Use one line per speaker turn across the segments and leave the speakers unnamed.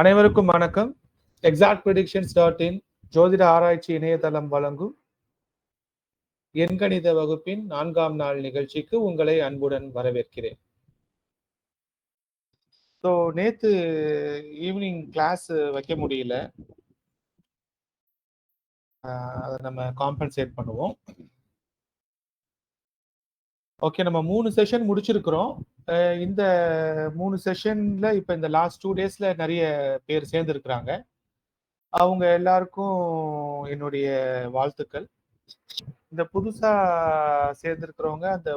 அனைவருக்கும் வணக்கம். exactpredictions.in ஜோதிட ஆராய்ச்சி இணையதளம் வழங்கும் எண்கணித வகுப்பின் 4ஆம் நாள் நிகழ்ச்சிக்கு உங்களை அன்புடன் வரவேற்கிறேன். ஸோ நேத்து ஈவினிங் கிளாஸ் வைக்க முடியல, அதை நம்ம காம்பன்சேட் பண்ணுவோம். ஓகே, நம்ம 3 செஷன் முடிச்சிருக்கிறோம். இந்த 3 செஷன்ல இப்போ இந்த லாஸ்ட் 2 டேஸ்ல நிறைய பேர் சேர்ந்துருக்கிறாங்க. அவங்க எல்லாருக்கும் என்னுடைய வாழ்த்துக்கள். இந்த புதுசா சேர்ந்திருக்கிறவங்க அந்த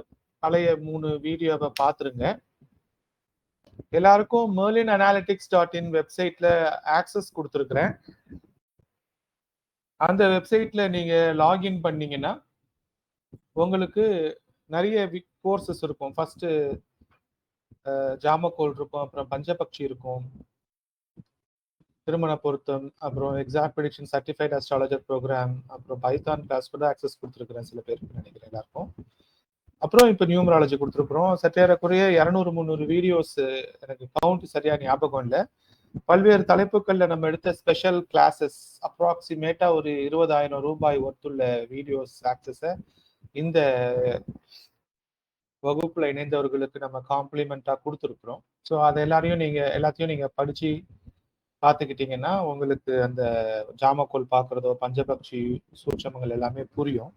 பழைய 3 வீடியோவை பார்த்துருங்க. எல்லாருக்கும் merlinanalytics.in வெப்சைட்ல ஆக்சஸ் கொடுத்துருக்குறேன். அந்த வெப்சைட்ல நீங்க லாகின் பண்ணீங்கன்னா உங்களுக்கு நிறைய கோர்சஸ் இருக்கும். ஃபர்ஸ்ட் ஜாமக்கோல் இருக்கும், அப்புறம் பஞ்சபக்ஷி இருக்கும், திருமண பொருத்தம், அப்புறம் exact prediction certified astrologer program, அப்புறம் பைத்தான் கிளாஸ் கூட ஆக்சஸ் கொடுத்துருக்குறேன் சில பேருக்கு நினைக்கிறேன் எல்லாருக்கும். அப்புறம் இப்போ நியூமராலஜி கொடுத்துருக்குறோம். சற்றேறக்குறைய 200-300 வீடியோஸ், எனக்கு கவுண்ட் சரியா ஞாபகம் இல்லை. பல்வேறு தலைப்புகள்ல நம்ம எடுத்த ஸ்பெஷல் கிளாஸஸ் அப்ராக்சிமேட்டா ஒரு 20,000 ரூபாய் ஒர்த்துள்ள வீடியோஸ் ஆக்சஸை இந்த வகுப்புல இணைந்தவர்களுக்கு நம்ம காம்ப்ளிமெண்டா கொடுத்துருக்குறோம். ஸோ அது எல்லாத்தையும் நீங்க படிச்சு பார்த்துக்கிட்டீங்கன்னா உங்களுக்கு அந்த ஜாமக்கோல் பார்க்கறதோ பஞ்சபக்ஷி சூட்சமங்கள் எல்லாமே புரியும்.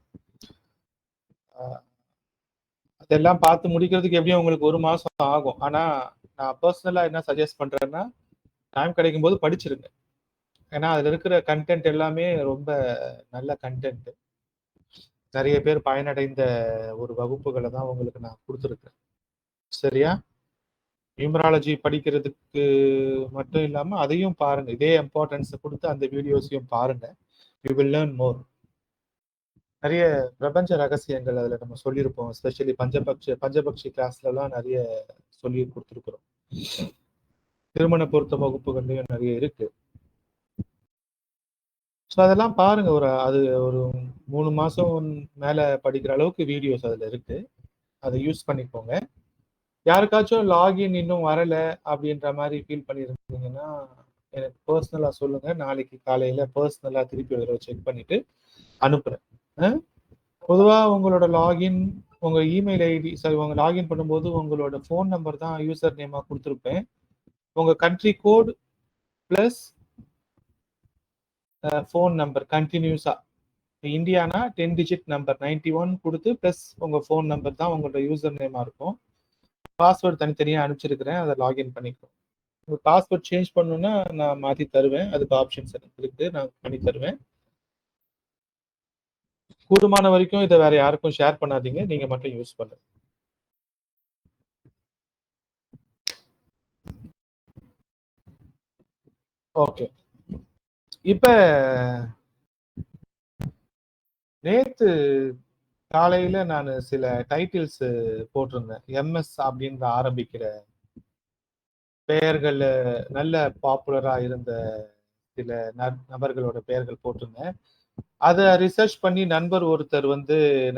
அதெல்லாம் பார்த்து முடிக்கிறதுக்கு எப்படியும் உங்களுக்கு 1 மாசம் ஆகும். ஆனா நான் பர்சனலா என்ன சஜஸ்ட் பண்றேன்னா, டைம் கிடைக்கும் போது படிச்சிருங்க. ஏன்னா அதுல இருக்கிற கண்டென்ட் எல்லாமே ரொம்ப நல்ல கண்டென்ட். நிறைய பேர் பயனடைந்த ஒரு வகுப்புகளை தான் உங்களுக்கு நான் கொடுத்துருக்கேன். சரியா? நியூமராலஜி படிக்கிறதுக்கு மட்டும் இல்லாம அதையும் பாருங்க. இதே இம்பார்ட்டன்ஸ் கொடுத்து அந்த வீடியோஸையும் பாருங்க. You will learn more. நிறைய பிரபஞ்ச ரகசியங்கள் அதுல நம்ம சொல்லியிருப்போம். எஸ்பெஷலி பஞ்சபக்ஷி கிளாஸ்ல எல்லாம் நிறைய சொல்லி கொடுத்துருக்குறோம். திருமண பொருத்த வகுப்புகள்லயும் நிறைய இருக்கு. ஸோ அதெல்லாம் பாருங்க. அது ஒரு 3 மாசம் மேல படிக்கிற அளவுக்கு வீடியோஸ் அதுல இருக்கு. அதை யூஸ் பண்ணிக்கோங்க. யாருக்காச்சும் லாகின் இன்னும் வரல அப்படின்ற மாதிரி ஃபீல் பண்ணியிருந்தீங்கன்னா எனக்கு பர்சனலா சொல்லுங்க. நாளைக்கு காலையில பர்சனலா திருப்பி ஒரு தடவை செக் பண்ணிட்டு அனுப்புறேன். பொதுவா உங்களோட லாகின், உங்க இமெயில் ஐடி, உங்க லாகின் பண்ணும்போது உங்களோட ஃபோன் நம்பர் தான் யூசர் நேமா கொடுத்துருப்பேன். உங்க country code plus phone number கண்டினியூஸா இந்தியானா 10 டிஜிட் நம்பர் 91 கொடுத்து பிளஸ் உங்க ஃபோன் நம்பர் தான் உங்களோட யூசர் நேமா இருக்கும். பாஸ்வேர்டு தனித்தனியாக அனுப்பிச்சிருக்கிறேன். அதை லாகின் பண்ணிக்கிறோம். உங்கள் பாஸ்வேர்ட் சேஞ்ச் பண்ணணும்னா நான் மாற்றி தருவேன். அதுக்கு ஆப்ஷன்ஸ் இருக்கு, நான் பண்ணி தருவேன். கூடுமான வரைக்கும் இதை வேற யாருக்கும் ஷேர் பண்ணாதீங்க, நீங்க மட்டும் யூஸ் பண்ணுங்க. ஓகே, இப்ப நேத்து காலையில நான் சில டைட்டில்ஸ் போட்டிருந்தேன். எம்எஸ் அப்படின்ற ஆரம்பிக்கிற பெயர்கள் நல்ல பாப்புலரா இருந்த சில நபர்களோட பெயர்கள் போட்டிருந்தேன். அதை ரிசர்ச் பண்ணி நண்பர் ஒருத்தர்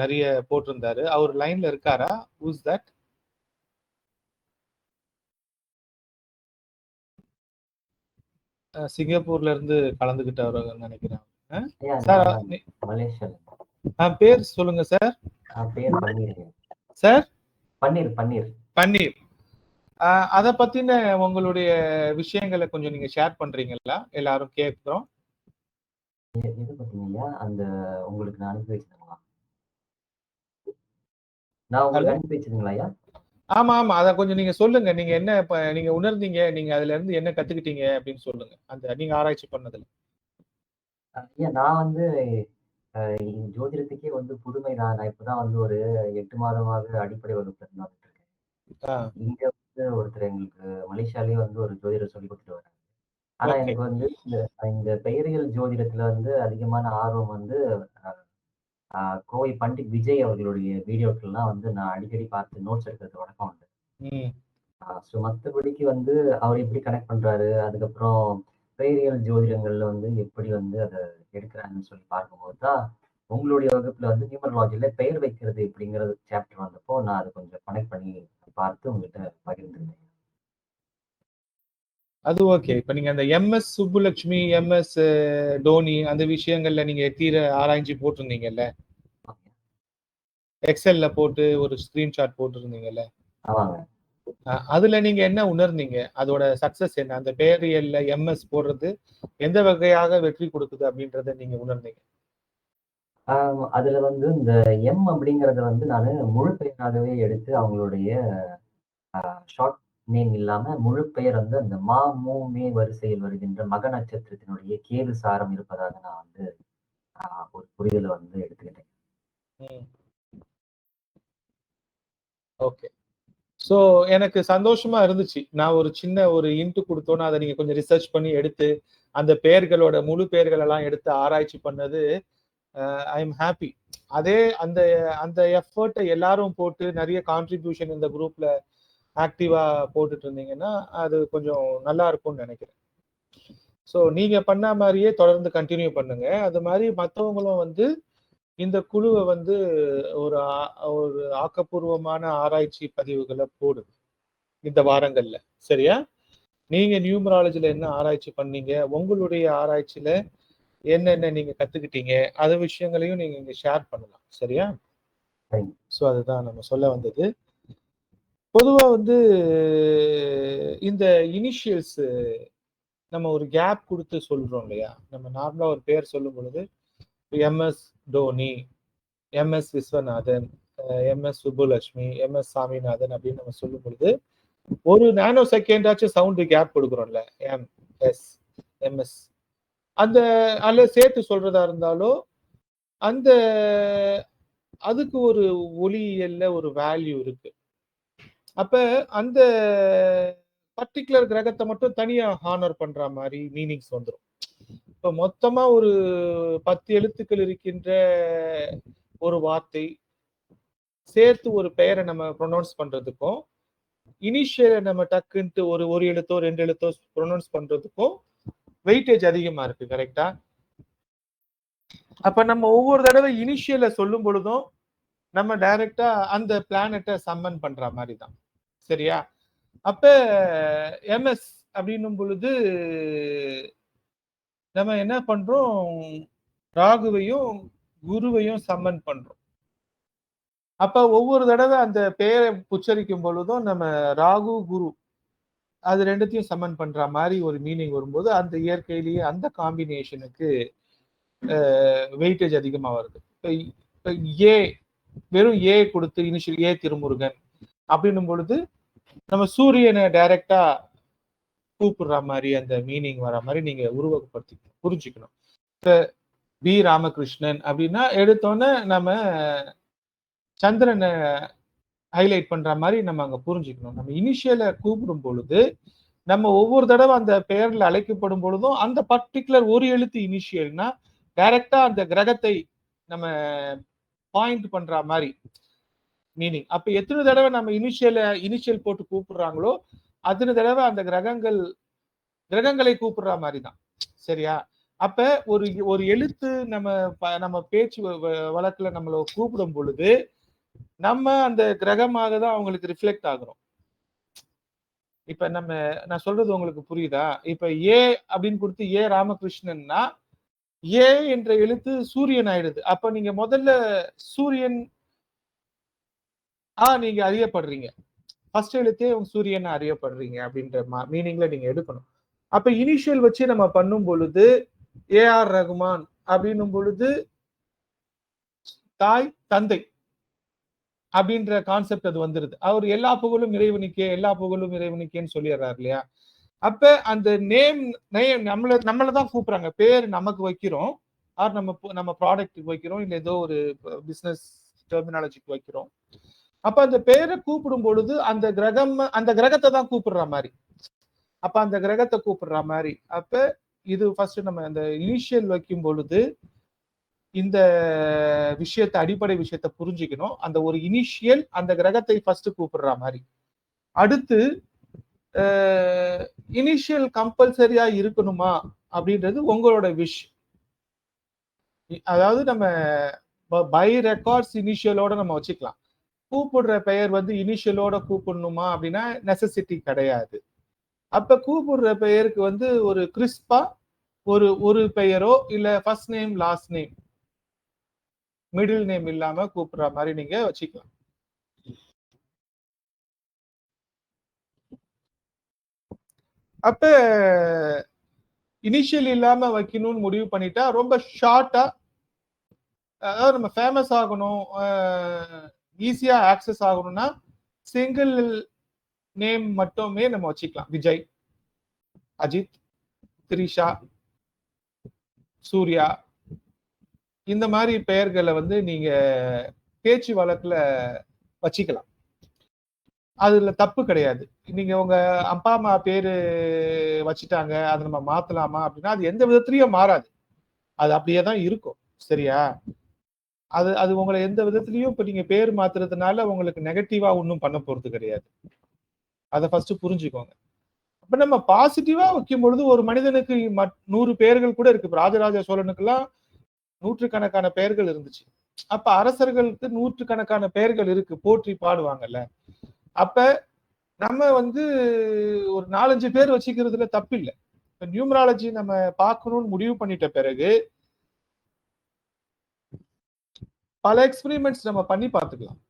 நிறைய போட்டிருந்தாரு. அவர் லைன்ல இருக்காரா? Whose that? சிங்கப்பூர்ல இருந்து கலந்துகிட்டவர் நினைக்கிறேன். சார் பேர் சொல்லுங்க சார். சார் பன்னீர். அதை பத்தின உங்களுடைய விஷயங்களை கொஞ்சம் நீங்க ஷேர் பண்றீங்களா? எல்லாரும் கேட்கிறோம்.
அந்த உங்களுக்கு நான் அனுப்பி வச்சிருங்களா? நான் உங்களுக்கு அனுப்பி வச்சிருங்களா?
ஆமா ஆமா, அதை கொஞ்சம் நீங்க சொல்லுங்க. நீங்க என்ன நீங்க உணர்ந்தீங்க, நீங்க அதுல இருந்து என்ன கத்துக்கிட்டீங்க அப்படின்னு சொல்லுங்க. அந்த நீங்க ஆராய்ச்சி பண்ணதுல.
நான் ஜோதிடத்துக்கே புதுமை தான். நான் இப்பதான் ஒரு 8 மாதமாக அடிப்படை வகுப்புல இருந்து வந்துட்டு இருக்கேன். இங்க ஒருத்தர் எங்களுக்கு மலேசியாலயே ஒரு ஜோதிடர் சொல்லி கொடுத்துட்டு வர்றாங்க. ஆனா எனக்கு இந்த பெயரியல் ஜோதிடத்துல அதிகமான ஆர்வம் கோவை பண்டிட் விஜய் அவர்களுடைய வீடியோக்கள்லாம் நான் அடிக்கடி பார்த்து நோட்ஸ் எடுக்கிறது வழக்கம் உண்டு. ஸோ மற்றபடிக்கு அவர் எப்படி கனெக்ட் பண்றாரு, அதுக்கப்புறம் பெயரியல் ஜோதிடங்கள்ல எப்படி அதை எடுக்கிறாங்கன்னு சொல்லி பார்க்கும்போது தான் உங்களுடைய வகுப்புல நியூமராலஜில பெயர் வைக்கிறது எப்படிங்கிறது சாப்டர் வந்தப்போ நான் அதை கொஞ்சம் கனெக்ட் பண்ணி பார்த்து உங்ககிட்ட பகிர்ந்துருந்தேன்.
அது ஓகே. இப்ப நீங்க அந்த எம்எஸ் சுப்புலட்சுமி, எம்எஸ் டோனி அந்த விஷயங்கள்ல நீங்க தீர ஆராய்ஞ்சு போட்டிருந்தீங்கல்ல. எக்ஸெல்ல போட்டு ஒரு ஸ்கிரீன்ஷாட் போட்டிருந்தீங்கல்ல.
ஆமாங்க.
அதுல நீங்க என்ன உணர்ந்தீங்க? அதோட சக்சஸ் என்ன? அந்த பெயரியல்ல எம்எஸ் போடுறது எந்த வகையாக வெற்றி கொடுக்குது அப்படின்றத நீங்க உணர்ந்தீங்க?
அதுல வந்து இந்த எம் அப்படிங்கிறத வந்து நானு முழு பெயராகவே எடுத்து அவங்களுடைய ஷார்ட் நேம் இல்லாம முழு பெயர் வந்து அந்த மா, மு, மே வரிசையில் வருகின்ற மக நட்சத்திரத்தினுடைய கேது சாரம் இருப்பதாக நான் வந்து ஒரு புரிதல வந்து எடுத்துக்கிட்டேன்.
ஓகே. ஸோ எனக்கு சந்தோஷமா இருந்துச்சு. நான் ஒரு சின்ன ஒரு இன்ட் குடுத்தோன்னா, அத நீங்க கொஞ்சம் ரிசர்ச் பண்ணி எடுத்து, அந்த பெயர்களோட முழு பெயர்கள் எல்லாம் எடுத்து ஆராய்ச்சி பண்ணது, ஐ அம் ஹேப்பி. அதே அந்த அந்த எஃபோர்ட்ட எல்லாரும் போட்டு நெறைய கான்ட்ரிபியூஷன் இந்த குரூப்ல ஆக்டிவா போட்டுட்டு இருந்தீங்கன்னா, அது கொஞ்சம் நல்லா இருக்கும்னு நெனைக்கிறேன். ஸோ நீங்க பண்ண மாரியே தொடர்ந்து கன்டின்யூ பண்ணுங்க. அது மாரி மத்தவங்களும் வந்து இந்த குழுவ வந்து ஒரு ஒரு ஆக்கப்பூர்வமான ஆராய்ச்சி பதிவுகள போடுங்க. இந்த வாரங்கள்ல. சரியா? நீங்க நியூமராலஜில என்ன ஆராய்ச்சி பண்ணீங்க? உங்களுடைய ஆராய்ச்சியில என்னென்ன நீங்க கத்துக்கிட்டீங்க? அது விஷயங்களையும் நீங்க இங்க ஷேர் பண்ணலாம். சரியா?
சரிங்க.
ஸோ அதுதான் நம்ம சொல்ல வந்தது. பொதுவா வந்து இந்த இனிஷியல்ஸ் நம்ம ஒரு கேப் குடுத்து சொல்றோம் இல்லையா? நம்ம நார்மலா ஒரு பேர் சொல்லும் பொழுது, M S. Dhoni, M S. Viswanathan, M S. Subbulakshmi, M S. Saminathan அப்படின்னு நம்ம சொல்லும் பொழுது, ஒரு நானோ செகண்டாச்சும் சவுண்ட் கேப் கொடுக்குறோம்ல. M, S, M S. அந்த அதுல சேர்த்து சொல்றதா இருந்தாலும், அந்த அதுக்கு ஒரு ஒலியியல்ல ஒரு வேல்யூ இருக்கு. அப்ப அந்த பர்ட்டிகுலர் கிரகத்த மட்டும் தனியா ஹானர் பண்ற மாரி மீனிங்ஸ் வந்துரும். இப்ப மொத்தமா ஒரு 10 எழுத்துக்கள் இருக்கின்ற ஒரு வார்த்தை சேர்த்து ஒரு பெயரை நம்ம ப்ரொனவுன்ஸ் பண்றதுக்கும், இனிஷியல நம்ம டக்குன்ட்டு ஒரு எழுத்தோ 2 எழுத்தோ ப்ரொனவுன்ஸ் பண்றதுக்கும் வெயிட்டேஜ் அதிகமா இருக்கு. கரெக்ட்டா? அப்ப நம்ம ஒவ்வொரு தடவை இனிஷியல சொல்லும் பொழுதும், நம்ம டைரக்ட்டா அந்த பிளானட்ட சம்மன் பண்ற மாரி தான். சரியா? அப்ப எம்எஸ் அப்படின்னும் பொழுது, நம்ம என்ன பண்றோம்? ராகுவையும், குருவையும் சம்மன் பண்றோம். அப்ப ஒவ்வொரு தடவை அந்த பெயரை உச்சரிக்கும் பொழுதும் நம்ம ராகு, குரு அது 2த்தையும் சம்மன் பண்ற மாரி ஒரு மீனிங் வரும்போது, அந்த இயற்கையிலேயே அந்த காம்பினேஷனுக்கு வெயிட்டேஜ் அதிகமா வருது. இப்ப ஏ வெறும் ஏ குடுத்து இனிஷியல் ஏ திருமுருகன் அப்படின்னும் பொழுது, நம்ம சூரியனை டைரக்ட்டா கூப்பிடுற மாரி அந்த மீனிங் வர மாரி நீங்க உருவகப்படுத்தி புரிஞ்சுக்கணும். இப்ப பி. ராமகிருஷ்ணன் அப்படின்னா எடுத்தோன்னே நம்ம சந்திரனை ஹைலைட் பண்ற மாரி நம்ம அங்க புரிஞ்சுக்கணும். நம்ம இனிஷியல கூப்பிடும் பொழுது, நம்ம ஒவ்வொரு தடவை அந்த பெயர்ல அழைக்கப்படும் பொழுதும், அந்த பர்ட்டிகுலர் ஒரு எழுத்து இனிஷியல்னா, டைரக்ட்டா அந்த கிரகத்தை நம்ம பாயிண்ட் பண்ற மாரி மீனிங். அப்ப எத்தனை தடவை நம்ம இனிஷியல் போட்டு கூப்பிடுறாங்களோ, அத்தனை தடவை அந்த கிரகங்களை கூப்பிடுற மாரி தான். சரியா? அப்ப ஒரு ஒரு எழுத்து நம்ம பேச்சு வழக்குல நம்மள கூப்பிடும் பொழுது, நம்ம அந்த கிரகமாக தான் அவங்களுக்கு ரிஃப்ளெக்ட் ஆகுறோம். இப்ப நான் சொல்றது உங்களுக்கு புரியுதா? இப்ப ஏ அப்படின்னு குடுத்து ஏ ராமகிருஷ்ணன்னா, ஏ என்ற எழுத்து சூரியன் ஆயிடுது. அப்ப நீங்க முதல்ல சூரியன் நீங்க அறியப்படுறீங்க. ஃபர்ஸ்ட் எழுத்தே சூரியன் அறியப்படுறீங்க அப்படின்ற மீனிங்ல நீங்க எடுக்கணும். அப்ப இனிஷியல் வச்சு நம்ம பண்ணும் பொழுது, ஏ.ஆர். ரகுமான் அப்படின்னும் பொழுது, தாய், தந்தை அப்படின்ற கான்செப்ட் அது வந்துருது. அவர் எல்லா புகழும் இறைவனுக்கே, எல்லா புகழும் இறைவனுக்கேன்னு சொல்லிடுறாரு இல்லையா? அப்ப அந்த நேம் நம்மள தான் கூப்பிடுறாங்க. பேர் நமக்கு வைக்கிறோம். ஆர் நம்ம ப்ராடக்ட்க்கு வைக்கிறோம். இல்ல ஏதோ ஒரு பிசினஸ் டெர்மினாலஜிக்கு வைக்கிறோம். அப்ப அந்த பேரை கூப்பிடும் பொழுது அந்த கிரகத்தை தான் கூப்பிடுற மாரி. அப்ப அந்த கிரகத்தை கூப்பிடுற மாரி. அப்ப இது ஃபர்ஸ்ட் நம்ம அந்த இனிஷியல் வைக்கும் பொழுது இந்த அடிப்படை விஷயத்தை புரிஞ்சுக்கணும். அந்த ஒரு இனிஷியல் அந்த கிரகத்தை ஃபர்ஸ்ட் கூப்பிடுற மாரி. அடுத்து இனிஷியல் கம்பல்சரியா இருக்கணுமா அப்படின்றது உங்களோட விஷ். அதாவது நம்ம பை ரெக்கார்ட்ஸ் இனிஷியலோட நம்ம வச்சுக்கலாம். கூப்பிடுற பெயர் வந்து இனிஷியலோட கூப்பிடணுமா அப்படின்னா நெசசிட்டி கிடையாது. அப்ப கூப்பிடுற பெயருக்கு வந்து ஒரு கிறிஸ்பா ஒரு பெயரோ இல்ல first name last name middle name இல்லாம கூப்பிடுற மாதிரி நீங்க வச்சுக்கலாம். அப்ப இனிஷியல் இல்லாம வைக்கணும்னு முடிவு பண்ணிட்டா ரொம்ப ஷார்ட்டா, அதாவது நம்ம ஃபேமஸ் ஆகணும், ஈஸியா ஆக்சஸ் ஆகணும்னா சிங்கிள் நேம் மட்டுமே நம்ம வச்சுக்கலாம். விஜய், அஜித், திரிஷா, சூர்யா, இந்த மாதிரி பெயர்களை வந்து நீங்க பேச்சு வழக்குல வச்சுக்கலாம். அதுல தப்பு கிடையாது. நீங்க உங்க அப்பா அம்மா பேரு வச்சுட்டாங்க, அதை நம்ம மாத்தலாமா அப்படின்னா அது எந்த விதத்திலயும் மாறாது, அது அப்படியே தான் இருக்கும். சரியா? அது அது உங்களை எந்த விதத்திலயும் இப்ப நீங்க பேர் மாத்துறதுனால உங்களுக்கு நெகட்டிவா ஒன்றும் பண்ண போறது கிடையாது. அதை ஃபர்ஸ்ட் புரிஞ்சுக்கோங்க. அப்ப நம்ம பாசிட்டிவா வைக்கும் பொழுது ஒரு மனிதனுக்கு 100 பெயர்கள் கூட இருக்கு. ராஜராஜ சோழனுக்கெல்லாம் நூற்றுக்கணக்கான பெயர்கள் இருந்துச்சு. அப்ப அரசர்களுக்கு நூற்றுக்கணக்கான பெயர்கள் இருக்கு, போற்றி பாடுவாங்கல்ல. அப்ப நம்ம வந்து ஒரு 4-5 பேர் வச்சுக்கிறதுல தப்பு இல்லை. இப்ப நியூமராலஜி நம்ம பார்க்கணும்னு முடிவு பண்ணிட்ட பிறகு பல எக்ஸ்பெரிமெண்ட்ஸ் நம்ம பண்ணி பார்த்துக்கலாம்.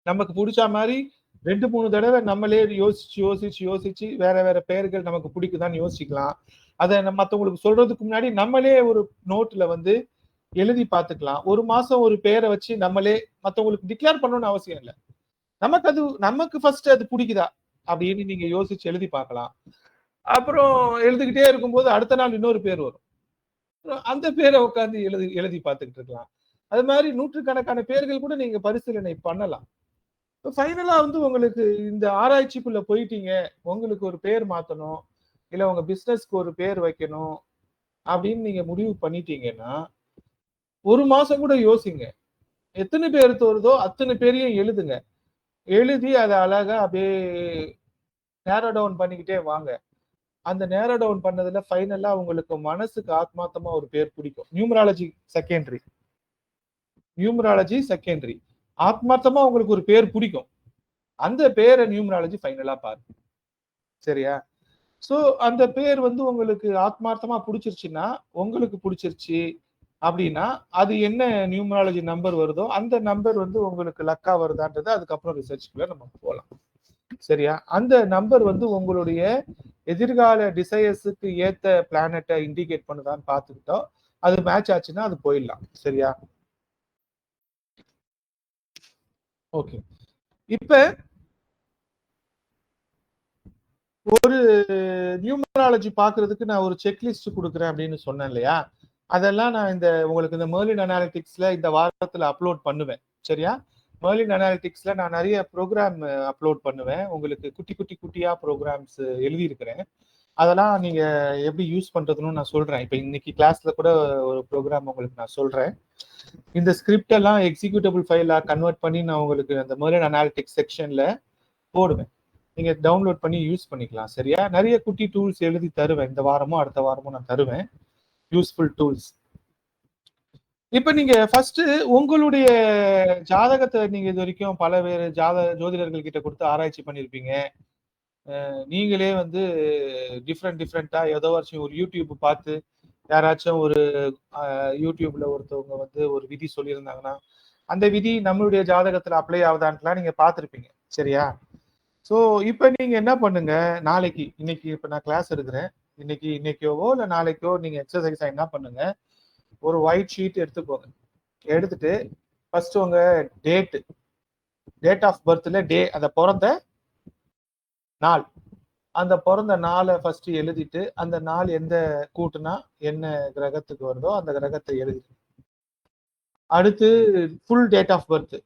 நமக்கு பிடிச்ச மாதிரி 2-3 தடவை நம்மளே யோசிச்சு வேற வேற பெயர்கள் நமக்கு பிடிக்குதான்னு யோசிக்கலாம். அதை மற்றவங்களுக்கு சொல்றதுக்கு முன்னாடி நம்மளே ஒரு நோட்ல வந்து எழுதி பார்த்துக்கலாம். ஒரு மாசம் ஒரு பெயரை வச்சு நம்மளே மற்றவங்களுக்கு டிக்ளேர் பண்ணணும்னு அவசியம் இல்லை. நமக்கு ஃபர்ஸ்ட் அது பிடிக்குதா அப்படின்னு நீங்க யோசிச்சு எழுதி பார்க்கலாம். அப்புறம் எழுதிக்கிட்டே இருக்கும்போது அடுத்த நாள் இன்னொரு பேர் வரும், அந்த பேரை உட்காந்து எழுதி பார்த்துக்கிட்டு இருக்கலாம். அது மாதிரி நூற்றுக்கணக்கான பேர்கள் கூட நீங்க பரிசீலனை பண்ணலாம். ஃபைனலா வந்து உங்களுக்கு இந்த ஆராய்ச்சிக்குள்ள போயிட்டீங்க, உங்களுக்கு ஒரு பேர் மாத்தணும், இல்ல உங்க பிசினஸ்க்கு ஒரு பேர் வைக்கணும் அப்படின்னு நீங்க முடிவு பண்ணிட்டீங்கன்னா ஒரு மாசம் கூட யோசிங்க. எத்தனை பேர் தோறுதோ அத்தனை பேரையும் எழுதுங்க. எழுதி அதை அழகா அப்படியே நேரோ டவுன் பண்ணிக்கிட்டே வாங்க. அந்த நேரோ டவுன் பண்ணதுல ஃபைனலா உங்களுக்கு மனசுக்கு ஆத்மார்த்தமா ஒரு பேர் பிடிக்கும். Numerology secondary. ஆத்மார்த்தமா உங்களுக்கு ஒரு பேர் பிடிக்கும், அந்த பேரை நியூமராலஜி ஃபைனலா பாருங்க. சரியா? சோ அந்த பேர் வந்து உங்களுக்கு ஆத்மார்த்தமா பிடிச்சிருச்சுன்னா, உங்களுக்கு பிடிச்சிருச்சு அப்படின்னா அது என்ன நியூமராலஜி நம்பர் வருதோ அந்த நம்பர் வந்து உங்களுக்கு லக்கா வருதான்றது அதுக்கப்புறம் ரிசர்ச்க்குள்ள நம்ம போகலாம். சரியா? அந்த நம்பர் வந்து உங்களுடைய எதிர்கால டிசையர்ஸுக்கு ஏத்த பிளானட்டை இண்டிகேட் பண்ணுதான்னு பார்த்துக்கிட்டோம். அது மேட்ச் ஆச்சுன்னா அது போயிடலாம். சரியா? ஓகே. இப்ப ஒரு நியூமராலஜி பார்க்கிறதுக்கு நான் ஒரு செக்லிஸ்ட் கொடுக்குறேன் அப்படின்னு சொன்னேன் இல்லையா? அதெல்லாம் நான் உங்களுக்கு இந்த மெர்லின் அனாலிட்டிக்ஸ்ல இந்த வாரத்துல அப்லோட் பண்ணுவேன். சரியா? மெர்லின் அனாலிட்டிக்ஸ்ல நான் நிறைய ப்ரோக்ராம் அப்லோட் பண்ணுவேன். உங்களுக்கு குட்டியா ப்ரோக்ராம்ஸ் எழுதியிருக்கிறேன். அதெல்லாம் நீங்க எப்படி யூஸ் பண்றதுன்னு நான் சொல்றேன். இப்ப இன்னைக்கு கிளாஸ்ல கூட ஒரு ப்ரோக்ராம் உங்களுக்கு நான் சொல்றேன். இந்த ஸ்கிரிப்ட் எல்லாம் எக்ஸிக்யூட்டபிள் ஃபைலா கன்வெர்ட் பண்ணி நான் உங்களுக்கு அந்த மெர்லின் அனாலிட்டிக்ஸ் செக்ஷன்ல போடுவேன். நீங்க டவுன்லோட் பண்ணி யூஸ் பண்ணிக்கலாம். சரியா? நிறைய குட்டி டூல்ஸ் எழுதி தருவேன். இந்த வாரமும் அடுத்த வாரமும் நான் தருவேன், யூஸ்ஃபுல் டூல்ஸ். இப்ப நீங்க ஃபர்ஸ்ட் உங்களுடைய ஜாதகத்தை நீங்க இது வரைக்கும் பல பேர் ஜோதிடர்கள் கிட்ட கொடுத்து ஆராய்ச்சி பண்ணிருப்பீங்க. நீங்களே வந்து டிஃப்ரெண்டா ஏதோ ஒரு யூடியூப் பார்த்து யாராச்சும் ஒரு யூடியூப்ல ஒருத்தவங்க வந்து ஒரு விதி சொல்லியிருந்தாங்கன்னா அந்த விதி நம்மளுடைய ஜாதகத்துல அப்ளை ஆகுதான்லாம் நீங்க பார்த்துருப்பீங்க. சரியா? ஸோ இப்போ நீங்க என்ன பண்ணுங்க, இன்னைக்கு இப்போ நான் கிளாஸ் எடுக்கிறேன், இன்னைக்கோ இல்லை நாளைக்கோ நீங்க எக்ஸசைஸா என்ன பண்ணுங்க, ஒரு ஒயிட் ஷீட் எடுத்துக்கோங்க. எடுத்துட்டு ஃபர்ஸ்ட் உங்க டேட் ஆஃப் பர்த்ல அந்த பிறந்த நாள், அந்த பிறந்த நாளை ஃபர்ஸ்ட் எழுதிட்டு அந்த நாள் எந்த கூட்டுனா என்ன கிரகத்துக்கு வருதோ அந்த கிரகத்தை எழுதிட்டு அடுத்து ஃபுல் டேட் ஆஃப் பர்த்,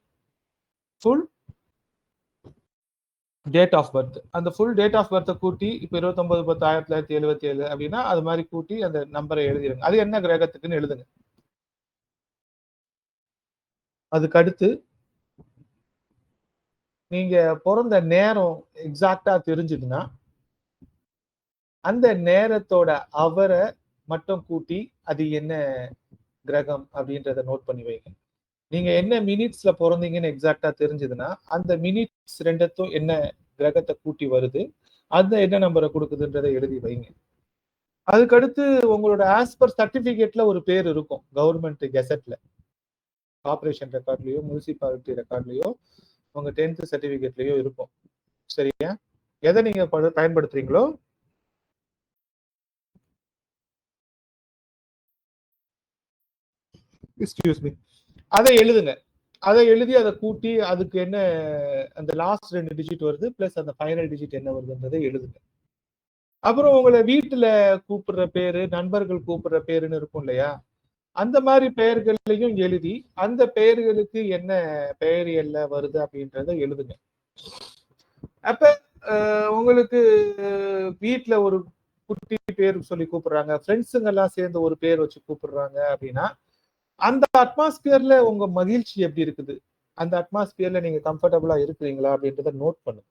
அந்த ஃபுல் டேட் ஆஃப் பர்த்தை கூட்டி இப்போ 29/10/1977 அப்படின்னா அது மாதிரி கூட்டி அந்த நம்பரை எழுதிடுங்க. அது என்ன கிரகத்துக்குன்னு எழுதுங்க. அதுக்கு அடுத்து நீங்க பிறந்த நேரம் எக்ஸாக்டா தெரிஞ்சுதுன்னா அந்த நேரத்தோட அவரை மட்டும் கூட்டி அது என்ன கிரகம் அப்படின்றத நோட் பண்ணி வைங்க. நீங்க என்ன மினிட்ஸ்ல பிறந்தீங்கன்னு எக்ஸாக்டா தெரிஞ்சதுன்னா அந்த மினிட்ஸ் ரெண்டத்தும் என்ன கிரகத்தை கூட்டி வருது அந்த என்ன நம்பரை கொடுக்குதுன்றதை எழுதி வைங்க. அதுக்கடுத்து உங்களோட ஆஸ்பர் சர்டிபிகேட்ல ஒரு பேர் இருக்கும் கவர்மெண்ட் கெசட்ல, கார்பரேஷன் ரெக்கார்ட்லயோ முனிசிபாலிட்டி ரெக்கார்ட்லயோ உங்க 10th சர்டிபிகேட்லயோ இருக்கும். சரியா? எதை நீங்க பயன்படுத்துறீங்களோ எக்ஸ்கியூஸ் மீ அதை எழுதுங்க. அதை எழுதி அதை கூட்டி அதுக்கு என்ன அந்த லாஸ்ட் 2 டிஜிட் வருது பிளஸ் அந்த ஃபைனல் டிஜிட் என்ன வருதுன்றதை எழுதுங்க. அப்புறம் உங்களை வீட்டுல கூப்பிடுற பேரு, நண்பர்கள் கூப்பிடுற பேருன்னு இருக்கும் இல்லையா, அந்த மாதிரி பெயர்களையும் எழுதி அந்த பெயர்களுக்கு என்ன பெயரியல்ல வருது அப்படின்றத எழுதுங்க. அப்ப உங்களுக்கு வீட்டுல ஒரு குட்டி பேர் சொல்லி கூப்பிடுறாங்க, ஃப்ரெண்ட்ஸுங்க எல்லாம் சேர்ந்து ஒரு பேர் வச்சு கூப்பிடுறாங்க அப்படின்னா அந்த அட்மாஸ்பியர்ல உங்க மகிழ்ச்சி எப்படி இருக்குது, அந்த அட்மாஸ்பியர்ல நீங்க கம்ஃபர்டபுளா இருக்கிறீங்களா அப்படின்றத நோட் பண்ணுங்க.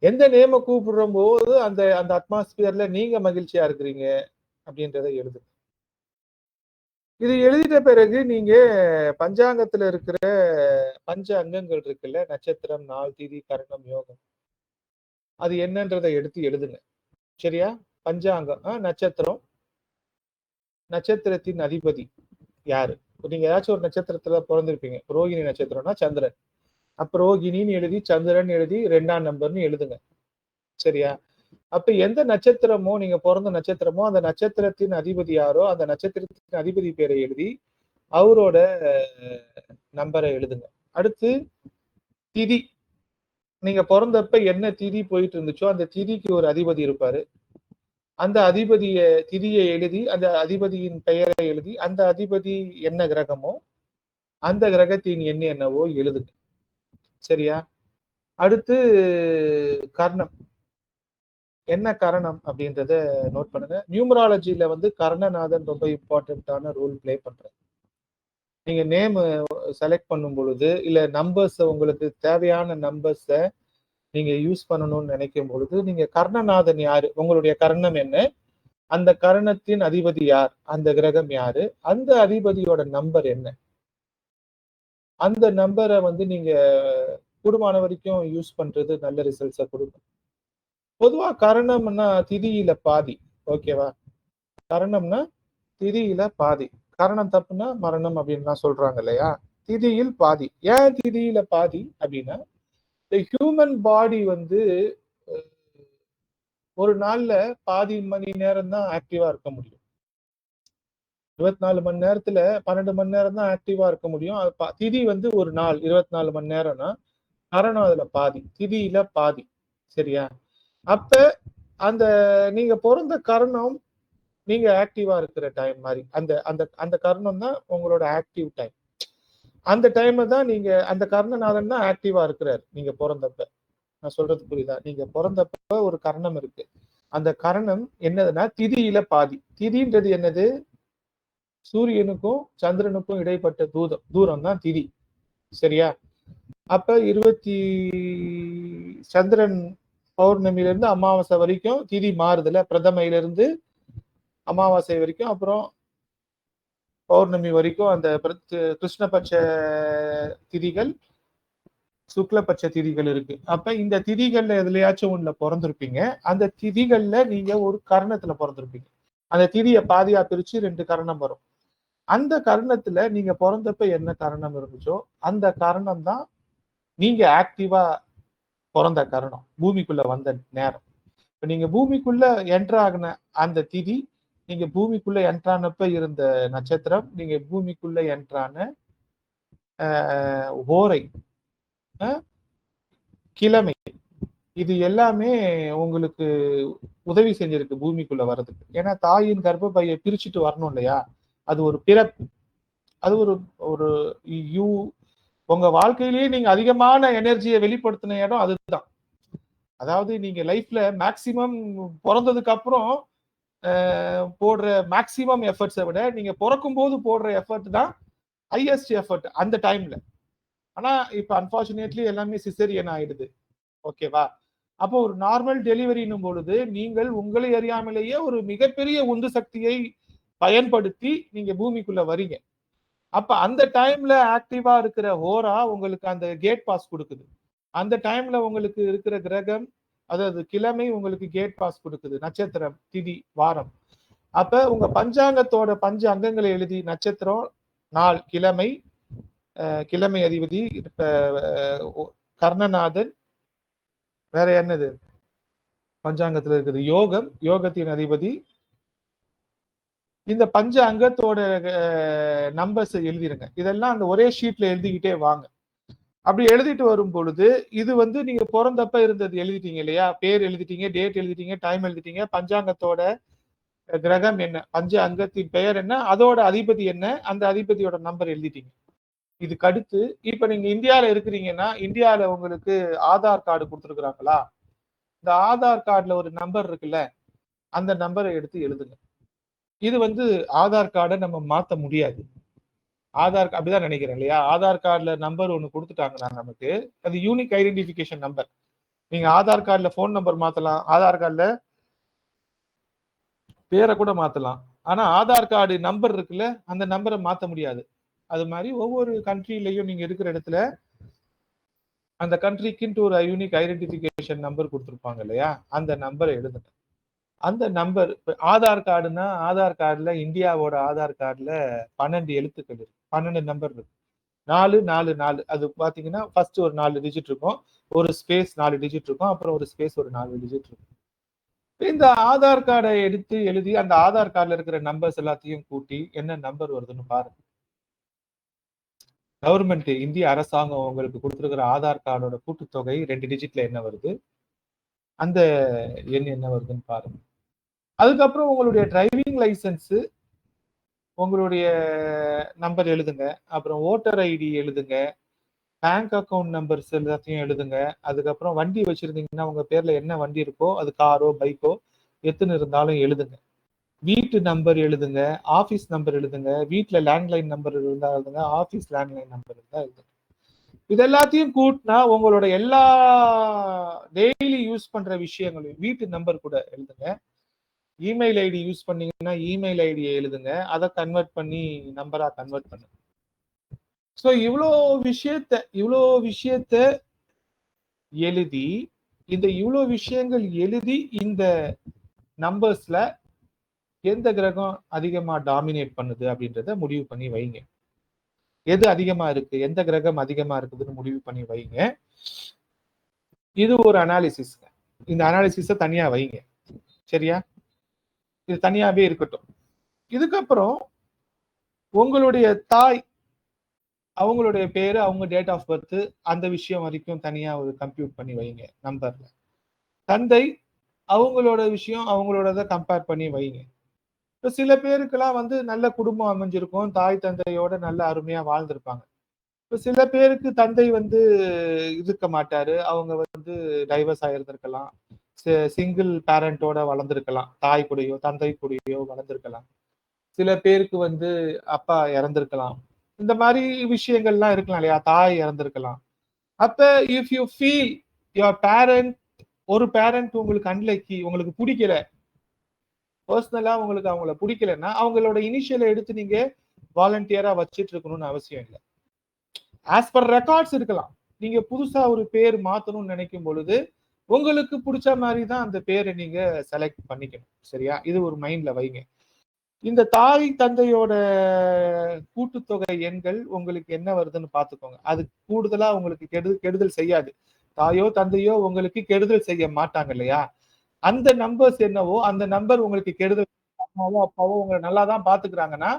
எந்த நேம கூப்பிடுற போது அந்த அந்த அட்மாஸ்பியர்ல நீங்க மகிழ்ச்சியா இருக்கிறீங்க அப்படின்றத எழுதுங்க. இது எழுதிட்ட பிறகு நீங்க பஞ்சாங்கத்துல இருக்கிற பஞ்ச அங்கங்கள் இருக்குல்ல, நட்சத்திரம், நாள், திதி, கரணம், யோகம், அது என்னன்றதை எடுத்து எழுதுங்க. சரியா? பஞ்சாங்கம், நட்சத்திரம், நட்சத்திரத்தின் அதிபதி யாரு? நீங்க ஏதாச்சும் ஒரு நட்சத்திரத்துல பிறந்திருப்பீங்க. ரோகிணி நட்சத்திரம்னா சந்திரன். அப்ப ரோகிணின்னு எழுதி சந்திரன் எழுதி 2ஆம் நம்பர்னு எழுதுங்க. சரியா? அப்ப எந்த நட்சத்திரமோ நீங்க பிறந்த நட்சத்திரமோ அந்த நட்சத்திரத்தின் அதிபதி யாரோ அந்த நட்சத்திரத்தின் அதிபதி பேரை எழுதி அவரோட நம்பரை எழுதுங்க. அடுத்து திதி, நீங்க பிறந்தப்ப என்ன திதி போயிட்டு இருந்துச்சோ அந்த திதிக்கு ஒரு அதிபதி இருப்பாரு. அந்த திதியை எழுதி அந்த அதிபதியின் பெயரை எழுதி அந்த அதிபதி என்ன கிரகமோ அந்த கிரகத்தின் எண் என்னவோ எழுதுங்க. சரியா? அடுத்து கர்ணம், என்ன கரணம் அப்படின்றத நோட் பண்ணுங்க. நியூமராலஜில வந்து கர்ணநாதன் ரொம்ப இம்பார்ட்டன்டான ரோல் பிளே பண்றாரு. நீங்க நேம் செலக்ட் பண்ணும் பொழுது இல்ல நம்பர்ஸ், உங்களுக்கு தேவையான நம்பர்ஸை நீங்க யூஸ் பண்ணணும்னு நினைக்கும் பொழுது நீங்க கர்ணநாதன் யாரு, உங்களுடைய கர்ணம் என்ன, அந்த கர்ணத்தின் அதிபதி யார், அந்த கிரகம் யாரு, அந்த அதிபதியோட நம்பர் என்ன, அந்த நம்பரை வந்து நீங்க கூடுமான வரைக்கும் யூஸ் பண்றது நல்ல ரிசல்ட்ஸை கொடுக்கும். பொதுவா கரணம்னா திதியில பாதி. ஓகேவா? கரணம்னா திதியில பாதி. கரணம் தப்புனா மரணம் அப்படின்லாம் சொல்றாங்க இல்லையா? திதியில் பாதி. ஏன் திதியில பாதி அப்படின்னா, இந்த ஹியூமன் பாடி வந்து ஒரு நாள்ல பாதி மணி நேரம் தான் ஆக்டிவா இருக்க முடியும். 24 மணி நேரத்துல 12 மணி நேரம் தான் ஆக்டிவா இருக்க முடியும். திதி வந்து ஒரு நாள் 24 மணி நேரம்னா கரணம் அதுல பாதி, திதியில பாதி. சரியா? அப்ப அந்த நீங்க பிறந்த கரணம் நீங்க ஆக்டிவா இருக்கிற டைம் மாதிரி, அந்த அந்த அந்த கர்ணம் தான் உங்களோட ஆக்டிவ் டைம். அந்த டைம்ல தான் நீங்க அந்த கர்ணநாதன் தான் ஆக்டிவா இருக்கிறாரு நீங்க பிறந்தப்ப. நான் சொல்றது புரியுதா? நீங்க பிறந்தப்ப ஒரு கர்ணம் இருக்கு. அந்த கரணம் என்னதுன்னா திதியில பாதி. திதின்றது என்னது? சூரியனுக்கும் சந்திரனுக்கும் இடைப்பட்ட தூரம் தான் திதி. சரியா? அப்ப சந்திரன் பௌர்ணமியில இருந்து அமாவாசை வரைக்கும் திதி மாறுதுல, பிரதமையில இருந்து அமாவாசை வரைக்கும், அப்புறம் பௌர்ணமி வரைக்கும் அந்த கிருஷ்ணபட்ச திதிகள், சுக்லபட்ச திதிகள் இருக்கு. அப்ப இந்த திதிகள்ல எதுலயாச்சும் ஒண்ணுல பிறந்திருப்பீங்க. அந்த திதிகள்ல நீங்க ஒரு கரணத்துல பிறந்திருப்பீங்க. அந்த திதியை பாதியா பிரிச்சு 2 கரணம் வரும். அந்த கரணத்துல நீங்க பிறந்தப்ப என்ன கரணம் இருந்துச்சோ அந்த கரணம் தான் நீங்க ஆக்டிவா பிறந்த கரணம், பூமிக்குள்ள வந்த நேரம். இப்ப நீங்க பூமிக்குள்ள என்டர் ஆகின அந்த திதி, நீங்க பூமிக்குள்ள என்ட்ரானப்ப இருந்த நட்சத்திரம், நீங்க பூமிக்குள்ள என்ட்ரான ஓரை, கிழமை, இது எல்லாமே உங்களுக்கு உதவி செஞ்சிருக்கு பூமிக்குள்ள வர்றதுக்கு. ஏன்னா தாயின் கர்ப்பப்பையை பிரிச்சுட்டு வரணும் இல்லையா? அது ஒரு பிறப்பு. அது ஒரு ஒரு உங்க வாழ்க்கையிலேயே நீங்க அதிகமான எனர்ஜியை வெளிப்படுத்தின இடம் அதுதான். அதாவது நீங்க லைஃப்ல மேக்சிமம் பிறந்ததுக்கு அப்புறம் போடுற மேக்சிமம் எஃபர்ட்ஸை விட நீங்க பிறக்கும் போது போடுற எஃபர்ட் தான் ஹையஸ்ட் எஃபர்ட் அந்த டைம்ல. ஆனா இப்ப அன்பார்ச்சுனேட்லி எல்லாமே சிசரியன் ஆயிடுது. ஓகேவா? அப்போ ஒரு நார்மல் டெலிவரினும் பொழுது நீங்கள் உங்களை அறியாமலேயே ஒரு மிகப்பெரிய உந்து சக்தியை பயன்படுத்தி நீங்க பூமிக்குள்ள வரீங்க. அப்ப அந்த டைம்ல ஆக்டிவா இருக்கிற ஹோரா உங்களுக்கு அந்த கேட் பாஸ் கொடுக்குது. அந்த டைம்ல உங்களுக்கு இருக்கிற கிரகம் அதாவது கிழமை உங்களுக்கு கேட் பாஸ் கொடுக்குது, நட்சத்திரம், திதி, வாரம். அப்ப உங்க பஞ்சாங்கத்தோட பஞ்ச அங்கங்களை எழுதி நட்சத்திரம், நாள், கிழமை, கிழமை அதிபதி, கர்ணநாதன், வேற என்னது பஞ்சாங்கத்துல இருக்குது, யோகம், யோகத்தின் அதிபதி, இந்த பஞ்ச அங்கத்தோட நம்பர்ஸ் எழுதிருங்க. இதெல்லாம் அந்த ஒரே ஷீட்ல எழுதிக்கிட்டே வாங்க. அப்படி எழுதிட்டு வரும் பொழுது இது வந்து நீங்க பிறந்தப்ப இருந்தது எழுதிட்டீங்க இல்லையா, பேர் எழுதிட்டீங்க, டேட் எழுதிட்டீங்க, டைம் எழுதிட்டீங்க, பஞ்சாங்கத்தோட கிரகம் என்ன, பஞ்ச அங்கத்தின் பெயர் என்ன, அதோட அதிபதி என்ன, அந்த அதிபதியோட நம்பர் எழுதிட்டீங்க. இதுக்கு அடுத்து இப்ப நீங்க இந்தியால இருக்கிறீங்கன்னா இந்தியால உங்களுக்கு ஆதார் கார்டு கொடுத்துருக்குறாங்களா, இந்த ஆதார் கார்டுல ஒரு நம்பர் இருக்குல்ல, அந்த நம்பரை எடுத்து எழுதுங்க. இது வந்து ஆதார் கார்டை நம்ம மாத்த முடியாது. ஆதார் அப்படிதான் நினைக்கிறேன் இல்லையா, ஆதார் கார்டுல நம்பர் ஒண்ணு கொடுத்துட்டாங்கன்னா நமக்கு அது யூனிக் ஐடென்டிபிகேஷன் நம்பர். நீங்க ஆதார் கார்டுல போன் நம்பர் மாத்தலாம், ஆதார் கார்டுல பேரை கூட மாத்தலாம், ஆனா ஆதார் கார்டு நம்பர் இருக்குல்ல, அந்த நம்பரை மாத்த முடியாது. அது மாதிரி ஒவ்வொரு கண்ட்ரிலையும் நீங்க இருக்கிற இடத்துல அந்த கண்ட்ரிக்குன்ட்டு ஒரு யூனிக் ஐடென்டிபிகேஷன் நம்பர் கொடுத்துருப்பாங்க இல்லையா, அந்த நம்பரை எழுதுங்க. அந்த நம்பர் ஆதார் கார்டுனா ஆதார் கார்டுல இந்தியாவோட ஆதார் கார்டுல 12 எழுத்துக்கள் இருக்கு, 12 நம்பர் இருக்கு. 444 அது பாத்தீங்கன்னா ஃபர்ஸ்ட் ஒரு 4 டிஜிட் இருக்கும், ஒரு ஸ்பேஸ் 4 டிஜிட் இருக்கும், அப்புறம் ஒரு ஸ்பேஸ் ஒரு 4 டிஜிட் இருக்கும். இந்த ஆதார் கார்டை எடுத்து எழுதி அந்த ஆதார் கார்டுல இருக்கிற நம்பர்ஸ் எல்லாத்தையும் கூட்டி என்ன நம்பர் வருதுன்னு பாருங்க. கவர்மெண்ட் இந்திய அரசாங்கம் உங்களுக்கு கொடுத்துருக்கிற ஆதார் கார்டோட கூட்டுத்தொகை 2 டிஜிட்ல என்ன வருது, அந்த எண் என்ன வருதுன்னு பாருங்க. அதுக்கப்புறம் உங்களுடைய டிரைவிங் லைசன்ஸ், உங்களுடைய நம்பர் எழுதுங்க, அப்புறம் ஓட்டர் ஐடி எழுதுங்க, பேங்க் அக்கௌண்ட் நம்பர்ஸ் எல்லாத்தையும் எழுதுங்க. அதுக்கப்புறம் வண்டி வச்சிருந்தீங்கன்னா உங்க பேர்ல என்ன வண்டி இருக்கோ, அது காரோ பைக்கோ எத்தனை இருந்தாலும் எழுதுங்க. வீட்டு நம்பர் எழுதுங்க, ஆபீஸ் நம்பர் எழுதுங்க, வீட்டுல லேண்ட்லைன் நம்பர் இருந்தா எழுதுங்க, ஆபீஸ் லேண்ட்லைன் நம்பர் இருந்தா எழுதுங்க. இது எல்லாத்தையும் கூட்டினா உங்களோட எல்லா டெய்லி யூஸ் பண்ற விஷயங்களையும் வீட்டு நம்பர் கூட எழுதுங்க. இமெயில் ஐடி யூஸ் பண்ணீங்கன்னா இமெயில் ஐடியை எழுதுங்க, அதை கன்வெர்ட் பண்ணி நம்பரா கன்வெர்ட் பண்ணுங்க. ஸோ இவ்வளோ விஷயத்த எழுதி இவ்வளோ விஷயங்கள் எழுதி இந்த நம்பர்ஸ்ல எந்த கிரகம் அதிகமா டாமினேட் பண்ணுது அப்படின்றத முடிவு பண்ணி வைங்க. எது அதிகமா இருக்கு, எந்த கிரகம் அதிகமா இருக்குதுன்னு முடிவு பண்ணி வைங்க. இது ஒரு அனாலிசிஸ். இந்த அனாலிசிஸை தனியா வைங்க, சரியா? இது தனியாவே இருக்கட்டும். இதுக்கப்புறம் உங்களுடைய தாய், அவங்களுடைய பேரு, அவங்க டேட் ஆஃப் பர்த், அந்த விஷயம் வரைக்கும் தனியா ஒரு கம்ப்யூட் பண்ணி வைங்க நம்பர்ல. தந்தை, அவங்களோட விஷயம் அவங்களோட கம்பேர் பண்ணி வைங்க. இப்போ சில பேருக்கெல்லாம் வந்து நல்ல குடும்பம் அமைஞ்சிருக்கும், தாய் தந்தையோட நல்ல அருமையா வாழ்ந்திருப்பாங்க. இப்போ சில பேருக்கு தந்தை வந்து இருக்க மாட்டாரு, அவங்க வந்து டைவர்ஸ் ஆயிருந்திருக்கலாம், சிங்கிள் பேரண்டோட வளர்ந்துருக்கலாம், தாய் கூடயோ தந்தை கூடயோ வளர்ந்துருக்கலாம். சில பேருக்கு வந்து அப்பா இறந்திருக்கலாம், இந்த மாதிரி விஷயங்கள்லாம் இருக்கலாம் இல்லையா, தாய் இறந்திருக்கலாம். அப்ப if you feel your parent, ஒரு பேரண்ட் உங்களுக்கு அன்லைக்கி, உங்களுக்கு பிடிக்கல, பர்சனலா உங்களுக்கு அவங்கள பிடிக்கலன்னா அவங்களோட இனிஷியலை எடுத்து நீங்க வாலண்டியரா வச்சிட்டு இருக்கணும்னு அவசியம் இல்லை. ஆஸ் பர் ரெக்கார்ட்ஸ் இருக்கலாம். நீங்க புதுசா ஒரு பேர் மாத்தணும்னு நினைக்கும் பொழுது உங்களுக்கு பிடிச்ச மாதிரி தான் அந்த பேரை நீங்க செலக்ட் பண்ணிக்கணும், சரியா? இது ஒரு மைண்ட்ல வைங்க. இந்த தாய் தந்தையோட கூட்டுத்தொகை எண்கள் உங்களுக்கு என்ன வருதுன்னு பாத்துக்கோங்க. அது கூடுதலா உங்களுக்கு கெடுதல் செய்யாது. தாயோ தந்தையோ உங்களுக்கு கெடுதல் செய்ய மாட்டாங்க இல்லையா, அந்த நம்பர்ஸ் என்னவோ அந்த நம்பர் உங்களுக்கு கெடுதல், அம்மாவோ அப்பாவோ உங்களை நல்லா தான் பாத்துக்கிறாங்கன்னா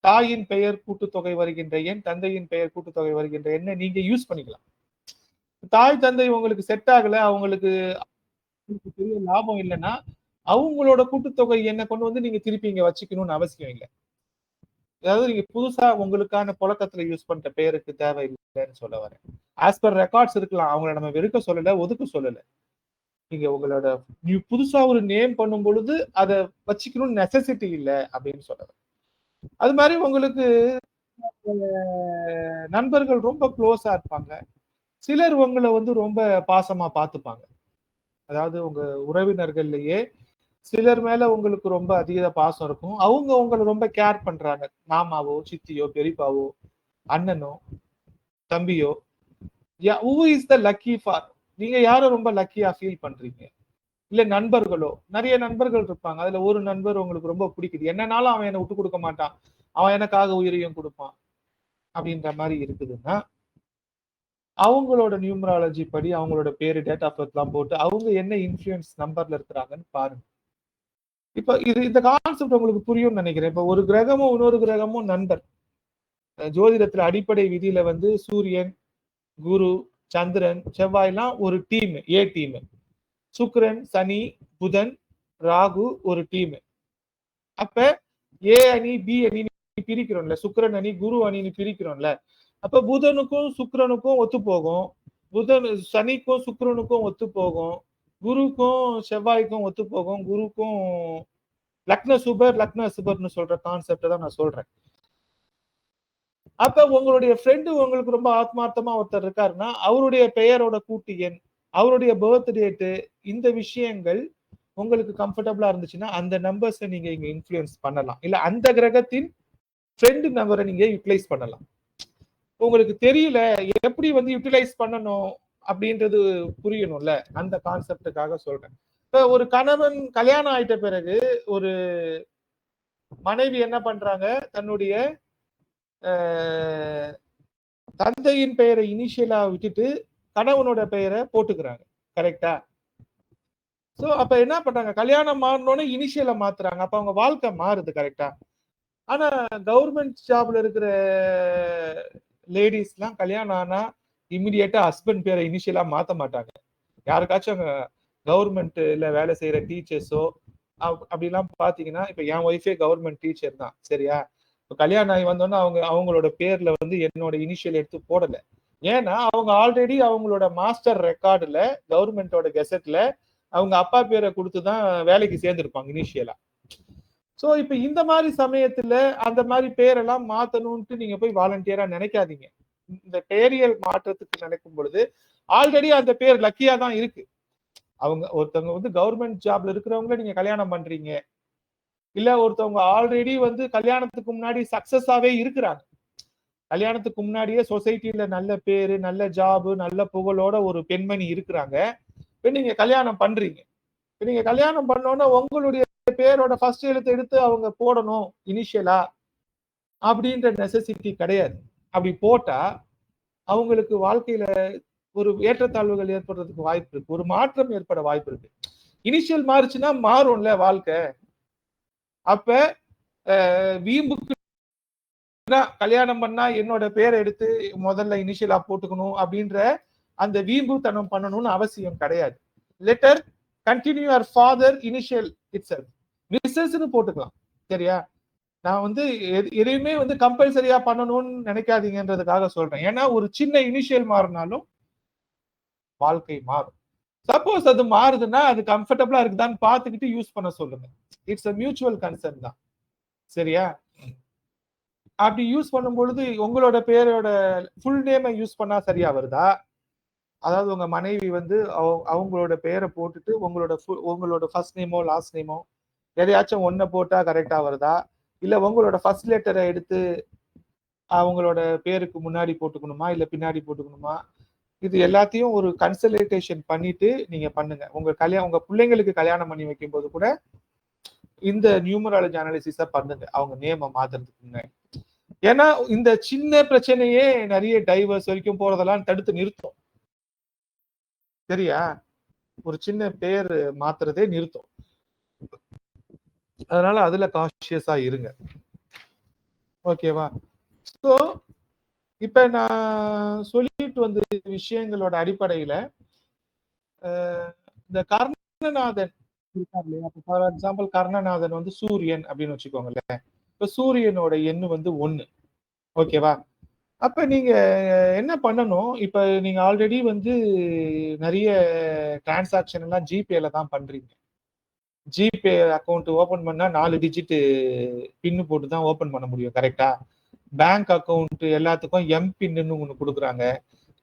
தாயின் பெயர் கூட்டுத்தொகை வருகின்ற எண், தந்தையின் பெயர் கூட்டுத்தொகை வருகின்ற எண்ணை நீங்க யூஸ் பண்ணிக்கலாம். தாய் தந்தை உங்களுக்கு செட் ஆகல, அவங்களுக்கு பெரிய லாபம் இல்லைன்னா அவங்களோட கூட்டுத்தொகை எண்ணை கொண்டு வந்து நீங்க திருப்பி இங்க வச்சுக்கணும்னு அவசியம் இல்லை. அதாவது நீங்க புதுசா உங்களுக்கான புழக்கத்துல யூஸ் பண்ற பேருக்கு தேவையில்லைன்னு சொல்ல வரேன். ஆஸ் பர் ரெக்கார்ட்ஸ் இருக்கலாம், அவங்கள நம்ம வெறுக்க சொல்லல, ஒதுக்க சொல்லல. நீங்க உங்களோட புதுசா ஒரு நேம் பண்ணும் பொழுது அதை வச்சுக்கணும்னு நெசசிட்டி இல்லை அப்படின்னு சொல்ல. அது மாதிரி உங்களுக்கு நண்பர்கள் ரொம்ப க்ளோஸா இருப்பாங்க, சிலர் உங்களை வந்து ரொம்ப பாசமா பார்த்துப்பாங்க. அதாவது உங்க உறவினர்கள்லயே சிலர் மேல உங்களுக்கு ரொம்ப அதிக பாசம் இருக்கும், அவங்க உங்களை ரொம்ப கேர் பண்றாங்க. மாமாவோ சித்தியோ பெரியப்பாவோ அண்ணனோ தம்பியோ. Who is the lucky for நீங்க யாரும் ரொம்ப லக்கியா ஃபீல் பண்றீங்க? இல்ல நண்பர்களோ, நிறைய நண்பர்கள் இருப்பாங்க. அதுல ஒரு நண்பர் உங்களுக்கு ரொம்ப பிடிக்குது. என்னனாலும் அவன் என்ன விட்டு கொடுக்க மாட்டான், அவன் எனக்காக உயிரையும் கொடுப்பான் அப்படின்ற மாதிரி இருக்குதுன்னா, அவங்களோட நியூமராலஜி படி அவங்களோட பேரு, டேட் ஆஃப் பர்த் எல்லாம் போட்டு அவங்க என்ன இன்ஃப்ளூயன்ஸ் நம்பர்ல இருக்கிறாங்கன்னு பாருங்க. இப்ப இந்த கான்செப்ட் உங்களுக்கு புரியும்னு நினைக்கிறேன். இப்ப ஒரு கிரகமும் இன்னொரு கிரகமும் நண்பர். ஜோதிடத்துல அடிப்படை விதியில வந்து சூரியன், குரு, சந்திரன், செவ்வாய்லாம் ஒரு டீம், ஏ டீம். சுக்கிரன், சனி, புதன், ராகு ஒரு டீம். அப்ப ஏ அணி, பி அணி பிரிக்கிறோம்ல, சுக்கிரன் அணி, குரு அணின்னு பிரிக்கிறோம்ல. அப்ப புதனுக்கும் சுக்கிரனுக்கும் ஒத்து போகும், புதன் சனிக்கும் சுக்கிரனுக்கும் ஒத்து போகும், குருக்கும் செவ்வாய்க்கும் ஒத்து போகும், குருக்கும் லக்ன சுபர்னு சொல்ற கான்செப்ட் தான் நான் சொல்றேன். அப்ப உங்களுடைய ஃப்ரெண்டு உங்களுக்கு ரொம்ப ஆத்மார்த்தமா ஒருத்தர் இருக்காருன்னா அவருடைய பெயரோட கூட்டு எண், அவருடைய பர்த் டேட்டு, இந்த விஷயங்கள் உங்களுக்கு கம்ஃபர்டபுளா இருந்துச்சுன்னா அந்த நம்பர்ஸை நீங்க இங்க இன்ஃப்ளூயன்ஸ் பண்ணலாம். இல்ல அந்த கிரகத்தின் ஃப்ரெண்டு நம்பரை நீங்க யூட்டிலைஸ் பண்ணலாம். உங்களுக்கு தெரியல எப்படி வந்து யூட்டிலைஸ் பண்ணணும் அப்படின்றது புரியணும்ல, அந்த கான்செப்டுக்காக சொல்றேன். இப்ப ஒரு கணவன் கல்யாணம் ஆயிட்ட பிறகு ஒரு மனைவி என்ன பண்றாங்க, தன்னுடைய தந்தையின் பெயரை இனிஷியலா விட்டுட்டு கணவனோட பெயரை போட்டுக்கிறாங்க. கரெக்டா? சோ அப்ப என்ன பண்றாங்க, கல்யாணம் மாறினோடனே இனிஷியலை மாத்துறாங்க. அப்ப அவங்க வாழ்க்கை மாறுது. கரெக்டா? ஆனா கவர்மெண்ட் ஜாப்ல இருக்கிற லேடிஸ் எல்லாம் கல்யாணம் ஆனா இமிடியேட்டா ஹஸ்பண்ட் பேரை இனிஷியலா மாத்த மாட்டாங்க. யாருக்காச்சும் கவர்மெண்ட்ல வேலை செய்யற டீச்சர்ஸோ அப்படிலாம் பாத்தீங்கன்னா, இப்ப என் ஒய்ஃபே கவர்மெண்ட் டீச்சர் தான். சரியா? கல்யாணம் ஆகி வந்தோன்னா அவங்களோட பேர்ல வந்து என்னோட இனிஷியல் எடுத்து போடல. ஏன்னா அவங்க ஆல்ரெடி அவங்களோட மாஸ்டர் ரெக்கார்டுல கவர்மெண்டோட கெசட்ல அவங்க அப்பா பேரை கொடுத்துதான் வேலைக்கு சேர்ந்திருப்பாங்க இனிஷியலா. சோ இப்ப இந்த மாதிரி சமயத்துல அந்த மாதிரி பேரெல்லாம் மாத்தணும்ட்டு நீங்க போய் வாலண்டியரா நினைக்காதீங்க. இந்த பேரியல் மாற்றத்துக்கு நினைக்கும் பொழுது ஆல்ரெடி அந்த பேர் லக்கியா தான் இருக்கு. அவங்க ஒருத்தவங்க வந்து கவர்மெண்ட் ஜாப்ல இருக்கிறவங்க நீங்க கல்யாணம் பண்றீங்க, இல்ல ஒருத்தவங்க ஆல்ரெடி வந்து கல்யாணத்துக்கு முன்னாடி சக்சஸாவே இருக்கிறாங்க, கல்யாணத்துக்கு முன்னாடியே சொசைட்டில நல்ல பேரு, நல்ல ஜாபு, நல்ல புகழோட ஒரு பெண்மணி இருக்கிறாங்க. இப்ப நீங்க கல்யாணம் பண்றீங்க. நீங்க கல்யாணம் பண்ணோன்னா உங்களுடைய பேரோட ஃபர்ஸ்ட் எழுத்து எடுத்து அவங்க போடணும் இனிஷியலா அப்படின்ற நெசசிட்டி கிடையாது. அப்படி போட்டா அவங்களுக்கு வாழ்க்கையில ஒரு ஏற்றத்தாழ்வுகள் ஏற்படுறதுக்கு வாய்ப்பு இருக்கு, ஒரு மாற்றம் ஏற்பட வாய்ப்பு இருக்கு. இனிஷியல் மாறுச்சுன்னா மாறும்ல வாழ்க்கை. அப்ப வீம்புக்கு கல்யாணம் பண்ணா என்னோட பேரை எடுத்து முதல்ல இனிஷியலா போட்டுக்கணும் அப்படின்ற அந்த வீம்புத்தனம் பண்ணணும்னு அவசியம் கிடையாது. Letter continue your father initial itself, மிஸ்ஸஸ்னு போட்டுக்கலாம். சரியா? நான் வந்து எதையுமே வந்து கம்பல்சரியா பண்ணணும்னு நினைக்காதீங்கன்றதுக்காக சொல்றேன். ஏன்னா ஒரு சின்ன இனிஷியல் மாறினாலும் வாழ்க்கை மாறும். சப்போஸ் அது மாறுதுன்னா அது கம்ஃபர்டபுளா இருக்குதான்னு பார்த்துக்கிட்டு யூஸ் பண்ண சொல்லுங்க. இட்ஸ் a மியூச்சுவல் கன்சர்ன் தான். சரியா? அப்படி யூஸ் பண்ணும் பொழுது உங்களோட பேரோட ஃபுல் நேமை யூஸ் பண்ணா சரியா வருதா? அதாவது உங்க மனைவி வந்து அவங்களோட பேரை போட்டுட்டு உங்களோட ஃபர்ஸ்ட் நேமோ லாஸ்ட் நேமோ எதையாச்சும் ஒன்ன போட்டா கரெக்டா வருதா? இல்ல உங்களோட ஃபர்ஸ்ட் லெட்டரை எடுத்து அவங்களோட பேருக்கு முன்னாடி போட்டுக்கணுமா இல்ல பின்னாடி போட்டுக்கணுமா? இது எல்லாத்தையும் ஒரு கன்சல்டேஷன் பண்ணிட்டு நீங்க பண்ணுங்க. உங்க பிள்ளைங்களுக்கு கல்யாணம் பண்ணி வைக்கும் போது கூட இந்த நியூமராலஜி அனாலிசிஸ பண்ணுங்க, அவங்க நேம மாத்துறதுக்கு முன்னாடி. ஏன்னா இந்த சின்ன பிரச்சனையே நிறைய டைவர்ஸ் வரைக்கும் போறதெல்லாம் தடுத்து நிறுத்தும். சரியா? ஒரு சின்ன பேர் மாத்துறதே நிறுத்தும். அதனால அதுல கான்ஷியஸா இருங்க. ஓகேவா? சோ இப்ப நான் சொல்லிட்டு வந்த விஷயங்களோட அடிப்படையில இந்த கர்ணநாதன் இருக்கார் இல்லையா? ஃபார் எக்ஸாம்பிள் கர்ணநாதன் வந்து சூரியன் அப்படின்னு வச்சுக்கோங்களேன். இப்ப சூரியனோட எண்ணு வந்து 1. ஓகேவா? அப்ப நீங்க என்ன பண்ணணும், இப்ப நீங்க ஆல்ரெடி வந்து நிறைய டிரான்சாக்ஷன் எல்லாம் ஜிபேல தான் பண்றீங்க. ஜிபே அக்கௌண்ட் ஓபன் பண்ணா 4 டிஜிட் பின்னு போட்டு தான் ஓபன் பண்ண முடியும். கரெக்டா? பேங்க் அக்கௌண்ட் எல்லாத்துக்கும் எம் பின்னு ஒண்ணு கொடுக்குறாங்க.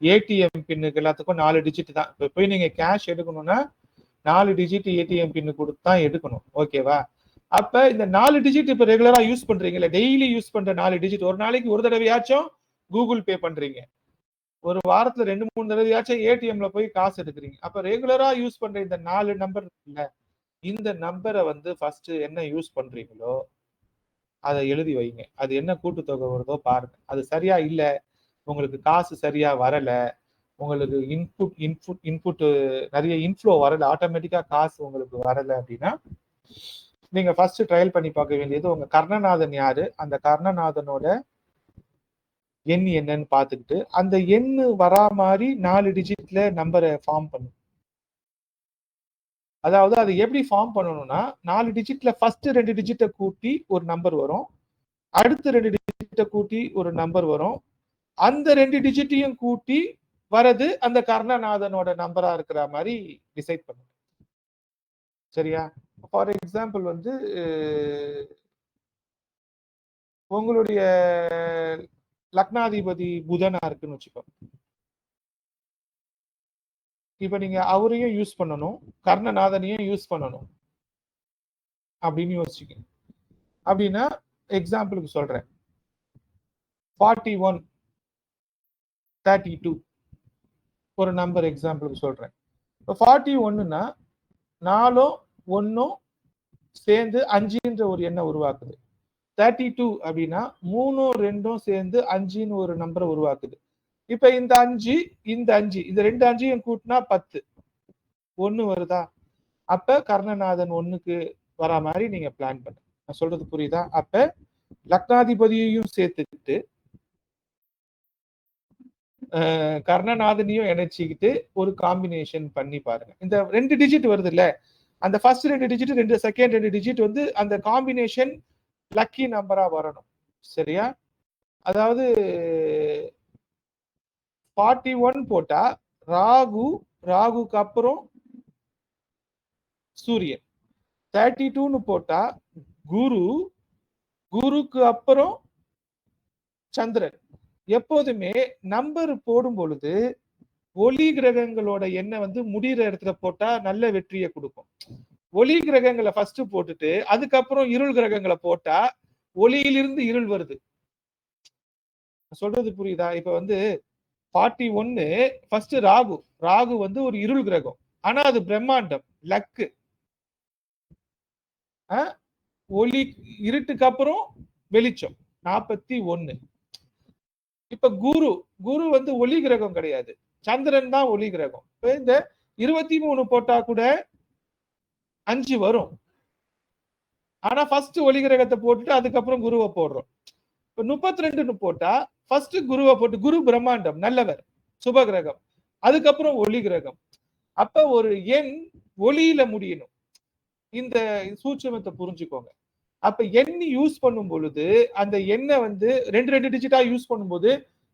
ஏடிஎம் பின்னுக்கு எல்லாத்துக்கும் 4 டிஜிட் தான். இப்ப போய் நீங்க கேஷ் எடுக்கணும்னா 4 டிஜிட் ஏடிஎம் பின்னு கொடுத்து தான் எடுக்கணும். ஓகேவா? அப்ப இந்த 4 டிஜிட் இப்ப ரெகுலரா யூஸ் பண்றீங்கல்ல, டெய்லி யூஸ் பண்ற 4 டிஜிட் ஒரு நாளைக்கு ஒரு தடவையாச்சும் கூகுள் பே பண்றீங்க. ஒரு வாரத்துல 2-3 தடவையாச்சும் ஏடிஎம்ல போய் காசு எடுக்கிறீங்க. அப்ப ரெகுலரா யூஸ் பண்ற இந்த 4 நம்பர் இருக்குல்ல, இந்த நம்பரை வந்து ஃபர்ஸ்ட் என்ன யூஸ் பண்றீங்களோ அதை எழுதி வைங்க. அது என்ன கூட்டுத்தொகை வருதோ பாருங்க. அது சரியா இல்ல, உங்களுக்கு காசு சரியா வரல, உங்களுக்கு இன்புட் நிறைய இன்ஃப்ளோ வரல, ஆட்டோமேட்டிக்கா காசு உங்களுக்கு வரல அப்படின்னா நீங்க ஃபர்ஸ்ட் ட்ரையல் பண்ணி பார்க்க வேண்டியது உங்க கர்ணநாதன் யாரு, அந்த கர்ணநாதனோட எண் என்னன்னு பார்த்துக்கிட்டு அந்த எண்ணு வரா மாதிரி 4 டிஜிட்ல நம்பரை ஃபார்ம் பண்ணும். அதாவது அதை எப்படி ஃபார்ம் பண்ணணும்னா 4 டிஜிட்ல ஃபர்ஸ்ட் 2 டிஜிட்டை கூட்டி ஒரு நம்பர் வரும், அடுத்த 2 டிஜிட்டை கூட்டி ஒரு நம்பர் வரும், அந்த 2 டிஜிட்டையும் கூட்டி வரது அந்த கர்ணநாதனோட நம்பரா இருக்கிற மாதிரி டிசைட் பண்ணும். சரியா? ஃபார் எக்ஸாம்பிள் வந்து உங்களுடைய லக்னாதிபதி புதனா இருக்குன்னு வச்சுக்கோ. இப்ப நீங்க அவரையும் யூஸ் பண்ணணும், கர்ணநாதனையும் யூஸ் பண்ணணும் அப்படின்னு யோசிச்சுக்க. அப்படின்னா எக்ஸாம்பிளுக்கு சொல்றேன், 41 32 ஒரு நம்பர் எக்ஸாம்பிளுக்கு சொல்றேன். இப்போ 41ன்னா 4 1 சேர்ந்து 5ன்ற ஒரு எண்ணை உருவாக்குது. 32 அப்படின்னா 3 2 சேர்ந்து 5ன்னு ஒரு நம்பரை உருவாக்குது. இப்ப இந்த 5 இந்த 5 இந்த 2 5ஐயும் கூட்டினா 10 1 வருதா? அப்ப கர்ணநாதன் 1க்கு வர மாதிரி நீங்க பிளான் பண்ணு. நான் சொல்றது புரியுதா? அப்ப லக்னாதிபதியையும் சேர்த்துக்கிட்டு கர்ணநாதனையும் இணைச்சிக்கிட்டு ஒரு காம்பினேஷன் பண்ணி பாருங்க. இந்த 2 டிஜிட் வருது இல்ல, அந்த ஃபர்ஸ்ட் 2 டிஜிட் செகண்ட் 2 டிஜிட் வந்து அந்த காம்பினேஷன் லக்கி நம்பரா வரணும். சரியா? அதாவது 41 போட்டா ராகுக்கு அப்புறம் சூரியன், 32ன்னு போட்டா குருக்கு அப்புறம் சந்திரன். எப்போதுமே நம்பர் போடும் பொழுது ஒளி கிரகங்களோட எண்ணெய் வந்து முடிகிற இடத்துல போட்டா நல்ல வெற்றியை கொடுக்கும். ஒளி கிரகங்களை ஃபர்ஸ்ட் போட்டுட்டு அதுக்கப்புறம் இருள் கிரகங்களை போட்டா ஒளியிலிருந்து இருள் வருது. சொல்றது புரியுதா? இப்ப வந்து 41 ஃபர்ஸ்ட் ராகு வந்து ஒரு இருள் கிரகம், ஆனா அது பிரம்மாண்டம், லக்கு. ஒளி இருட்டுக்கு அப்புறம் வெளிச்சம் 41. இப்ப குரு வந்து ஒளி கிரகம் கிடையாது, சந்திரன் தான் ஒளி கிரகம். இந்த 23 போட்டா கூட 5 வரும், ஆனா ஃபர்ஸ்ட் ஒளி கிரகத்தை போட்டுட்டு அதுக்கப்புறம் குருவை போடுறோம். இப்ப 32ன்னு போட்டா ஃபர்ஸ்ட் குருவை போட்டு, குரு பிரம்மாண்டம் நல்லவர் சுப கிரகம், அதுக்கப்புறம் ஒளி கிரகம். அப்ப ஒரு எண் ஒளியில முடியணும். இந்த சூட்சமத்தை புரிஞ்சுக்கோங்க. அப்ப எண் யூஸ் பண்ணும் பொழுது அந்த எண்ணை வந்து 2 டிஜிட்டா யூஸ் பண்ணும்போது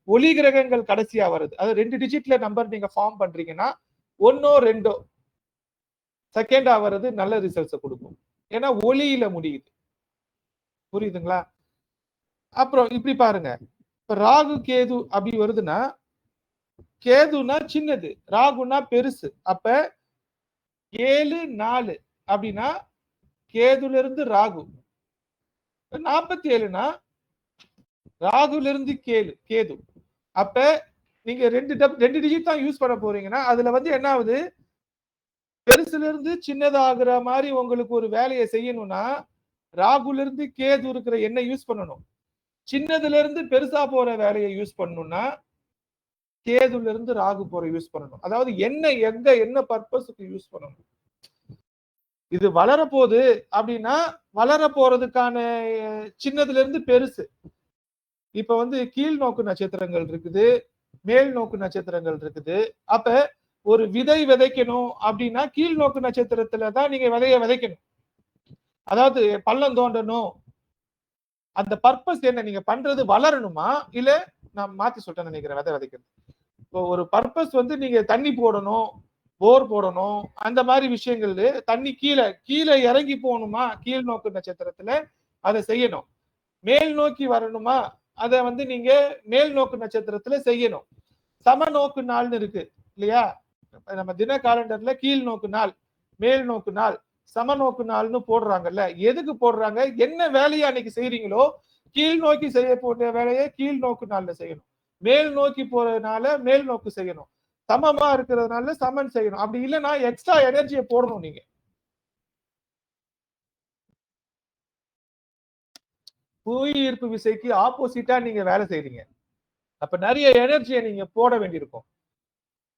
ஒளி கிரகங்கள் கடைசியா வருது. அது 2 டிஜிட்ல நம்பர் நீங்க ஃபார்ம் பண்றீங்கன்னா 1 2 செகண்டா வர்றது நல்ல ரிசல்ட்ஸ் கொடுக்கும். ஏன்னா ஒளியில முடியுது. புரியுதுங்களா? அப்புறம் இப்படி பாருங்க, இப்ப ராகு கேது அப்படி வருதுன்னா, கேதுனா சின்னது, ராகுனா பெருசு. அப்ப 7 4 அப்படின்னா கேதுல இருந்து ராகு. 47னா ராகுல இருந்து கேது. அப்ப நீங்க 2 டிஜிட் தான் யூஸ் பண்ண போறீங்கன்னா அதுல வந்து என்ன ஆகுது, பெருசுல இருந்து சின்னதாகிற மாதிரி உங்களுக்கு ஒரு வேலையை செய்யணும்னா ராகுல இருந்து கேது இருக்கிற எண்ணெய் யூஸ் பண்ணணும். சின்னதுல இருந்து பெருசா போற வேலையை யூஸ் பண்ணணும்னா கேதுல இருந்து ராகு போற யூஸ் பண்ணணும். அதாவது என்ன பர்பஸுக்கு யூஸ் பண்ணணும். இது வளர போகுது அப்படின்னா வளர போறதுக்கான சின்னதுல இருந்து பெருசு. இப்ப வந்து கீழ் நோக்கு நட்சத்திரங்கள் இருக்குது, மேல் நோக்கு நட்சத்திரங்கள் இருக்குது. அப்ப ஒரு விதை விதைக்கணும் அப்படின்னா கீழ் நோக்கு நட்சத்திரத்துலதான் நீங்க விதைய விதைக்கணும். அதாவது பள்ளம் தோண்டணும், அந்த பர்பஸ் என்ன, நீங்க பண்றது வளரணுமா இல்ல, நான் மாத்தி சொல்றேன் நினைக்கிறேன், விதை விதைக்கணும். இப்போ ஒரு பர்பஸ் வந்து நீங்க தண்ணி போடணும், போர் போடணும், அந்த மாதிரி விஷயங்கள். தண்ணி கீழே இறங்கி போகணுமா கீழ் நோக்கு நட்சத்திரத்துல அதை செய்யணும். மேல் நோக்கி வரணுமா அதை வந்து நீங்க மேல் நோக்கு நட்சத்திரத்துல செய்யணும். சம நோக்கு நாள்னு இருக்கு இல்லையா? நம்ம தின காலண்டர்ல கீழ் நோக்கு நாள், மேல் நோக்கு நாள், சமநோக்கு நாள்னு போடுறாங்கல்ல. எதுக்கு போடுறாங்க? என்ன வேலையை அன்னைக்கு செய்யறீங்களோ கீழ் நோக்கி செய்ய போட்ட வேலையை கீழ் நோக்கு நாள்ல செய்யணும். மேல் நோக்கி போறதுனால மேல் நோக்கு செய்யணும், சமமா இருக்கிறதுனால சமன் செய்யணும். அப்படி இல்லைன்னா எக்ஸ்ட்ரா எனர்ஜியை போடணும். நீங்க புவி ஈர்ப்பு விசைக்கு ஆப்போசிட்டா நீங்க வேலை செய்றீங்க. அப்ப நிறைய எனர்ஜியை நீங்க போட வேண்டியிருக்கும்.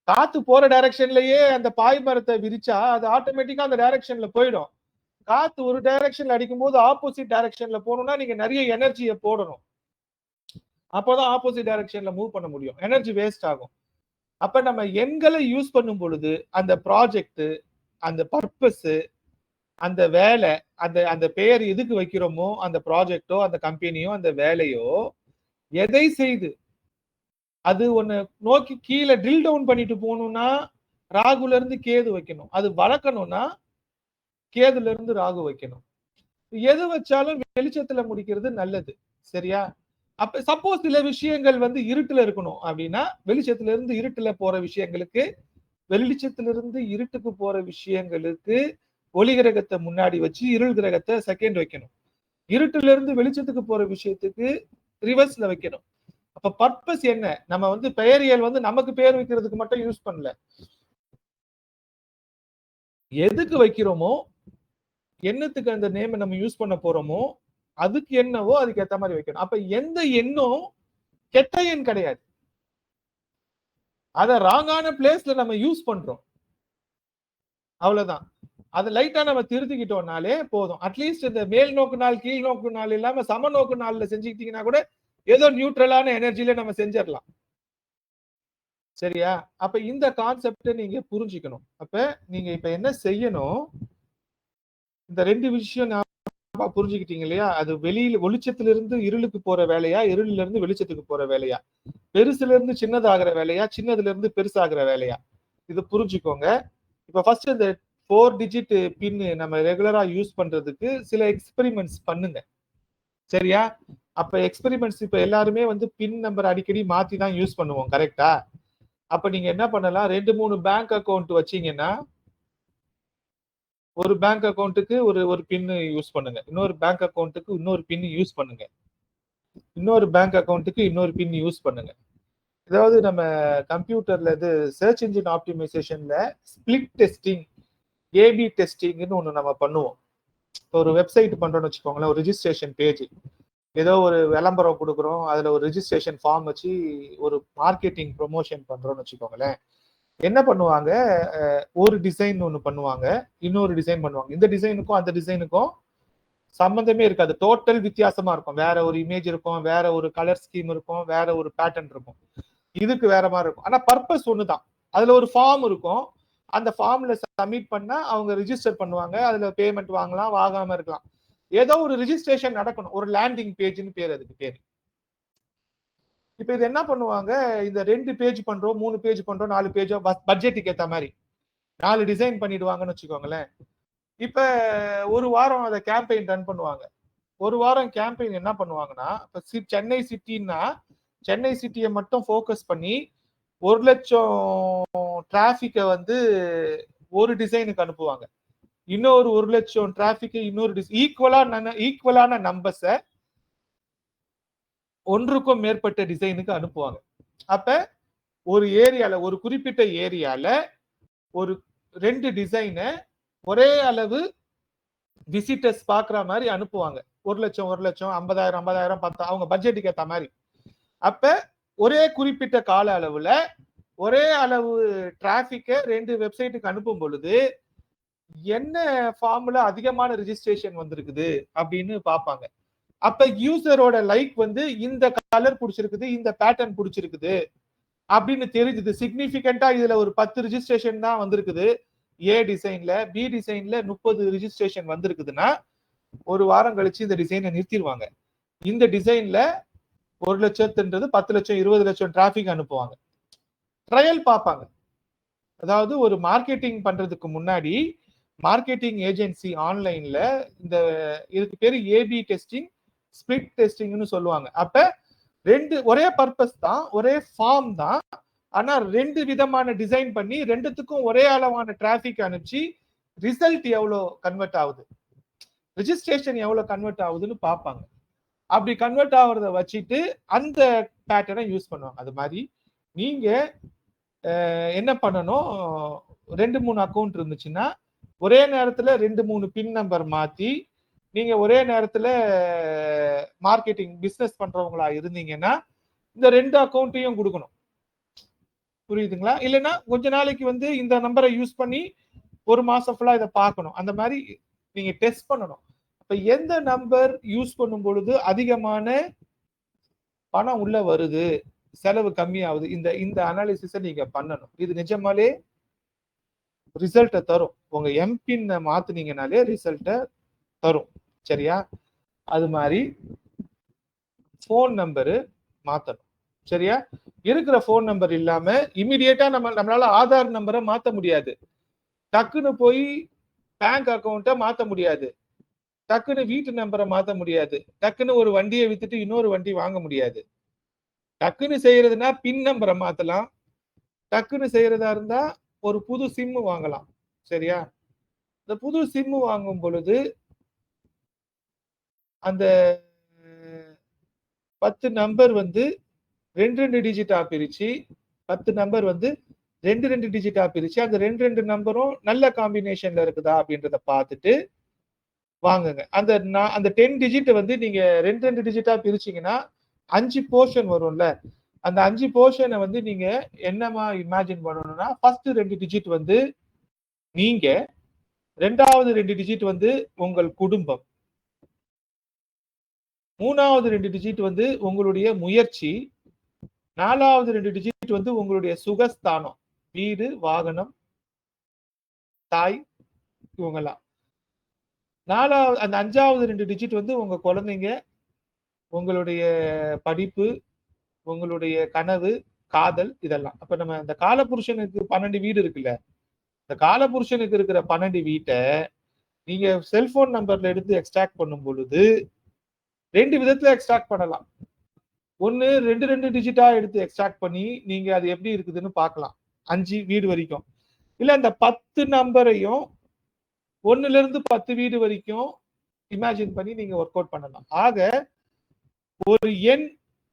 காத்து போற டைரக்ஷன்லயே அந்த பாய்மரத்தை விரிச்சா அது ஆட்டோமேட்டிக்கா அந்த டைரக்ஷன்ல போயிடும். காத்து ஒரு டைரக்ஷன்ல அடிக்கும் போது ஆப்போசிட் டைரக்ஷன்ல போகணும்னா நீங்க நிறைய எனர்ஜியை போடணும். அப்போதான் ஆப்போசிட் டைரக்ஷன்ல மூவ் பண்ண முடியும். எனர்ஜி வேஸ்ட் ஆகும். அப்ப நம்ம எண்களை யூஸ் பண்ணும் பொழுது அந்த ப்ராஜெக்ட், அந்த பர்பஸ், அந்த வேலை, அந்த அந்த பெயர் எதுக்கு வைக்கிறோமோ அந்த ப்ராஜெக்டோ அந்த கம்பெனியோ அந்த வேலையோ எதை செய்து அது ஒண்ணு நோக்கி கீழே ட்ரில் டவுன் பண்ணிட்டு போகணும்னா ராகுல இருந்து கேது வைக்கணும். அது வளர்க்கணும்னா கேதுல இருந்து ராகு வைக்கணும். எது வச்சாலும் வெளிச்சத்துல முடிக்கிறது நல்லது. சரியா? அப்ப சப்போஸ் சில விஷயங்கள் வந்து இருட்டுல இருக்கணும் அப்படின்னா வெளிச்சத்துல இருந்து இருட்டுல போற விஷயங்களுக்கு, வெளிச்சத்திலிருந்து இருட்டுக்கு போற விஷயங்களுக்கு ஒளி கிரகத்தை முன்னாடி வச்சு இருள் கிரகத்தை செகண்ட் வைக்கணும். இருட்டுல இருந்து வெளிச்சத்துக்கு போற விஷயத்துக்கு ரிவர்ஸ்ல வைக்கணும். அப்ப பர்பஸ் என்ன? நம்ம வந்து பெயரியல் வந்து நமக்கு பேர் வைக்கிறதுக்கு மட்டும் யூஸ் பண்ணல. எதுக்கு வைக்கிறோமோ, எண்ணத்துக்கு அந்த நேம் நம்ம யூஸ் பண்ண போறோமோ அதுக்கு என்னவோ அதுக்கு ஏத்த மாதிரி வைக்கணும். அப்ப எந்த எண்ணும் கெட்ட எண் கிடையாது. அத ராங்கான பிளேஸ்ல நம்ம யூஸ் பண்றோம். அவ்வளவுதான். அது லைட்டா நம்ம திருத்திக்கிட்டோம்னாலே போதும். அட்லீஸ்ட் இந்த மேல் நோக்கு நாள் கீழ் நோக்கு நாள் இல்லாம சம நோக்கு நாள்ல செஞ்சுக்கிட்டீங்கன்னா கூட ஏதோ நியூட்ரலான எனர்ஜில நம்ம செஞ்சிடலாம். சரியா? அப்ப இந்த கான்செப்ட் நீங்க புரிஞ்சுக்கணும். அப்ப நீங்க இப்ப என்ன செய்யணும், இந்த ரெண்டு விஷயம் புரிஞ்சுக்கிட்டீங்க இல்லையா? அது வெளியில வெளிச்சத்திலிருந்து இருளுக்கு போற வேலையா, இருளில இருந்து வெளிச்சத்துக்கு போற வேலையா, பெருசுல இருந்து சின்னதாகிற வேலையா, சின்னதுல இருந்து பெருசாகிற வேலையா, இது புரிஞ்சுக்கோங்க. இப்ப ஃபர்ஸ்ட் இந்த 4 டிஜிட் பின் நம்ம ரெகுலரா யூஸ் பண்றதுக்கு சில எக்ஸ்பெரிமெண்ட்ஸ் பண்ணுங்க. சரியா? அப்ப எக்ஸ்பெரிமெண்ட்ஸ் இப்ப எல்லாருமே வந்து பின் நம்பர் அடிக்கடி மாத்தி தான் யூஸ் பண்ணுவோம். கரெக்டா? அப்ப நீங்க என்ன பண்ணலாம், 2-3 பேங்க் அக்கவுண்ட் வச்சீங்கன்னா ஒரு பேங்க் அக்கவுண்ட்டுக்கு ஒரு பின் யூஸ் பண்ணுங்க, இன்னொரு பேங்க் அக்கவுண்ட்டுக்கு இன்னொரு பின் யூஸ் பண்ணுங்க, இன்னொரு பேங்க் அக்கவுண்ட்டுக்கு இன்னொரு பின் யூஸ் பண்ணுங்க. அதாவது நம்ம கம்ப்யூட்டர்ல இது சர்ச் இன்ஜின் ஆப்டிமைசேஷன்ல ஸ்பிளிட் டெஸ்டிங், ஏபி டெஸ்டிங்னு ஒன்று நம்ம பண்ணுவோம். ஒரு வெப்சைட் பண்றோம்னு வச்சுக்கோங்களேன், ஒரு ரிஜிஸ்ட்ரேஷன் பேஜ், ஏதோ ஒரு விளம்பரம் கொடுக்குறோம், அதுல ஒரு ரிஜிஸ்ட்ரேஷன் ஃபார்ம் வச்சு ஒரு மார்க்கெட்டிங் ப்ரொமோஷன் பண்றோம்னு வச்சுக்கோங்களேன். என்ன பண்ணுவாங்க, ஒரு டிசைன் ஒன்று பண்ணுவாங்க, இன்னொரு டிசைன் பண்ணுவாங்க. இந்த டிசைனுக்கும் அந்த டிசைனுக்கும் சம்பந்தமே இருக்காது, டோட்டல் வித்தியாசமா இருக்கும். வேற ஒரு இமேஜ் இருக்கும், வேற ஒரு கலர் ஸ்கீம் இருக்கும், வேற ஒரு பேட்டர்ன் இருக்கும், இதுக்கு வேற மாதிரி இருக்கும். ஆனா பர்பஸ் ஒண்ணுதான். அதுல ஒரு ஃபார்ம் இருக்கும், அந்த ஃபார்ம்ல சப்மிட் பண்ணா அவங்க ரிஜிஸ்டர் பண்ணுவாங்க, அதுல பேமெண்ட் வாங்கலாம், வாங்காம இருக்கலாம். ஏதோ ஒரு ரிஜிஸ்ட்ரேஷன் நடக்கணும், ஒரு லேண்டிங் பேஜ்னு பேர் அதுக்கு பேர். இப்ப இது என்ன பண்ணுவாங்க, இந்த 2 பேஜ் பண்றோம், 3 பேஜ் பண்றோம், 4 பேஜோ பட்ஜெட்டுக்கு ஏத்த மாதிரி 4 டிசைன் பண்ணிடுவாங்கன்னு வச்சுக்கோங்களேன். இப்ப ஒரு வாரம் அதை கேம்பெயின் ரன் பண்ணுவாங்க. ஒரு வாரம் கேம்பெயின் என்ன பண்ணுவாங்கன்னா, இப்ப சென்னை சிட்டின்னா சென்னை சிட்டியை மட்டும் ஃபோக்கஸ் பண்ணி 1 லட்சம் டிராபிக்கை வந்து ஒரு டிசைனுக்கு அனுப்புவாங்க. இன்னொரு 1 லட்சம் டிராபிக் இன்னொரு ஈக்குவலான நம்பர்ஸை ஒன்றுக்கும் மேற்பட்ட டிசைனுக்கு அனுப்புவாங்க. அப்ப ஒரு ஏரியால, ஒரு குறிப்பிட்ட ஏரியால ஒரு 2 டிசைனை ஒரே அளவு விசிட்டர்ஸ் பாக்குற மாதிரி அனுப்புவாங்க. 1 லட்சம் 50,000 10,000 அவங்க பட்ஜெட்டுக்கு ஏத்த மாதிரி. அப்ப ஒரே குறிப்பிட்ட கால அளவுல ஒரே அளவு டிராபிக்கை 2 வெப்சைட்டுக்கு அனுப்பும் பொழுது என்ன ஃபார்ம்ல அதிகமான ரெஜிஸ்ட்ரேஷன் வந்திருக்குது அப்படின்னு பார்ப்பாங்க. அப்ப யூசரோட லைக் வந்து இந்த கலர் பிடிச்சிருக்குது, இந்த பேட்டர்ன் பிடிச்சிருக்குது அப்படின்னு தெரிஞ்சுது. சிக்னிபிகண்டா இதுல ஒரு 10 ரிஜிஸ்ட்ரேஷன் தான் வந்திருக்குது ஏ டிசைன்ல, பி டிசைன்ல 30 ரிஜிஸ்ட்ரேஷன் வந்திருக்குதுன்னா ஒரு வாரம் கழிச்சு இந்த டிசைனை நிறுத்திடுவாங்க. இந்த டிசைன்ல 1 லட்சத்துன்றது 10 லட்சம் 20 லட்சம் டிராபிக் அனுப்புவாங்க. ட்ரையல் பார்ப்பாங்க. அதாவது ஒரு மார்க்கெட்டிங் பண்றதுக்கு முன்னாடி மார்க்கெட்டிங் ஏஜென்சி ஆன்லைன்ல இந்த இதுக்கு பேரு ஏபி டெஸ்டிங், ஸ்பிளிட் டெஸ்டிங்னு சொல்லுவாங்க. அப்ப 2 ஒரே பர்பஸ் தான், ஒரே ஃபார்ம் தான், ஆனா 2 விதமான டிசைன் பண்ணி 2த்துக்கும் ஒரே அளவான டிராபிக் அனுப்பிச்சு ரிசல்ட் எவ்வளவு கன்வெர்ட் ஆகுது, ரெஜிஸ்ட்ரேஷன் எவ்வளவு கன்வெர்ட் ஆகுதுன்னு பார்ப்பாங்க. அப்படி கன்வெர்ட் ஆகிறத வச்சுட்டு அந்த பேட்டர்னை யூஸ் பண்ணுவாங்க. அது மாதிரி நீங்க என்ன பண்ணணும், 2-3 அக்கௌண்ட் இருந்துச்சுன்னா ஒரே நேரத்துல 2-3 பின் நம்பர் மாத்தி நீங்க ஒரே நேரத்துல மார்க்கெட்டிங் பிசினஸ் பண்றவங்களா இருந்தீங்கன்னா இந்த 2 அக்கௌண்ட்டையும் கொடுக்கணும். புரியுதுங்களா? இல்லைன்னா கொஞ்ச நாளைக்கு வந்து இந்த நம்பரை யூஸ் பண்ணி ஒரு மாசம் ஃபுல்லா இதை பார்க்கணும். அந்த மாதிரி நீங்க டெஸ்ட் பண்ணணும். அப்ப எந்த நம்பர் யூஸ் பண்ணும் பொழுது அதிகமான பணம் உள்ள வருது, செலவு கம்மியாகுது, இந்த அனாலிசிஸை நீங்க பண்ணணும். இது நிஜமாலே ரிசல்ட்டை தரும். உங்க எம்பின் மாத்துனீங்கனாலே ரிசல்ட்டை தரும். சரியா? அது மாதிரி போன் நம்பரு மாத்தணும். சரியா? இருக்கிற போன் நம்பர் இல்லாம இமிடியேட்டா நம்மளால ஆதார் நம்பரை மாத்த முடியாது. டக்குன்னு போய் பேங்க் அக்கௌண்ட்டை மாத்த முடியாது. டக்குன்னு வீட்டு நம்பரை மாத்த முடியாது. டக்குன்னு ஒரு வண்டியை வித்துட்டு இன்னொரு வண்டி வாங்க முடியாது. டக்குன்னு செய்யறதுன்னா பின் நம்பரை மாத்தலாம். டக்குன்னு செய்யறதா இருந்தா ஒரு புது சிம் வாங்கலாம். சரியா? இந்த புது சிம் வாங்கும் பொழுது அந்த 10 நம்பர் வந்து 2 டிஜிட்டா பிரிச்சு 10 நம்பர் வந்து 2 டிஜிட்டா பிரிச்சு அந்த 2 நம்பரும் நல்ல காம்பினேஷன்ல இருக்குதா அப்படின்றத பார்த்துட்டு வாங்குங்க. அந்த 10 டிஜிட் வந்து நீங்க 2 டிஜிட்டா பிரிச்சீங்கன்னா 5 போர்ஷன் வரும்ல. அந்த 5 போர்ஷனை வந்து நீங்க என்னமா இமேஜின் பண்ணணும்னா, ஃபர்ஸ்ட் 2 டிஜிட் வந்து நீங்க, ரெண்டாவது 2 டிஜிட் வந்து உங்கள் குடும்பம், மூணாவது 2 டிஜிட் வந்து உங்களுடைய முயற்சி, நாலாவது 2 டிஜிட் வந்து உங்களுடைய சுகஸ்தானம், வீடு, வாகனம், தாய், இவங்கெல்லாம். அந்த 5வது 2 டிஜிட் வந்து உங்க குழந்தைங்க, உங்களுடைய படிப்பு, உங்களுடைய கனவு, காதல், இதெல்லாம். அப்ப நம்ம இந்த காலபுருஷனுக்கு 12 வீடு இருக்குல்ல, இந்த காலபுருஷனுக்கு இருக்கிற 12 வீட்டை நீங்க செல்போன் நம்பர்ல எடுத்து எக்ஸ்ட்ராக்ட் பண்ணும் பொழுது 2 விதத்துல எக்ஸ்ட்ராக்ட் பண்ணலாம். ஒன்னு 2 டிஜிட்டா எடுத்து எக்ஸ்ட்ராக்ட் பண்ணி நீங்க அது எப்படி இருக்குதுன்னு பார்க்கலாம், 5 வீடு வரைக்கும். இல்ல அந்த 10 நம்பரையும் 1ல இருந்து 10 வீடு வரைக்கும் இமேஜின் பண்ணி நீங்க ஒர்க் அவுட் பண்ணலாம். ஆக ஒரு எண்,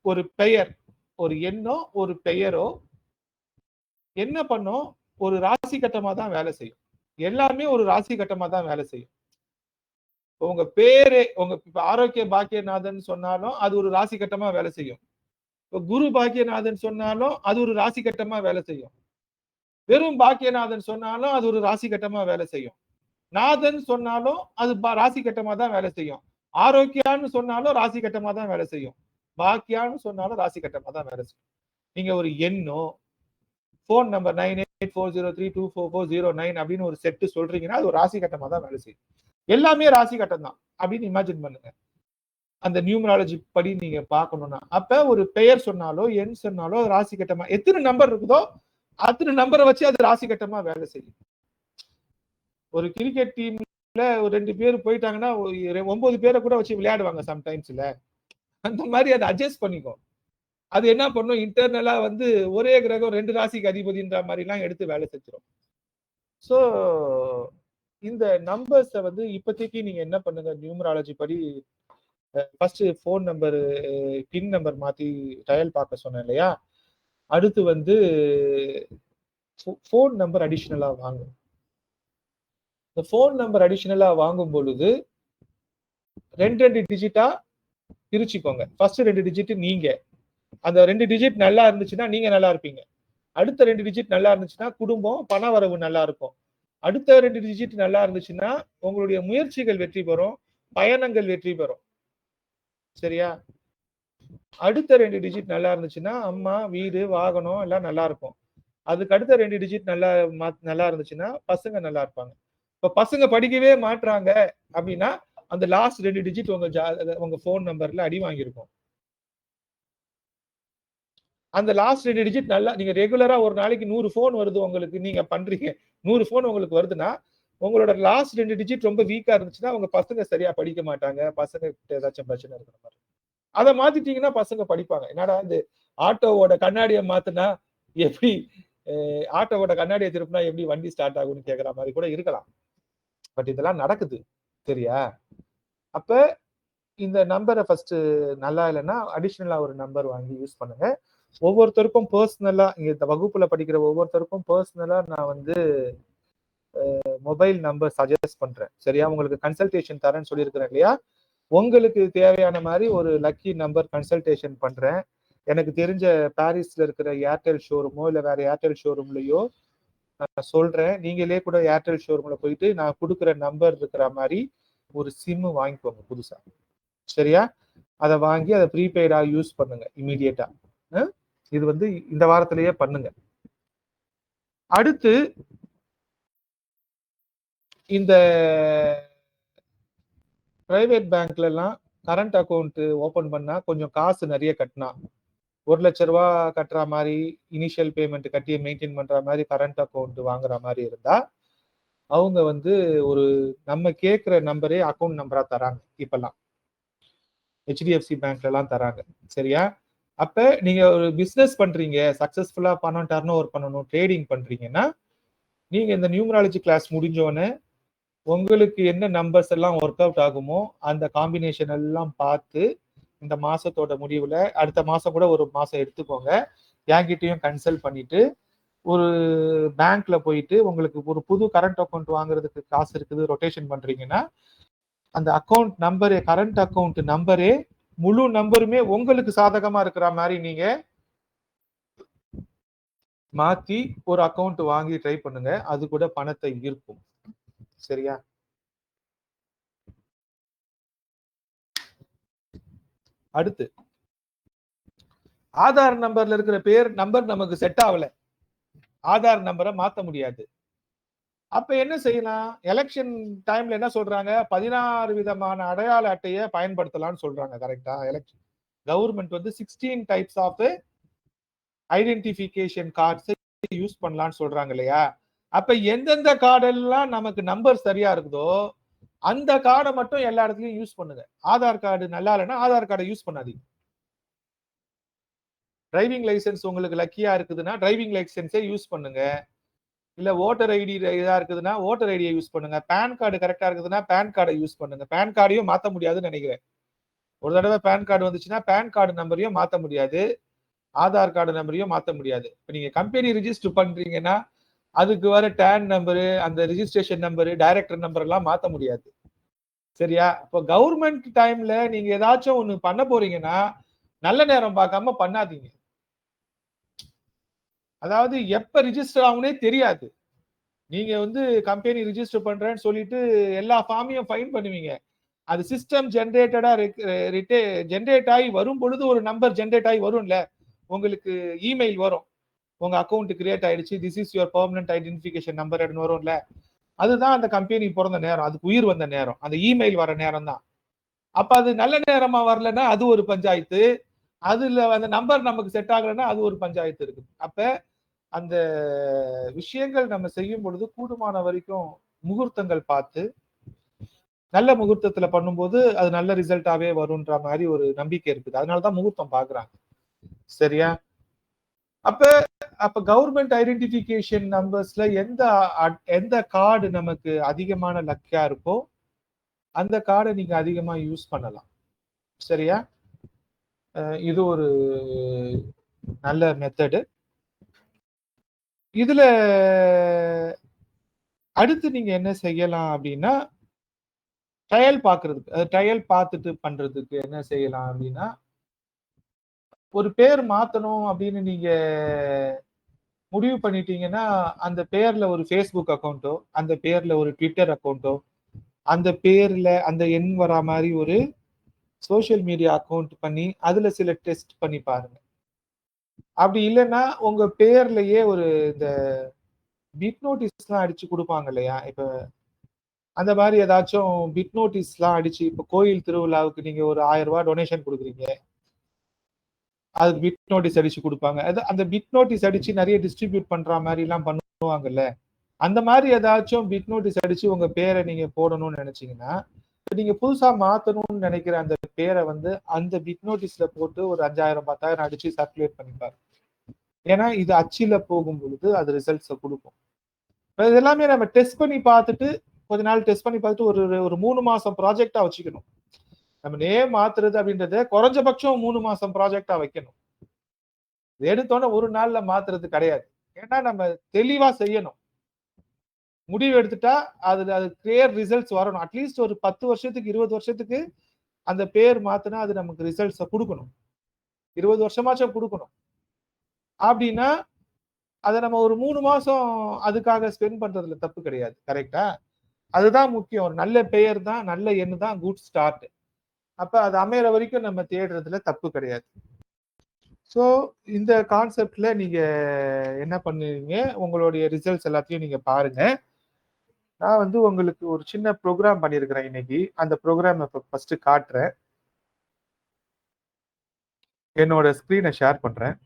ஒரு பெயர், ஒரு எண்ணோ ஒரு பெயரோ என்ன பண்ணும், ஒரு ராசி கட்டமா தான் வேலை செய்யும். எல்லாமே ஒரு ராசி கட்டமா தான் வேலை செய்யும். உங்க பேரே, உங்க ஆரோக்கிய பாக்கியநாதன் சொன்னாலும் அது ஒரு ராசி கட்டமா வேலை செய்யும். குரு பாக்கியநாதன் சொன்னாலும் அது ஒரு ராசி கட்டமா வேலை செய்யும். வெறும் பாக்கியநாதன் சொன்னாலும் அது ஒரு ராசி கட்டமா வேலை செய்யும். நாதன் சொன்னாலும் அது ராசி கட்டமா தான் வேலை செய்யும். ஆரோக்கியான்னு சொன்னாலும் ராசி கட்டமா தான் வேலை செய்யும். பாக்கியான்னு சொன்னாலும் ராசி கட்டமா தான் வேலை செய்யும். நீங்க ஒரு எண்ணோ, போன் நம்பர் 9840324409 அப்படின்னு ஒரு செட்டு சொல்றீங்கன்னா அது ஒரு ராசி கட்டமா தான் வேலை செய்யும். எல்லாமே ராசி கட்டம் தான் அப்படின்னு இமேஜின் பண்ணுங்க. அந்த நியூமராலஜி படி நீங்க பார்க்கணும்னா, அப்ப ஒரு பெயர் சொன்னாலோ எண் சொன்னாலோ ராசி கட்டமா, எத்தனை நம்பர் இருக்குதோ அத்தனை நம்பரை வச்சு அது ராசி கட்டமா வேலை செய்யும். ஒரு கிரிக்கெட் டீம்ல ஒரு 2 பேர் போயிட்டாங்கன்னா 9 பேரை கூட வச்சு விளையாடுவாங்க சம்டைம்ஸ்ல. அந்த மாதிரி அதை அட்ஜஸ்ட் பண்ணிக்கும். அது என்ன பண்ணும், இன்டர்னலா வந்து ஒரே கிரகம் 2 ராசிக்கு அதிபதின்ற மாதிரி எல்லாம் எடுத்து வேலை செஞ்சிடும். ஸோ இந்த நம்பர்ஸை வந்து இப்போதைக்கு நீங்க என்ன பண்ணுங்க, நியூமராலஜி படி ஃபர்ஸ்ட் போன் நம்பர், பின் நம்பர் மாத்தி டயல் பார்க்க சொன்னேன் இல்லையா, அடுத்து வந்து போன் நம்பர் அடிஷனலா வாங்கும். இந்த போன் நம்பர் அடிஷனலா வாங்கும் பொழுது 2 டிஜிட்டா பிரிச்சுக்கோங்க. ஃபர்ஸ்ட் 2 டிஜிட் நீங்க, அந்த 2 டிஜிட் நல்லா இருந்துச்சுன்னா நீங்க நல்லா இருப்பீங்க. அடுத்த 2 டிஜிட் நல்லா இருந்துச்சுன்னா குடும்பம், பண வரவு நல்லா இருக்கும். அடுத்த 2 டிஜிட் நல்லா இருந்துச்சுன்னா உங்களுடைய முயற்சிகள் வெற்றி பெறும், பயணங்கள் வெற்றி பெறும். சரியா? அடுத்த 2 டிஜிட் நல்லா இருந்துச்சுன்னா அம்மா, வீடு, வாகனம் எல்லாம் நல்லா இருக்கும். அதுக்கு அடுத்த 2 டிஜிட் நல்லா இருந்துச்சுன்னா பசங்க நல்லா இருப்பாங்க. இப்ப பசங்க படிக்கவே மாட்றாங்க அப்படின்னா அந்த லாஸ்ட் 2 டிஜிட் உங்க போன் நம்பர்ல அடி வாங்கியிருக்கும். அந்த லாஸ்ட் 2 டிஜிட் நல்லா, நீங்க ரெகுலரா ஒரு நாளைக்கு 100 போன் வருது உங்களுக்கு, நீங்க பண்றீங்க, 100 போன் உங்களுக்கு வருதுன்னா உங்களோட லாஸ்ட் 2 டிஜிட் ரொம்ப வீக்கா இருந்துச்சுன்னா உங்க பசங்க சரியா படிக்க மாட்டாங்க, பசங்க ஏதாச்சும் பிரச்சனை இருக்கிற மாதிரி. அதை மாத்திட்டீங்கன்னா பசங்க படிப்பாங்க. என்னடா இது ஆட்டோவோட கண்ணாடியை மாத்தினா எப்படி, ஆட்டோவோட கண்ணாடியை திருப்பினா எப்படி வண்டி ஸ்டார்ட் ஆகும்னு கேட்கிற மாதிரி கூட இருக்கலாம். பட் இதெல்லாம் நடக்குது. சரியா? அப்ப இந்த நம்பரை ஃபர்ஸ்ட் நல்லா இல்லைன்னா அடிஷ்னலா ஒரு நம்பர் வாங்கி யூஸ் பண்ணுங்க. ஒவ்வொருத்தருக்கும் பர்சனலா இந்த வகுப்புல படிக்கிற ஒவ்வொருத்தருக்கும் பர்சனலா நான் வந்து மொபைல் நம்பர் சஜஸ்ட் பண்றேன். சரியா? உங்களுக்கு கன்சல்டேஷன் தரேன்னு சொல்லியிருக்கிறேன் இல்லையா? உங்களுக்கு தேவையான மாதிரி ஒரு லக்கி நம்பர் கன்சல்டேஷன் பண்றேன். எனக்கு தெரிஞ்ச பாரிஸ்ல இருக்கிற ஏர்டெல் ஷோரூமோ இல்லை வேற ஏர்டெல் ஷோரூம்லயோ நான் சொல்றேன். நீங்களே கூட ஏர்டெல் ஷோரூம்ல போயிட்டு நான் கொடுக்குற நம்பர் இருக்கிற மாதிரி ஒரு சிம் வாங்கிக்கோங்க புதுசா. சரியா? அதை வாங்கி அதை ப்ரீபெய்டா யூஸ் பண்ணுங்க இமீடியட்டா. இது வந்து இந்த வாரத்திலேயே பண்ணுங்க. அடுத்து இந்த பிரைவேட் பேங்க்ல எல்லாம் கரண்ட் அக்கௌண்ட் ஓபன் பண்ணா கொஞ்சம் காசு நிறைய கட்டினா 1 லட்ச ரூபா கட்டுற மாதிரி இனிஷியல் பேமெண்ட் கட்டி மெயின்டைன் பண்ற மாதிரி கரண்ட் அக்கௌண்ட் வாங்குற மாதிரி இருந்தா அவங்க வந்து ஒரு நம்ம கேட்கிற நம்பரே அக்கௌண்ட் நம்பரா தராங்க. இப்பெல்லாம் HDFC பேங்க்ல எல்லாம் தராங்க. சரியா? அப்ப நீங்க ஒரு பிசினஸ் பண்றீங்க, சக்சஸ்ஃபுல்லா பணம் டர்ன் ஓவர் பண்ணணும், ட்ரேடிங் பண்றீங்கன்னா நீங்க இந்த நியூமராலஜி கிளாஸ் முடிஞ்சோடனே உங்களுக்கு என்ன நம்பர்ஸ் எல்லாம் ஒர்க் அவுட் ஆகுமோ அந்த காம்பினேஷன் எல்லாம் பார்த்து இந்த மாசத்தோட முடிவுல அடுத்த மாசம் கூட ஒரு மாசம் எடுத்துக்கோங்க. என்கிட்டயும் கன்சல்ட் பண்ணிட்டு ஒரு பேங்க்ல போயிட்டு உங்களுக்கு ஒரு புது கரண்ட் அக்கௌண்ட் வாங்குறதுக்கு காசு இருக்குது, ரொட்டேஷன் பண்றீங்கன்னா அந்த அக்கௌண்ட் நம்பரே கரண்ட் அக்கௌண்ட் நம்பரே முழு நம்பருமே உங்களுக்கு சாதகமா இருக்கிற மாதிரி நீங்க மாத்தி ஒரு அக்கௌண்ட் வாங்கி ட்ரை பண்ணுங்க. அது கூட பணத்தை ஈர்க்கும். சரியா? அடுத்து ஆதார் நம்பர்ல இருக்கிற பேர் நம்பர் நமக்கு செட் ஆகல, ஆதார் நம்பரை மாத்த முடியாது. அப்ப என்ன செய்யலாம்? எலெக்ஷன் டைம்ல என்ன சொல்றாங்க? 16 விதமான அடையாள அட்டையை பயன்படுத்தலாம்னு சொல்றாங்க. கரெக்டா? எலெக்ஷன் கவர்மெண்ட் வந்து 16 types of identification cards use பண்ணலாம்னு சொல்றாங்க இல்லையா? அப்ப எந்தெந்த கார்டெல்லாம் நமக்கு நம்பர் சரியா இருக்குதோ அந்த கார்டை மட்டும் எல்லா இடத்துலயும் யூஸ் பண்ணுங்க. ஆதார் கார்டு நல்லா இல்லைன்னா ஆதார் கார்டை யூஸ் பண்ணாதீங்க. டிரைவிங் லைசன்ஸ் உங்களுக்கு லக்கியா இருக்குதுன்னா டிரைவிங் லைசன்ஸே யூஸ் பண்ணுங்க. இல்ல ஓட்டர் ஐடி இதா இருக்குதுன்னா ஓட்டர் ஐடியை யூஸ் பண்ணுங்க. பேன் கார்டு கரெக்டா இருக்குதுன்னா பேன் கார்டை யூஸ் பண்ணுங்க. பேன் கார்டையும் மாத்த முடியாதுன்னு நினைக்கிறேன். ஒரு தடவை பேன் கார்டு வந்துச்சுன்னா பேன் கார்டு நம்பரையும் மாத்த முடியாது, ஆதார் கார்டு நம்பரையும் மாத்த முடியாது. இப்ப நீங்க கம்பெனி ரிஜிஸ்டர் பண்றீங்கன்னா அதுக்கு வர டேன் நம்பரு, அந்த ரிஜிஸ்ட்ரேஷன் நம்பரு, டைரக்டர் நம்பர் எல்லாம் மாத்த முடியாது. சரியா? இப்போ கவர்மெண்ட் டைம்ல நீங்க ஏதாச்சும் ஒண்ணு பண்ண போறீங்கன்னா நல்ல நேரம் பார்க்காம பண்ணாதீங்க. அதாவது எப்ப ரிஜிஸ்டர் ஆகுனே தெரியாது. நீங்க வந்து கம்பெனி ரிஜிஸ்டர் பண்றேன்னு சொல்லிட்டு எல்லா ஃபார்மையும் ஃபைன் பண்ணுவீங்க. அது சிஸ்டம் ஜெனரேட்டடா ஜெனரேட் ஆகி வரும் பொழுது ஒரு நம்பர் ஜெனரேட் ஆகி வரும்ல, உங்களுக்கு இமெயில் வரும், உங்க அக்கௌண்ட் கிரியேட் ஆயிடுச்சு, this is your permanent identification number அப்படின்னு வரும்ல. அதுதான் அந்த கம்பெனி பிறந்த நேரம், அதுக்கு உயிர் வந்த நேரம், அந்த இமெயில் வர நேரம் தான். அப்ப அது நல்ல நேரமா வரலன்னா அது ஒரு பஞ்சாயத்து, அதுல அந்த நம்பர் நமக்கு செட் ஆகலைன்னா அது ஒரு பஞ்சாயத்து இருக்கு. அப்ப அந்த விஷயங்கள் நம்ம செய்யும் பொழுது கூடுமான வரைக்கும் முகூர்த்தங்கள் பார்த்து நல்ல முகூர்த்தத்துல பண்ணும்போது அது நல்ல ரிசல்ட்டாவே வரும்ன்ற மாதிரி ஒரு நம்பிக்கை இருக்குது. அதனாலதான் முகூர்த்தம் பாக்குறாங்க. சரியா? அப்ப கவர்மெண்ட் ஐடென்டிபிகேஷன் நம்பர்ஸ்ல எந்த கார்டு நமக்கு அதிகமான லக்கியா இருக்கோ அந்த கார்டை நீங்க அதிகமா யூஸ் பண்ணலாம். சரியா? இது ஒரு நல்ல மெத்தடு. இதுல அடுத்து நீங்க என்ன செய்யலாம் அப்படின்னா ட்ரையல் பார்க்கறதுக்கு, ட்ரையல் பார்த்துட்டு பண்றதுக்கு என்ன செய்யலாம் அப்படின்னா ஒரு பேர் மாத்தணும் அப்படின்னு நீங்க முடிவு பண்ணிட்டீங்கன்னா அந்த பேர்ல ஒரு ஃபேஸ்புக் அக்கௌண்ட்டோ, அந்த பேர்ல ஒரு ட்விட்டர் அக்கௌண்ட்டோ, அந்த பேர்ல அந்த எண் வரா மாதிரி ஒரு சோசியல் மீடியா அக்கௌண்ட் பண்ணி அதுல சில டெஸ்ட் பண்ணி பாருங்க. அப்படி இல்லைன்னா உங்க பேர்லயே ஒரு இந்த பிட் நோட்டீஸ் எல்லாம் அடிச்சு கொடுப்பாங்க இல்லையா? இப்ப அந்த மாதிரி ஏதாச்சும் பிட் நோட்டீஸ் எல்லாம் அடிச்சு, இப்ப கோயில் திருவிழாவுக்கு நீங்க ஒரு 1000 ரூபாய் டொனேஷன் கொடுக்குறீங்க, அதுக்கு பிட் நோட்டீஸ் அடிச்சு கொடுப்பாங்க. அந்த பிட் நோட்டீஸ் அடிச்சு நிறைய டிஸ்ட்ரிபியூட் பண்ற மாதிரி எல்லாம் பண்ணுவாங்கல்ல, அந்த மாதிரி ஏதாச்சும் பிட் நோட்டீஸ் அடிச்சு உங்க பேரை நீங்க போடணும்னு நினைச்சீங்கன்னா நீங்க புதுசா மாத்தணும்னு நினைக்கிற அந்த பேரை வந்து அந்த பிட் நோட்டீஸ்ல போட்டு ஒரு 5000 10,000 அடிச்சு சர்க்குலேட் பண்ணிப்பாரு. ஏன்னா இது அச்சில போகும் பொழுது அது ரிசல்ட்ஸை கொடுக்கும். இது எல்லாமே நம்ம டெஸ்ட் பண்ணி பார்த்துட்டு கொஞ்ச நாள் டெஸ்ட் பண்ணி பார்த்துட்டு ஒரு 3 மாசம் ப்ராஜெக்டா வச்சுக்கணும். நம்ம நேம் மாத்துறது அப்படின்றத குறைஞ்சபட்சம் 3 மாசம் ப்ராஜெக்டா வைக்கணும். எடுத்தோன்னே ஒரு நாள்ல மாத்துறது கிடையாது. ஏன்னா நம்ம தெளிவா செய்யணும். முடிவு எடுத்துட்டா அது கிளியர் ரிசல்ட்ஸ் வரணும். அட்லீஸ்ட் ஒரு 10 வருஷத்துக்கு 20 வருஷத்துக்கு அந்த பேர் மாத்தினா அது நமக்கு ரிசல்ட்ஸை கொடுக்கணும். 20 வருஷமாச்சும் கொடுக்கணும். அப்படின்னா அதை நம்ம ஒரு 3 மாசம் அதுக்காக ஸ்பெண்ட் பண்றதுல தப்பு கிடையாது. கரெக்டா? அதுதான் முக்கியம். ஒரு நல்ல பெயர் தான், நல்ல எண்ணு தான் குட் ஸ்டார்ட். அப்ப அது அமையற வரைக்கும் நம்ம தேடுறதுல தப்பு கிடையாது. ஸோ இந்த கான்செப்ட்ல நீங்க என்ன பண்ணுவீங்க, உங்களுடைய ரிசல்ட்ஸ் எல்லாத்தையும் நீங்க பாருங்க. நான் வந்து உங்களுக்கு ஒரு சின்ன ப்ரோக்ராம் பண்ணியிருக்கிறேன் இன்னைக்கு. அந்த ப்ரோக்ராம் இப்ப ஃபர்ஸ்ட் காட்டுறேன். என்னோட ஸ்கிரீனை ஷேர் பண்றேன்.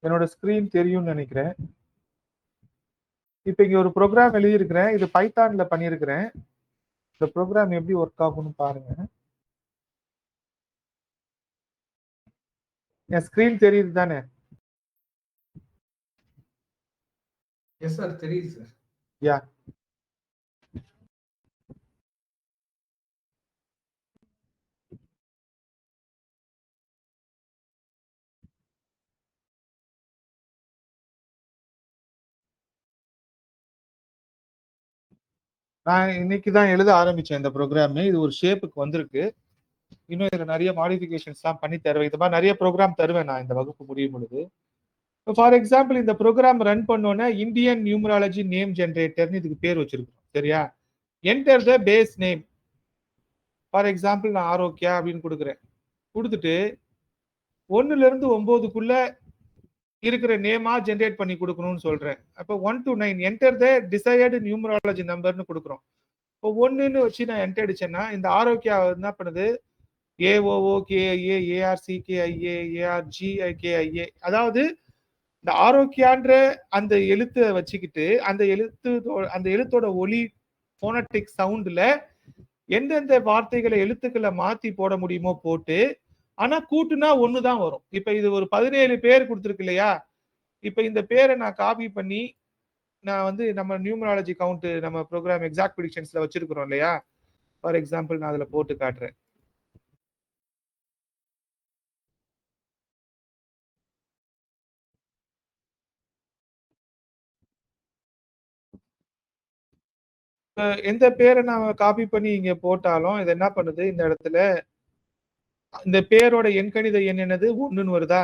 என்னோட ஸ்கிரீன் தெரியும்னு நினைக்கிறேன். இப்ப இங்க ஒரு ப்ரோக்ராம் எழுதியிருக்கிறேன். இது பைத்தான்ல பண்ணியிருக்கிறேன். இந்த ப்ரோக்ராம் எப்படி ஒர்க் ஆகும்னு பாருங்க. என் ஸ்கிரீன் தெரியுது தானே?
எஸ் சார், தெரியுது சார்.
யா. நான் இன்னைக்கு தான் எழுத ஆரம்பிச்சேன் இந்த ப்ரோக்ராம். இது ஒரு ஷேப்புக்கு வந்திருக்கு. இன்னும் இதுல நிறைய மாடிஃபிகேஷன்ஸ்லாம் பண்ணி தருவேன். இது மாதிரி நிறைய ப்ரோக்ராம் தருவேன் நான் இந்த வகுப்பு முடியும் பொழுது. ஃபார் எக்ஸாம்பிள் இந்த ப்ரோக்ராம் ரன் பண்ணோன்னே இந்தியன் நியூமராலஜி நேம் ஜெனரேட்டர்னு இதுக்கு பேர் வச்சிருக்கோம். சரியா? Enter the base name. For example நான் ஆரோக்கியா அப்படின்னு கொடுக்குறேன். கொடுத்துட்டு 1ல இருந்து 9க்குள்ள இருக்கிற நேமா ஜெனரேட் பண்ணி கொடுக்கணும்னு சொல்றேன். அப்போ 1 to 9 enter the desired numerology நம்பர்னு கொடுக்குறோம். இப்போ 1ன்னு வச்சு நான் என்டர் அடிச்சேன்னா இந்த ஆரோக்கியா என்ன பண்ணுது, AOOKIA ARCKIA ARGIKIA, அதாவது இந்த ஆரோக்கியான்ற அந்த எழுத்தை வச்சுக்கிட்டு அந்த எழுத்தோட ஒலி போனட்டிக் சவுண்ட்ல எந்தெந்த வார்த்தைகளை எழுத்துக்களை மாத்தி போட முடியுமோ போட்டு, ஆனா கூட்டுனா ஒண்ணுதான் வரும். இப்ப இது ஒரு 17 பேர் கொடுத்துருக்கு இல்லையா? இப்ப இந்த பேரை நான் காப்பி பண்ணி நான் வந்து நம்ம நியூமராலஜி கவுண்ட் நம்ம ப்ரோக்ராம் எக்ஸாக்ட் ப்ரெடிக்ஷன்ஸ்ல வச்சிருக்கிறோம் இல்லையா? ஃபார் எக்ஸாம்பிள் நான் அதுல போட்டு காட்டுறேன். எந்த பேரை நான் காப்பி பண்ணி இங்க போட்டாலும் இது என்ன பண்ணுது, இந்த இடத்துல இந்த பேரோட எண்கணித எண் என்னது 1ன்னு வருதா?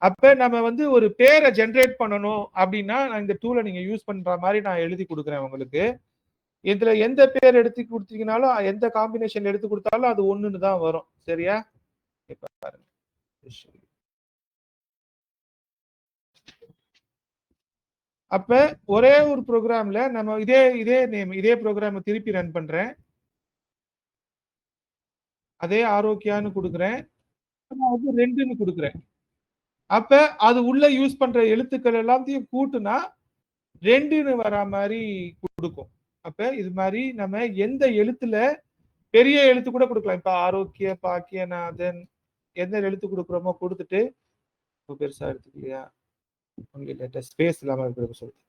அப்ப நம்ம வந்து ஒரு பேரை ஜெனரேட் பண்ணணும் அப்படின்னா இந்த டூலை நீங்க யூஸ் பண்ற மாதிரி நான் எழுதி கொடுக்குறேன் உங்களுக்கு. இதுல எந்த பேர் எடுத்து கொடுத்தீங்கனாலும் எந்த காம்பினேஷன் எடுத்து கொடுத்தாலும் அது 1ன்னு தான் வரும். சரியா? இப்ப பாருங்க. அப்ப ஒரே ஒரு ப்ரோக்ராம்ல நம்ம இதே நேம் இதே ப்ரோக்ராம் திருப்பி ரன் பண்றேன். அதே ஆரோக்கியான்னு கொடுக்குறேன். அது 2ன்னு கொடுக்குறேன். அப்ப அது உள்ள யூஸ் பண்ற எழுத்துக்கள் எல்லாத்தையும் கூட்டுனா 2ன்னு வரா மாதிரி கொடுக்கும். அப்ப இது மாதிரி நம்ம எந்த எழுத்துல பெரிய எழுத்து கூட கொடுக்கலாம். இப்ப ஆரோக்கிய, பாக்கியநாதன் எந்த எழுத்து கொடுக்குறோமோ கொடுத்துட்டு பெருசா எடுத்துக்கலையா, ஸ்பேஸ் இல்லாம இருக்கிறது சொல்லுங்க.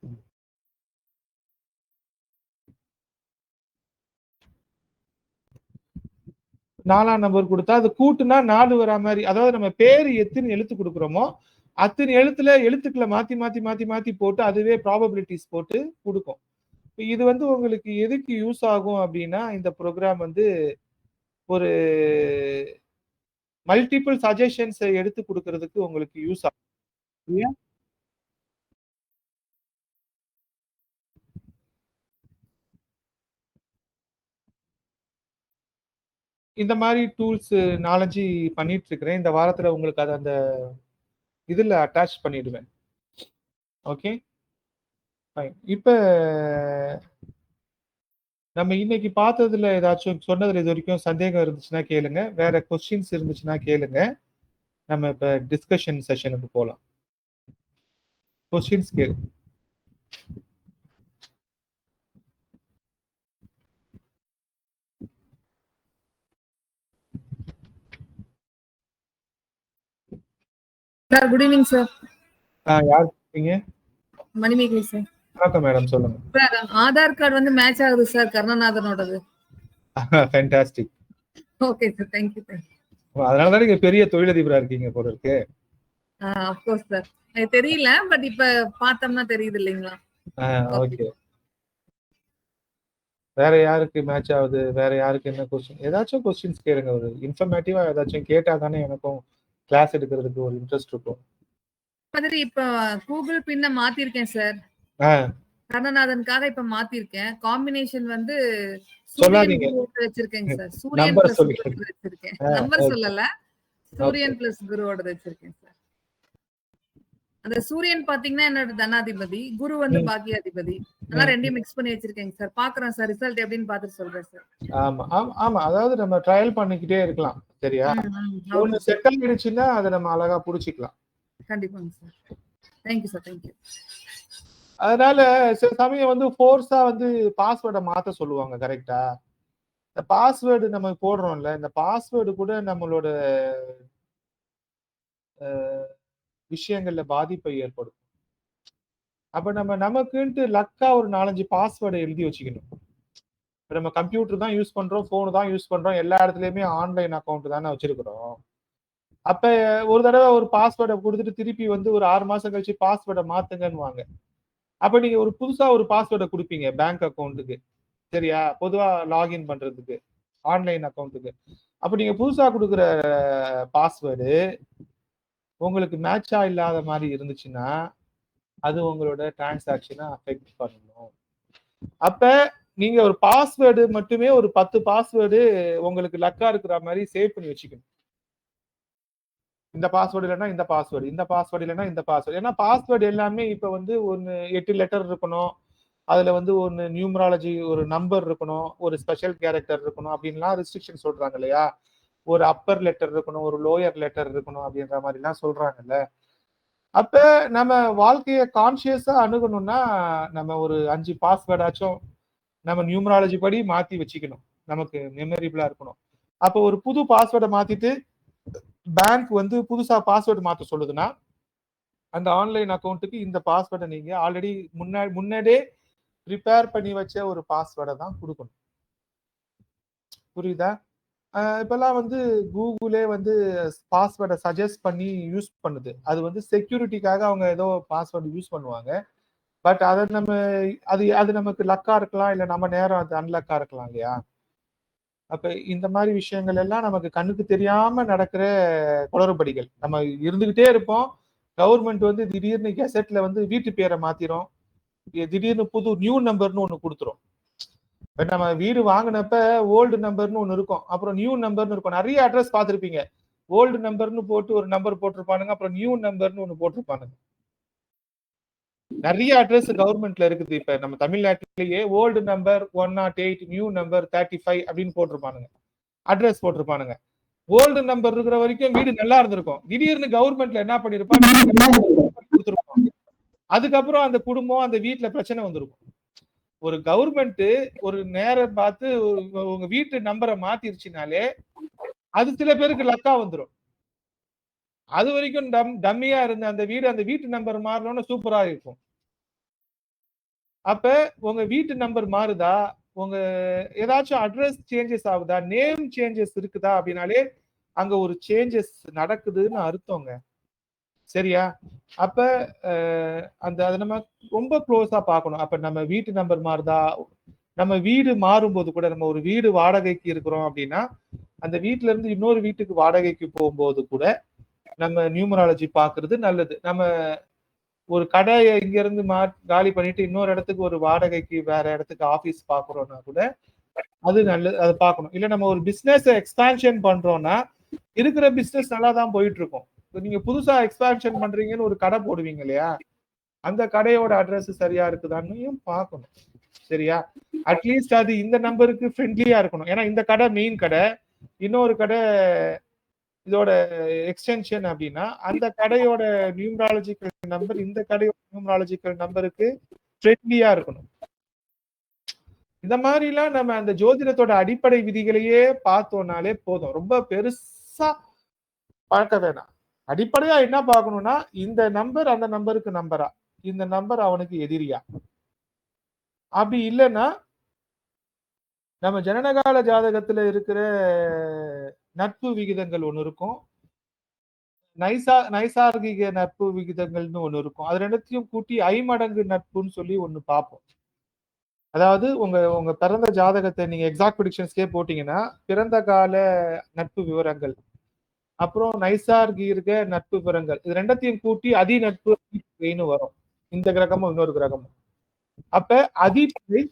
4ஆம் நம்பர் கொடுத்தா அது கூட்டுனா 4 வரா மாதிரி, அதாவது நம்ம பேரு எத்தனை எழுத்து கொடுக்குறோமோ அத்தனை எழுத்துக்களை மாத்தி மாத்தி மாத்தி மாத்தி போட்டு அதுவே ப்ராபபிலிட்டிஸ் போட்டு கொடுக்கும். இது வந்து உங்களுக்கு எதுக்கு யூஸ் ஆகும் அப்படின்னா, இந்த ப்ரோக்ராம் வந்து ஒரு மல்டிபிள் சஜஷன்ஸ் எடுத்து கொடுக்கிறதுக்கு உங்களுக்கு யூஸ் ஆகும். இந்த மாதிரி டூல்ஸ் 4-5 பண்ணிட்டு இருக்கிறேன். இந்த வாரத்துல உங்களுக்கு அதை அந்த இதுல அட்டாச் பண்ணிடுவேன். Okay, fine. இப்ப நம்ம இன்னைக்கு பார்த்ததுல ஏதாச்சும் சொன்னதுல இது வரைக்கும் சந்தேகம் இருந்துச்சுன்னா கேளுங்க. வேற கொஸ்டின்ஸ் இருந்துச்சுன்னா கேளுங்க. நம்ம இப்ப டிஸ்கஷன் செஷனுக்கு போலாம். கொஸ்டின்ஸ் கேளு.
Sir good evening sir.
யார் இருக்கீங்க?
மணிமேகலை சார்.
வணக்கம் மேடம், சொல்லுங்க.
சார் ஆதார் கார்டு வந்து மேட்ச் ஆகுது சார் கருணாநாதனோடது.
Fantastic.
Okay sir, thank you thank you.
அதனால தான் நீங்க பெரிய தொழிலதிபரா இருக்கீங்க போல இருக்கு.
Of course sir. எனக்கு தெரியல, பட் இப்ப பார்த்தோம்னா தெரியுது இல்லைங்களா?
ஓகே. வேற யாருக்கு மேட்ச் ஆகுது? வேற யாருக்கு என்ன கொஸ்டின்? ஏதாச்சும் கொஸ்டின்ஸ் கேளுங்க. ஒரு இன்ஃபர்மேட்டிவா ஏதாச்சும் கேட்டா தானே எனக்கும் கிளாஸ் எடுக்கிறதுக்கு ஒரு இன்ட்ரெஸ்ட் இருக்கும்.
மாதிரி இப்ப கூகுள் பின்ன மாத்திருக்கேன் சார். கருணாநாதனுக்காக இப்ப மாத்திருக்கேன். காம்பினேஷன் வந்து
சொல்லாதீங்க,
வச்சிருக்கேங்க சார். சூரியன்
நம்பர்
பிளஸ்
சொல்லி
குரு வச்சிருக்கேன். நம்பர் சொல்லல, சூரியன் பிளஸ் குருவோட வச்சிருக்கேன் சார். அந்த சூரியன் பாத்தீங்கன்னா என்னோட தனாதிபதி, குரு வந்து பாக்கியாதிபதி. அதெல்லாம் ரெண்டையும் மிக்ஸ் பண்ணி வச்சிருக்கேங்க சார். பாக்குறேன் சார், ரிசல்ட் எப்படின்னு பார்த்துட்டு சொல்றேன் சார்.
ஆமா ஆமா, அதாவது நம்ம ட்ரையல் பண்ணிக்கிட்டே இருக்கலாம். சரியா? ஒன்னு செட் ஆயிடுச்சுன்னா அதை நம்ம அழகா புடிச்சிக்கலாம்.
கண்டிப்பாங்க சார். Thank you sir, thank you.
அதனால சில சமயம் வந்து ஃபோர்ஸா வந்து பாஸ்வேர்டை மாத்த சொல்லுவாங்க. கரெக்டா? இந்த பாஸ்வேர்டு நம்ம போடுறோம்ல, இந்த பாஸ்வேர்டு கூட நம்மளோட விஷயங்கள்ல பாதிப்பை ஏற்படும். அப்ப நமக்குன்ட்டு லக்கா ஒரு 4-5 பாஸ்வேர்டை எழுதி வச்சுக்கணும். நம்ம கம்ப்யூட்டர் தான் யூஸ் பண்றோம், போன் தான் யூஸ் பண்றோம், எல்லா இடத்துலயுமே ஆன்லைன் அக்கௌண்ட் தானே வச்சிருக்கிறோம். அப்ப ஒரு தடவை ஒரு பாஸ்வேர்டை கொடுத்துட்டு திருப்பி வந்து ஒரு 6 மாசம் கழிச்சு பாஸ்வேர்டை மாத்துங்கன்னு. அப்ப நீங்க ஒரு புதுசா ஒரு பாஸ்வேர்டை கொடுப்பீங்க பேங்க் அக்கௌண்ட்டுக்கு. சரியா? பொதுவா லாகின் பண்றதுக்கு ஆன்லைன் அக்கௌண்ட்டுக்கு. அப்ப நீங்க புதுசா கொடுக்குற பாஸ்வேர்டு உங்களுக்கு மேட்சா இல்லாத மாதிரி இருந்துச்சுன்னா அது உங்களோட டிரான்சாக்ஷனை அஃபெக்ட் பண்ணணும். அப்ப நீங்க ஒரு பாஸ்வேர்டு மட்டுமே ஒரு 10 பாஸ்வேர்டு உங்களுக்கு லக்கா இருக்கிற மாதிரி சேவ் பண்ணி வச்சுக்கணும். இந்த பாஸ்வேர்டு இல்லைன்னா இந்த பாஸ்வேர்டு, இந்த பாஸ்வேர்டு இல்லைன்னா இந்த பாஸ்வேர்டு. ஏன்னா பாஸ்வேர்டு எல்லாமே இப்ப வந்து ஒன்னு 8 லெட்டர் இருக்கணும், அதுல வந்து ஒன்னு நியூமராலஜி ஒரு நம்பர் இருக்கணும், ஒரு ஸ்பெஷல் கேரக்டர் இருக்கணும் அப்படின்லாம் ரெஸ்ட்ரிக்ஷன் சொல்றாங்க இல்லையா? ஒரு அப்பர் லெட்டர் இருக்கணும், ஒரு லோயர் லெட்டர் இருக்கணும் அப்படின்ற மாதிரி எல்லாம் சொல்றாங்கல்ல. அப்ப நம்ம வாழ்க்கைய கான்சியஸா அணுகணும்னா நம்ம ஒரு 5 பாஸ்வேர்டாச்சும் நம்ம நியூமராலஜி படி மாத்தி வச்சுக்கணும். நமக்கு மெமரிபிளா இருக்கணும். அப்ப ஒரு புது பாஸ்வேர்டை மாத்திட்டு பேங்க் வந்து புதுசா பாஸ்வேர்டு மாத்த சொல்லுதுன்னா அந்த ஆன்லைன் அக்கௌண்ட்டுக்கு இந்த பாஸ்வேர்டை நீங்க ஆல்ரெடி முன்னாடியே ப்ரிப்பேர் பண்ணி வச்ச ஒரு பாஸ்வேர்டை தான் கொடுக்கணும். புரியுதா? இப்பெல்லாம் வந்து கூகுளே வந்து பாஸ்வேர்டை சஜஸ்ட் பண்ணி யூஸ் பண்ணுது. அது வந்து செக்யூரிட்டிக்காக அவங்க ஏதோ பாஸ்வேர்டு யூஸ் பண்ணுவாங்க. பட் அதை அது நமக்கு லக்கா இருக்கலாம், இல்லை நம்ம நேரம் அது அன்லக்கா இருக்கலாம் இல்லையா? அப்ப இந்த மாதிரி விஷயங்கள் எல்லாம் நமக்கு கண்ணுக்கு தெரியாம நடக்கிற குளறுபடிகள். நம்ம இருந்துகிட்டே இருப்போம். கவர்மெண்ட் வந்து திடீர்னு கெசட்ல வந்து வீட்டு பேரை மாத்திரும், திடீர்னு புது நியூ நம்பர்னு ஒண்ணு கொடுத்துரும். நம்ம வீடு வாங்கினப்ப ஓல்டு நம்பர்னு ஒண்ணு இருக்கும், அப்புறம் நியூ நம்பர்னு இருக்கும். நிறைய அட்ரஸ் பார்த்துருப்பீங்க. ஓல்டு நம்பர்னு போட்டு ஒரு நம்பர் போட்டிருப்பானுங்க, அப்புறம் நியூ நம்பர்னு ஒண்ணு போட்டிருப்பானுங்க. நிறைய அட்ரஸ் கவர்மெண்ட்ல இருக்குது. இப்ப நம்ம தமிழ்நாட்டிலேயே ஓல்டு நம்பர் 108, நியூ நம்பர் 35 அப்படின்னு போட்டிருப்பானுங்க, அட்ரஸ் போட்டிருப்பானுங்க. ஓல்டு நம்பர் இருக்கிற வரைக்கும் வீடு நல்லா இருந்திருக்கும். திடீர்னு கவர்மெண்ட்ல என்ன பண்ணிருப்பாங்க, அதுக்கப்புறம் அந்த குடும்பம் அந்த வீட்டுல பிரச்சனை வந்திருக்கும். ஒரு கவர்மெண்ட் ஒரு நேரம் பார்த்து உங்க வீட்டு நம்பரை மாத்திருச்சுனாலே அது சில பேருக்கு லக்கா வந்துடும். அது வரைக்கும் டம்மியா இருந்த அந்த வீட்டு நம்பர் மாறணும்னு சூப்பரா இருக்கும். அப்ப உங்க வீட்டு நம்பர் மாறுதா, உங்க ஏதாச்சும் அட்ரஸ் சேஞ்சஸ் ஆகுதா, நேம் சேஞ்சஸ் இருக்குதா அப்படின்னாலே அங்க ஒரு சேஞ்சஸ் நடக்குதுன்னு அர்த்தங்க. சரியா? அப்ப அதை நம்ம ரொம்ப க்ளோஸா பார்க்கணும். அப்ப நம்ம வீட்டு நம்பர் மாறுதா, நம்ம வீடு மாறும்போது கூட நம்ம ஒரு வீடு வாடகைக்கு இருக்கிறோம் அப்படின்னா அந்த வீட்டுல இருந்து இன்னொரு வீட்டுக்கு வாடகைக்கு போகும்போது கூட நம்ம நியூமராலஜி பாக்குறது நல்லது. நம்ம ஒரு கடையை இங்க இருந்து காலி பண்ணிட்டு இன்னொரு இடத்துக்கு ஒரு வாடகைக்கு வேற இடத்துக்கு ஆபீஸ் பாக்குறோம்னா கூட அது நல்லது, அதை பார்க்கணும். இல்ல நம்ம ஒரு பிசினஸ் எக்ஸ்பான்ஷன் பண்றோம்னா இருக்கிற பிசினஸ் நல்லா தான் போயிட்டு இருக்கும். நீங்க புதுசா எக்ஸ்பான்ஷன் பண்றீங்கன்னு ஒரு கடை போடுவீங்க இல்லையா, அந்த கடையோட அட்ரஸ் சரியா இருக்குதான்னு பார்க்கணும். சரியா? அட்லீஸ்ட் அது இந்த நம்பருக்கு ஃப்ரெண்ட்லியா இருக்கணும். ஏன்னா இந்த கடை மெயின் கடை, இன்னொரு கடை இதோட எக்ஸ்டென்ஷன் அப்படின்னா அந்த கடையோட நியூமராலஜிக்கல் நம்பர் இந்த கடையோட நியூமராலஜிக்கல் நம்பருக்கு ஃப்ரெண்ட்லியா இருக்கணும். இந்த மாதிரிலாம் நம்ம அந்த ஜோதிடத்தோட அடிப்படை விதிகளையே பார்த்தோம்னாலே போதும். ரொம்ப பெருசா பார்க்க வேணாம். அடிப்படையா என்ன பார்க்கணும்னா, இந்த நம்பர் அந்த நம்பருக்கு நம்பரா, இந்த நம்பர் அவனுக்கு எதிரியா? அப்படி இல்லைன்னா நம்ம ஜனனகால ஜாதகத்துல இருக்கிற நட்பு விகிதங்கள் ஒண்ணு இருக்கும், நைசார்கிக நட்பு விகிதங்கள்னு ஒண்ணு இருக்கும். அது ரெண்டுத்தையும் கூட்டி ஐமடங்கு நட்புன்னு சொல்லி ஒண்ணு பார்ப்போம். அதாவது உங்க உங்க பிறந்த ஜாதகத்தை நீங்க எக்ஸாக்ட் ப்ரெடிக்ஷன்ஸ்க்கே போட்டீங்கன்னா, பிறந்த கால நட்பு விவரங்கள், அப்புறம் நைசார்கீக நட்பு விவரங்கள், இது ரெண்டத்தையும் கூட்டி அதி நட்பு வரும். இந்த கிரகமும் இன்னொரு கிரகமும். அப்ப அதிபகை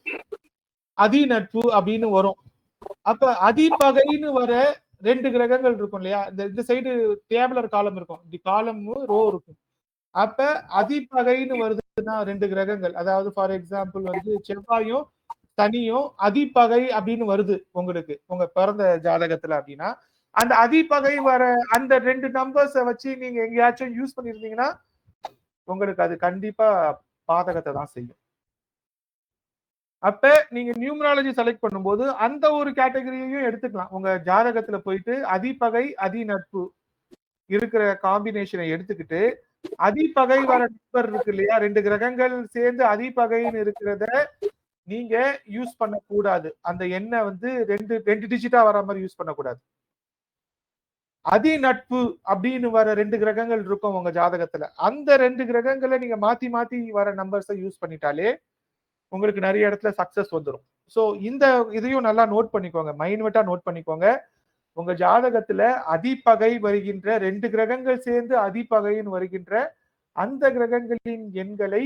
அதி நட்பு அப்படின்னு வரும். அப்ப அதிபகைன்னு வர 2 கிரகங்கள் இருக்கும் இல்லையா? இந்த சைடு டேபிளர் காலம் இருக்கும், இப்படி காலம் ரோ இருக்கும். அப்ப அதிபகைன்னு வருதுன்னா 2 கிரகங்கள், அதாவது ஃபார் எக்ஸாம்பிள் வந்து செவ்வாயும் சனியும் அதிபகை அப்படின்னு வருது உங்களுக்கு உங்க பிறந்த ஜாதகத்துல அப்படின்னா, அந்த அதிபகை வர அந்த 2 நம்பர்ஸை வச்சு நீங்க எங்கேயாச்சும் யூஸ் பண்ணிருந்தீங்கன்னா உங்களுக்கு அது கண்டிப்பா பாதகத்தை தான் செய்யும். அப்ப நீங்க நியூமராலஜி செலக்ட் பண்ணும்போது அந்த ஒரு கேட்டகரியையும் எடுத்துக்கலாம். உங்க ஜாதகத்துல போயிட்டு அதிபகை அதி நட்பு இருக்கிற காம்பினேஷனை எடுத்துக்கிட்டு, அதிபகை வர நம்பர் இருக்கு இல்லையா, 2 கிரகங்கள் சேர்ந்து அதிபகைன்னு இருக்கிறத நீங்க யூஸ் பண்ணக்கூடாது. அந்த எண்ணை வந்து ரெண்டு டிஜிட்டா வர மாதிரி யூஸ் பண்ணக்கூடாது. அதி நட்பு அப்படின்னு வர 2 கிரகங்கள் இருக்கும் உங்க ஜாதகத்துல, அந்த 2 கிரகங்களை நீங்க மாத்தி மாத்தி வர நம்பர்ஸை யூஸ் பண்ணிட்டாலே உங்களுக்கு நிறைய இடத்துல சக்சஸ் வந்துடும். ஸோ இந்த இதையும் நல்லா நோட் பண்ணிக்கோங்க, மைன்வெட்டா நோட் பண்ணிக்கோங்க. உங்க ஜாதகத்துல அதிபகை வருகின்ற 2 கிரகங்கள் சேர்ந்து அதிபகைன்னு வருகின்ற அந்த கிரகங்களின் எண்களை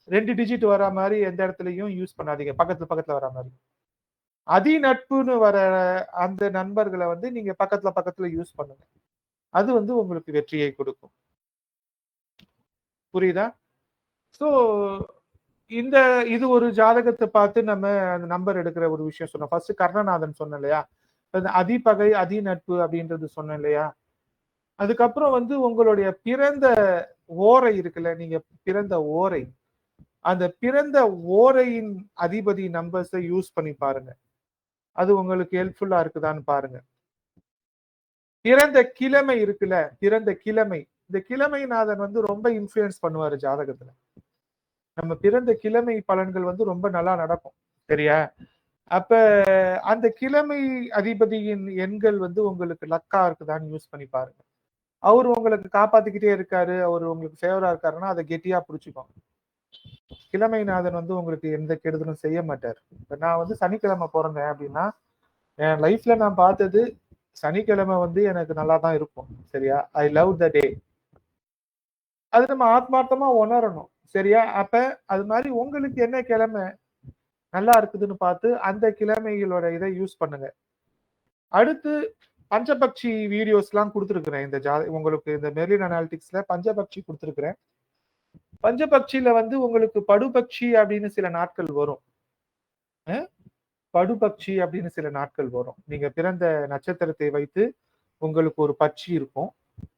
2 டிஜிட் வர மாதிரி எந்த இடத்துலயும் யூஸ் பண்ணாதீங்க, பக்கத்துல வர மாதிரி. அதி நட்புன்னு வர அந்த நண்பர்களை வந்து நீங்க பக்கத்துல யூஸ் பண்ணுங்க. அது வந்து உங்களுக்கு வெற்றியை கொடுக்கும். புரியுதா? ஸோ இது ஒரு ஜாதகத்தை பார்த்து நம்ம அந்த நம்பர் எடுக்கிற ஒரு விஷயம் சொன்னோம். ஃபர்ஸ்ட் கர்ணநாதன் சொன்னேன் இல்லையா, அதிபகை அதி நட்பு அப்படின்றது சொன்னேன் இல்லையா. அதுக்கப்புறம் வந்து உங்களுடைய பிறந்த ஓரை இருக்குல்ல, நீங்க பிறந்த ஓரை, அந்த பிறந்த ஓரையின் அதிபதி நம்பர்ஸை யூஸ் பண்ணி பாருங்க, அது உங்களுக்கு ஹெல்ப்ஃபுல்லா இருக்குதான்னு பாருங்க. பிறந்த கிழமை இருக்குல்ல, பிறந்த கிழமை, இந்த கிழமைநாதன் வந்து ரொம்ப இன்ஃப்ளூயன்ஸ் பண்ணுவாரு ஜாதகத்துல. நம்ம பிறந்த கிழமை பலன்கள் வந்து ரொம்ப நல்லா நடக்கும், சரியா? அப்ப அந்த கிழமை அதிபதியின் எண்கள் வந்து உங்களுக்கு லக்கா இருக்குதான்னு யூஸ் பண்ணி பாருங்க. அவர் உங்களுக்கு காப்பாத்திக்கிட்டே இருக்காரு, அவர் உங்களுக்கு ஃபேவரா இருக்காருன்னா அதை கெட்டியா புடிச்சுக்கோங்க. கிழமைநாதன் வந்து உங்களுக்கு எந்த கெடுதலும் செய்ய மாட்டார். இப்ப நான் வந்து சனிக்கிழமை பிறந்தேன் அப்படின்னா என் லைஃப்ல நான் பார்த்தது சனிக்கிழமை வந்து எனக்கு நல்லா தான் இருக்கும், சரியா? ஐ லவ் த டே. அது நம்ம ஆத்மார்த்தமா உணரணும், சரியா? அப்ப அது மாதிரி உங்களுக்கு என்ன கிழமை நல்லா இருக்குதுன்னு பார்த்து அந்த கிழமைகளோட இதை யூஸ் பண்ணுங்க. அடுத்து பஞ்சபக்ஷி வீடியோஸ் எல்லாம் கொடுத்துருக்கிறேன் இந்த உங்களுக்கு இந்த மெர்லின் அனாலிட்டிக்ஸ்ல பஞ்சபக்ஷி கொடுத்துருக்கிறேன். பஞ்சபக்ஷியில வந்து உங்களுக்கு படுபக்ஷி அப்படின்னு சில நாட்கள் வரும், படுபக்ஷி அப்படின்னு சில நாட்கள் வரும். நீங்க பிறந்த நட்சத்திரத்தை வைத்து உங்களுக்கு ஒரு பட்சி இருக்கும்,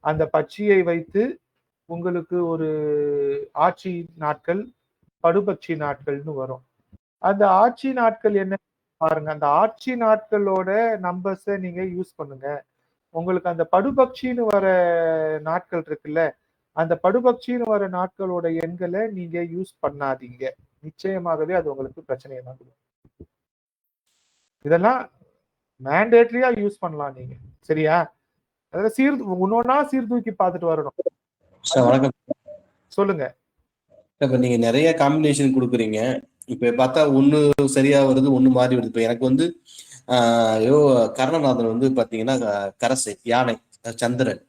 அந்த பட்சியை வைத்து உங்களுக்கு ஒரு ஆட்சி நாட்கள் படுபட்சி நாட்கள்னு வரும். அந்த ஆட்சி நாட்கள் என்ன பாருங்க, அந்த ஆட்சி நாட்களோட நம்பர்ஸை நீங்க யூஸ் பண்ணுங்க. உங்களுக்கு அந்த படுபட்சின்னு வர நாட்கள் இருக்குல்ல, அந்த படுபட்சின்னு வர நாட்களோட எண்களை நீங்க யூஸ் பண்ணாதீங்க, நிச்சயமாகவே அது உங்களுக்கு பிரச்சனையை தான் கொடுக்கும். இதெல்லாம் மேண்டேட்டரியா யூஸ் பண்ணலாம் நீங்க, சரியா? அதில் ஒன்னொன்னா சீர்தூக்கி பார்த்துட்டு வரணும்.
வணக்கம்,
சொல்லுங்க.
இப்ப நீங்க நிறைய காம்பினேஷன் கொடுக்குறீங்க. இப்ப பார்த்தா ஒண்ணு சரியா வருது, ஒண்ணு மாறி வருது. இப்ப எனக்கு வந்து கர்ணநாதன் வந்து பாத்தீங்கன்னா கரசை யானை சந்திரன்,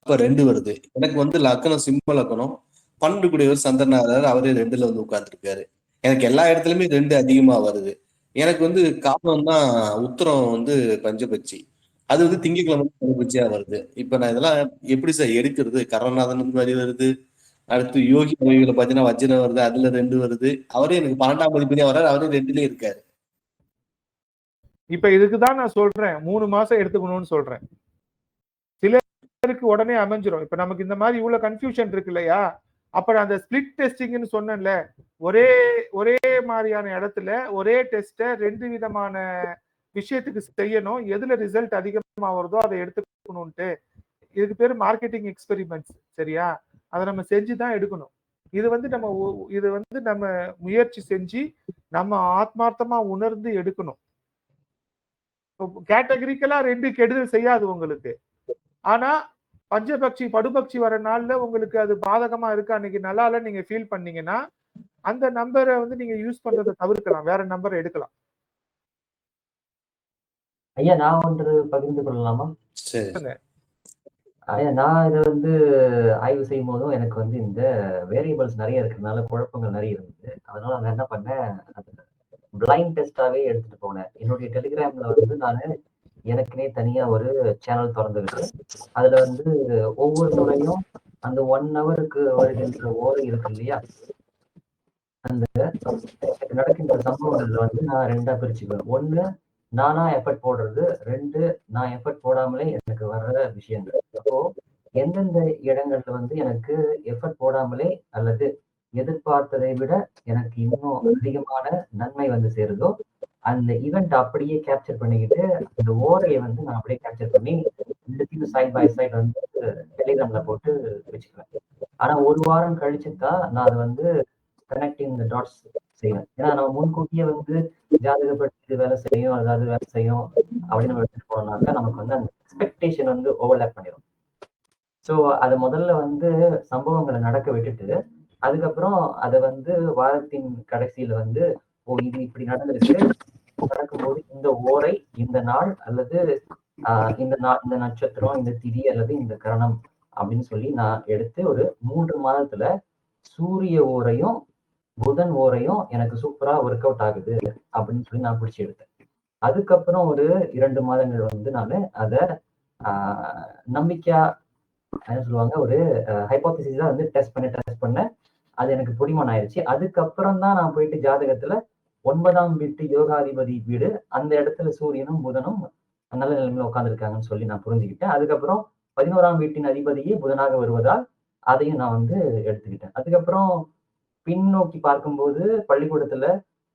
அப்ப 2 வருது. எனக்கு வந்து லக்கணம் சிம்ம லக்கணம், 12 கூடியவர் சந்திரனார், அவரே 2ல வந்து உட்கார்ந்துருக்காரு. எனக்கு எல்லா இடத்துலயுமே 2 அதிகமா வருது. எனக்கு வந்து காரணம் தான் உத்தரம் வந்து பஞ்சபட்சி, அது வந்து திங்கட்கிழமை பஞ்சபட்சியா வருது. இப்ப நான் இதெல்லாம் எப்படி சார் எடுக்கிறது? கர்ணநாதன் மாதிரி வருது, அடுத்து யோகி நவிகளை பாத்தீங்கன்னா வஜ்ரம் வருது, அதுல 2 வருது. அவரே எனக்கு 12ஆம் அதிபதியா வர்றாரு, அவரே 2லயே இருக்காரு.
இப்ப இதுக்குதான் நான் சொல்றேன் 3 மாசம் எடுத்துக்கணும்னு சொல்றேன். சிலருக்கு உடனே அமைஞ்சிரும். இப்ப நமக்கு இந்த மாதிரி இவ்வளவு கன்ஃபியூஷன் இருக்கு இல்லையா, அப்ப அந்த ஸ்பிளிட் டெஸ்டிங்னு சொன்னேன்ல, ஒரே மாதிரியான இடத்துல ஒரே டெஸ்ட்டை 2 விதமான விஷயத்துக்கு செய்யணும், எதுல ரிசல்ட் அதிகமா வருதோ அதை எடுத்துக்கணும்ட்டு. இதுக்கு பேர் மார்க்கெட்டிங் எக்ஸ்பெரிமெண்ட்ஸ். சரியா? அதை நம்ம செஞ்சு தான் எடுக்கணும். இது வந்து நம்ம முயற்சி செஞ்சு நம்ம ஆத்மார்த்தமா உணர்ந்து எடுக்கணும். கேட்டகரிக்கலா 2 கெடுதல் செய்யாது உங்களுக்கு. ஆனா பஞ்சபக்ஷி படுபக்ஷி வர நாள்ல உங்களுக்கு அது பாதகமா இருக்கு, அன்னைக்கு நல்லா இல்ல நீங்க ஃபீல் பண்ணீங்கன்னா அந்த நம்பரை வந்து நீங்க யூஸ் பண்றதை தவிர்க்கலாம், வேற நம்பரை எடுக்கலாம்.
ஐயா நான் ஒன்று பகிர்ந்து கொள்ளலாமா?
சரி.
ஐயா நான் இதை வந்து ஆய்வு செய்யும் போதும் எனக்கு வந்து இந்த வேரியபிள்ஸ் நிறைய இருக்கிறதுனால குழப்பங்கள் நிறைய இருந்தது. அதனால நான் என்ன பண்ணேன், அது பிளைண்ட் டெஸ்டாவே எடுத்துட்டு போனேன். என்னுடைய டெலிகிராம்ல வந்து நான் எனக்குனே தனியா ஒரு சேனல் திறந்துக்கிட்டு அதுல வந்து ஒவ்வொரு முறையும் அந்த 1 ஹவருக்கு வருகின்ற ஓரை இருக்கு இல்லையா, அந்த நடக்கின்ற சம்பவங்கள்ல வந்து நான் 2ஆ பிரிச்சுக்குவேன். 1 நானா எஃபர்ட் போடுறது, 2 நான் எஃபர்ட் போடாமலே எனக்கு வர்ற விஷயங்கள். அப்போ எந்தெந்த இடங்கள்ல வந்து எனக்கு எஃபர்ட் போடாமலே அல்லது எதிர்பார்த்ததை விட எனக்கு இன்னும் அதிகமான நன்மை வந்து சேருதோ அந்த ஈவெண்ட் அப்படியே கேப்சர் பண்ணிக்கிட்டு அந்த ஓரையை வந்து நான் அப்படியே கேப்சர் பண்ணி 2 சைட் பை சைட் வந்து டெலிகிராம்ல போட்டு வச்சுக்குவேன். ஆனா 1 வாரம் கழிச்சு தான் நான் அதை வந்து கனெக்டிங் த டாட்ஸ் செய்வேன். ஏன்னா நம்ம முன்கூட்டியே வந்து ஜாதகப்பட்டு வேலை செய்யும் அதாவது வேலை செய்யும் அப்படின்னு நம்ம எடுத்துட்டு போனோம்னாக்கா நமக்கு வந்து அந்த எக்ஸ்பெக்டேஷன் வந்து ஓவர்லேப் பண்ணிடும். ஸோ அதை முதல்ல வந்து சம்பவங்களை நடக்க விட்டுட்டு அதுக்கப்புறம் அதை வந்து வாரத்தின் கடைசியில வந்து இது இப்படி நடந்திருக்கு, நடக்கும்போது இந்த ஓரை இந்த நாள் அல்லது இந்த நட்சத்திரம் இந்த திதி அல்லது இந்த கரணம் அப்படின்னு சொல்லி நான் எடுத்து ஒரு 3 மாதத்துல சூரிய ஓரையும் புதன் ஓரையும் எனக்கு சூப்பரா ஒர்க் அவுட் ஆகுது அப்படின்னு சொல்லி நான் பிடிச்சி எடுத்தேன். அதுக்கப்புறம் ஒரு 2 மாதங்கள் வந்து நான் அதை நம்பிக்கையா என்ன சொல்லுவாங்க ஒரு ஹைபோதசிஸா வந்து டெஸ்ட் பண்ண அது எனக்கு புரிமான் ஆயிடுச்சு. அதுக்கப்புறம் தான் நான் போயிட்டு ஜாதகத்துல 9ஆம் வீட்டு யோகாதிபதி வீடு அந்த இடத்துல சூரியனும் புதனும் நல்ல நிலைமையில உட்காந்துருக்காங்கன்னு சொல்லி நான் புரிஞ்சுக்கிட்டேன். அதுக்கப்புறம் 11ஆம் வீட்டின் அதிபதியே புதனாக வருவதால் அதையும் நான் வந்து எடுத்துக்கிட்டேன். அதுக்கப்புறம் பின்னோக்கி பார்க்கும்போது பள்ளிக்கூடத்துல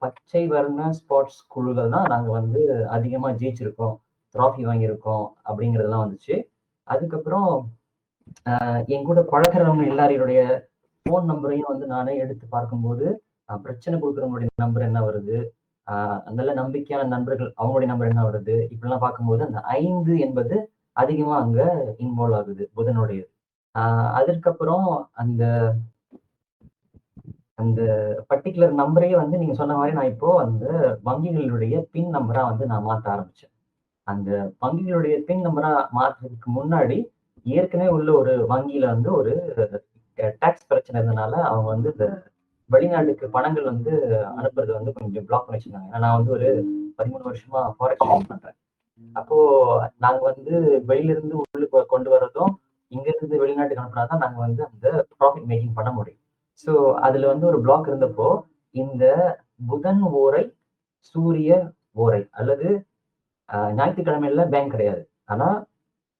பச்சை வர்ண ஸ்போர்ட்ஸ் குழுக்கள் தான் நாங்க வந்து அதிகமா ஜெயிச்சிருக்கோம், ட்ராஃபி வாங்கியிருக்கோம் அப்படிங்கிறதெல்லாம் வந்துச்சு. அதுக்கப்புறம் என் கூட பழகிறவங்க எல்லாரையுடைய ஃபோன் நம்பரையும் வந்து நானே எடுத்து பார்க்கும்போது பிரச்சனை கொடுக்குறவங்களுடைய நம்பர் என்ன வருது, நல்ல நம்பிக்கையான நண்பர்கள் அவங்களுடைய நம்பர் என்ன வருது, இப்படிலாம் பார்க்கும்போது அந்த 5 என்பது அதிகமா அங்க இன்வால்வ் ஆகுது புதனுடையது. அதுக்கப்புறம் அந்த அந்த பர்டிகுலர் நம்பரையே வந்து நீங்க சொன்ன மாதிரி நான் இப்போ அந்த வங்கிகளுடைய பின் நம்பரா வந்து நான் மாற்ற ஆரம்பிச்சேன். அந்த வங்கிகளுடைய பின் நம்பரா மாற்றுறதுக்கு முன்னாடி ஏற்கனவே உள்ள ஒரு வங்கியில வந்து ஒரு டாக்ஸ் பிரச்சனை இருந்தனால அவங்க வந்து இந்த வெளிநாட்டுக்கு பணங்கள் வந்து அனுப்புறது வந்து கொஞ்சம் பிளாக் பண்ணி வச்சிருந்தாங்க. நான் வந்து ஒரு 13 வருஷமா ஃபாரெக்ஸ் ட்ரேடிங் பண்றேன். அப்போ நாங்க வந்து வெளியிலிருந்து உள்ளுக்கு கொண்டு வர்றதும் இங்க இருந்து வெளிநாட்டுக்கு அனுப்புனாதான் நாங்க வந்து அந்த ப்ராஃபிட் மேக்கிங் பண்ண முடியும். ஸோ அதுல வந்து ஒரு பிளாக் இருந்தப்போ இந்த புதன் ஓரை சூரிய ஓரை அல்லது ஞாயிற்றுக்கிழமையில பேங்க் கிடையாது, ஆனா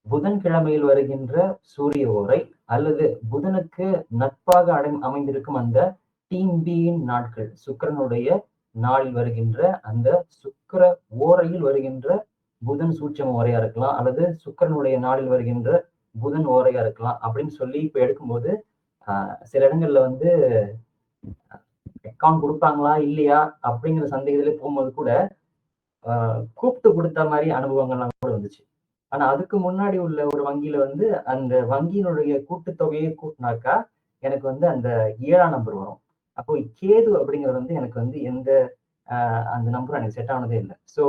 புதன்கிழமையில் வருகின்ற சூரிய ஓரை அல்லது புதனுக்கு நட்பாக அமைந்திருக்கும் அந்த டீம் பியின் நாட்கள் சுக்கிரனுடைய நாளில் வருகின்ற அந்த சுக்கிர ஓரையில் வருகின்ற புதன் சூட்சம ஓரையா இருக்கலாம் அல்லது சுக்கிரனுடைய நாளில் வருகின்ற புதன் ஓரையா இருக்கலாம் அப்படின்னு சொல்லி இப்ப எடுக்கும்போது சில இடங்கள்ல வந்து அக்கௌண்ட் கொடுப்பாங்களா இல்லையா அப்படிங்கிற சந்தேகத்திலே போகும்போது கூட கூப்பிட்டு கொடுத்த மாதிரி அனுபவங்கள்லாம் கூட வந்துச்சு. ஆனா அதுக்கு முன்னாடி உள்ள ஒரு வங்கியில வந்து அந்த வங்கியினுடைய கூட்டுத்தொகையை கூட்டினாக்கா எனக்கு வந்து அந்த 7ஆம் நம்பர் வரும். அப்போ கேது அப்படிங்கிறது வந்து எனக்கு வந்து எந்த அந்த நம்பரும் எனக்கு செட் ஆனதே இல்லை. ஸோ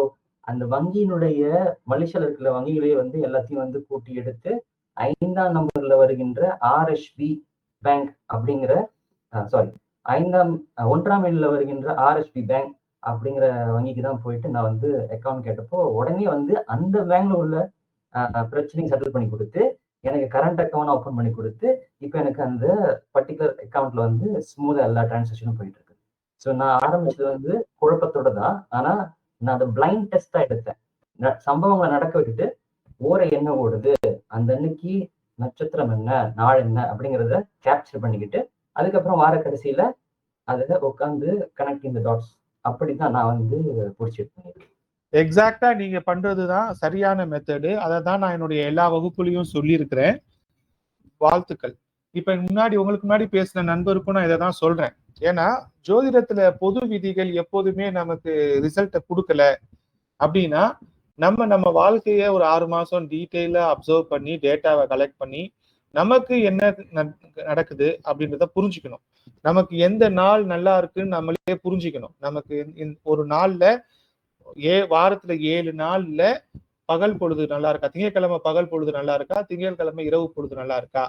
அந்த வங்கியினுடைய மலேசியால இருக்கிற வங்கிகளையே வந்து எல்லாத்தையும் வந்து கூட்டி எடுத்து 5ஆம் நம்பர்ல வருகின்ற ஆர்எஸ்பி பேங்க் அப்படிங்கிற 1ஆம் எண்ணில் வருகின்ற ஆர்எஸ்பி பேங்க் அப்படிங்கிற வங்கிக்கு தான் போயிட்டு நான் வந்து அக்கௌண்ட் கேட்டப்போ உடனே வந்து அந்த பேங்க்ல உள்ள பிரச்சனையை செட்டில் பண்ணி கொடுத்து எனக்கு கரண்ட் அக்கௌண்ட் ஓப்பன் பண்ணி கொடுத்து இப்போ எனக்கு அந்த பர்டிகுலர் அக்கௌண்ட்ல வந்து ஸ்மூதா எல்லா டிரான்சாக்ஷனும் போயிட்டு இருக்கு. ஸோ நான் ஆரம்பிச்சது வந்து குழப்பத்தோட தான், ஆனா நான் அதை பிளைண்ட் டெஸ்டா எடுத்தேன். சம்பவங்களை நடக்க விட்டுட்டு ஓரை என்ன ஓடுது, அந்த அன்னைக்கு நட்சத்திரம் என்ன நாள் என்ன அப்படிங்கிறத கேப்சர் பண்ணிக்கிட்டு அதுக்கப்புறம் வார கடைசியில அதில் உட்காந்து கனெக்டிங் த டாட்ஸ் அப்படிதான் நான் வந்து பிடிச்சிட்டு பண்ணியிருக்கேன்.
எக்ஸாக்டா நீங்க பண்றதுதான் சரியான மெத்தடு. அதை தான் நான் என்னுடைய எல்லா வகுப்புலையும் சொல்லியிருக்கிறேன். வாழ்த்துக்கள். இப்ப உங்களுக்கு முன்னாடி பேசின நண்பருக்கும் நான் இதை தான் சொல்றேன். ஏன்னா ஜோதிடத்துல பொது விதிகள் எப்போதுமே நமக்கு ரிசல்ட்டை கொடுக்கல அப்படின்னா நம்ம வாழ்க்கைய ஒரு 6 மாசம் டீட்டெயிலா அப்சர்வ் பண்ணி டேட்டாவை கலெக்ட் பண்ணி நமக்கு என்ன நடக்குது அப்படின்றத புரிஞ்சுக்கணும். நமக்கு எந்த நாள் நல்லா இருக்குன்னு நம்மளே புரிஞ்சுக்கணும். நமக்கு ஒரு நாள்ல வாரத்துல 7 நாள்ல பகல் பொழுது நல்லா இருக்கா, திங்கட்கிழமை பகல் பொழுது நல்லா இருக்கா, திங்கட்கிழமை இரவு பொழுது நல்லா இருக்கா,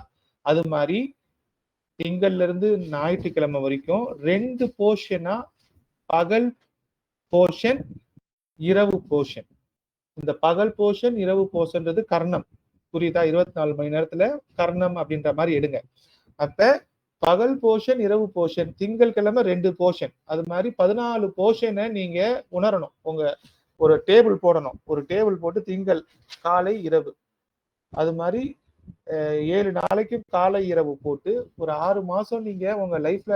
அது மாதிரி திங்கள்ல இருந்து ஞாயிற்றுக்கிழமை வரைக்கும் 2 போர்ஷனா, பகல் போர்ஷன், இரவு போர்ஷன். இந்த பகல் போர்ஷன் இரவு போர்ஷன்றது கர்ணம், புரியுதா? 24 மணி நேரத்துல கர்ணம் அப்படின்ற மாதிரி எடுங்க. அப்ப பகல் போர்ஷன் இரவு போர்ஷன், திங்கட்கிழமை 2 போர்ஷன், அது மாதிரி 14 போர்ஷனை நீங்க உணரணும். உங்க ஒரு டேபிள் போடணும். ஒரு டேபிள் போட்டு திங்கள் காலை இரவு, அது மாதிரி 7 நாளைக்கும் காலை இரவு போட்டு ஒரு 6 மாசம் நீங்க உங்க லைஃப்ல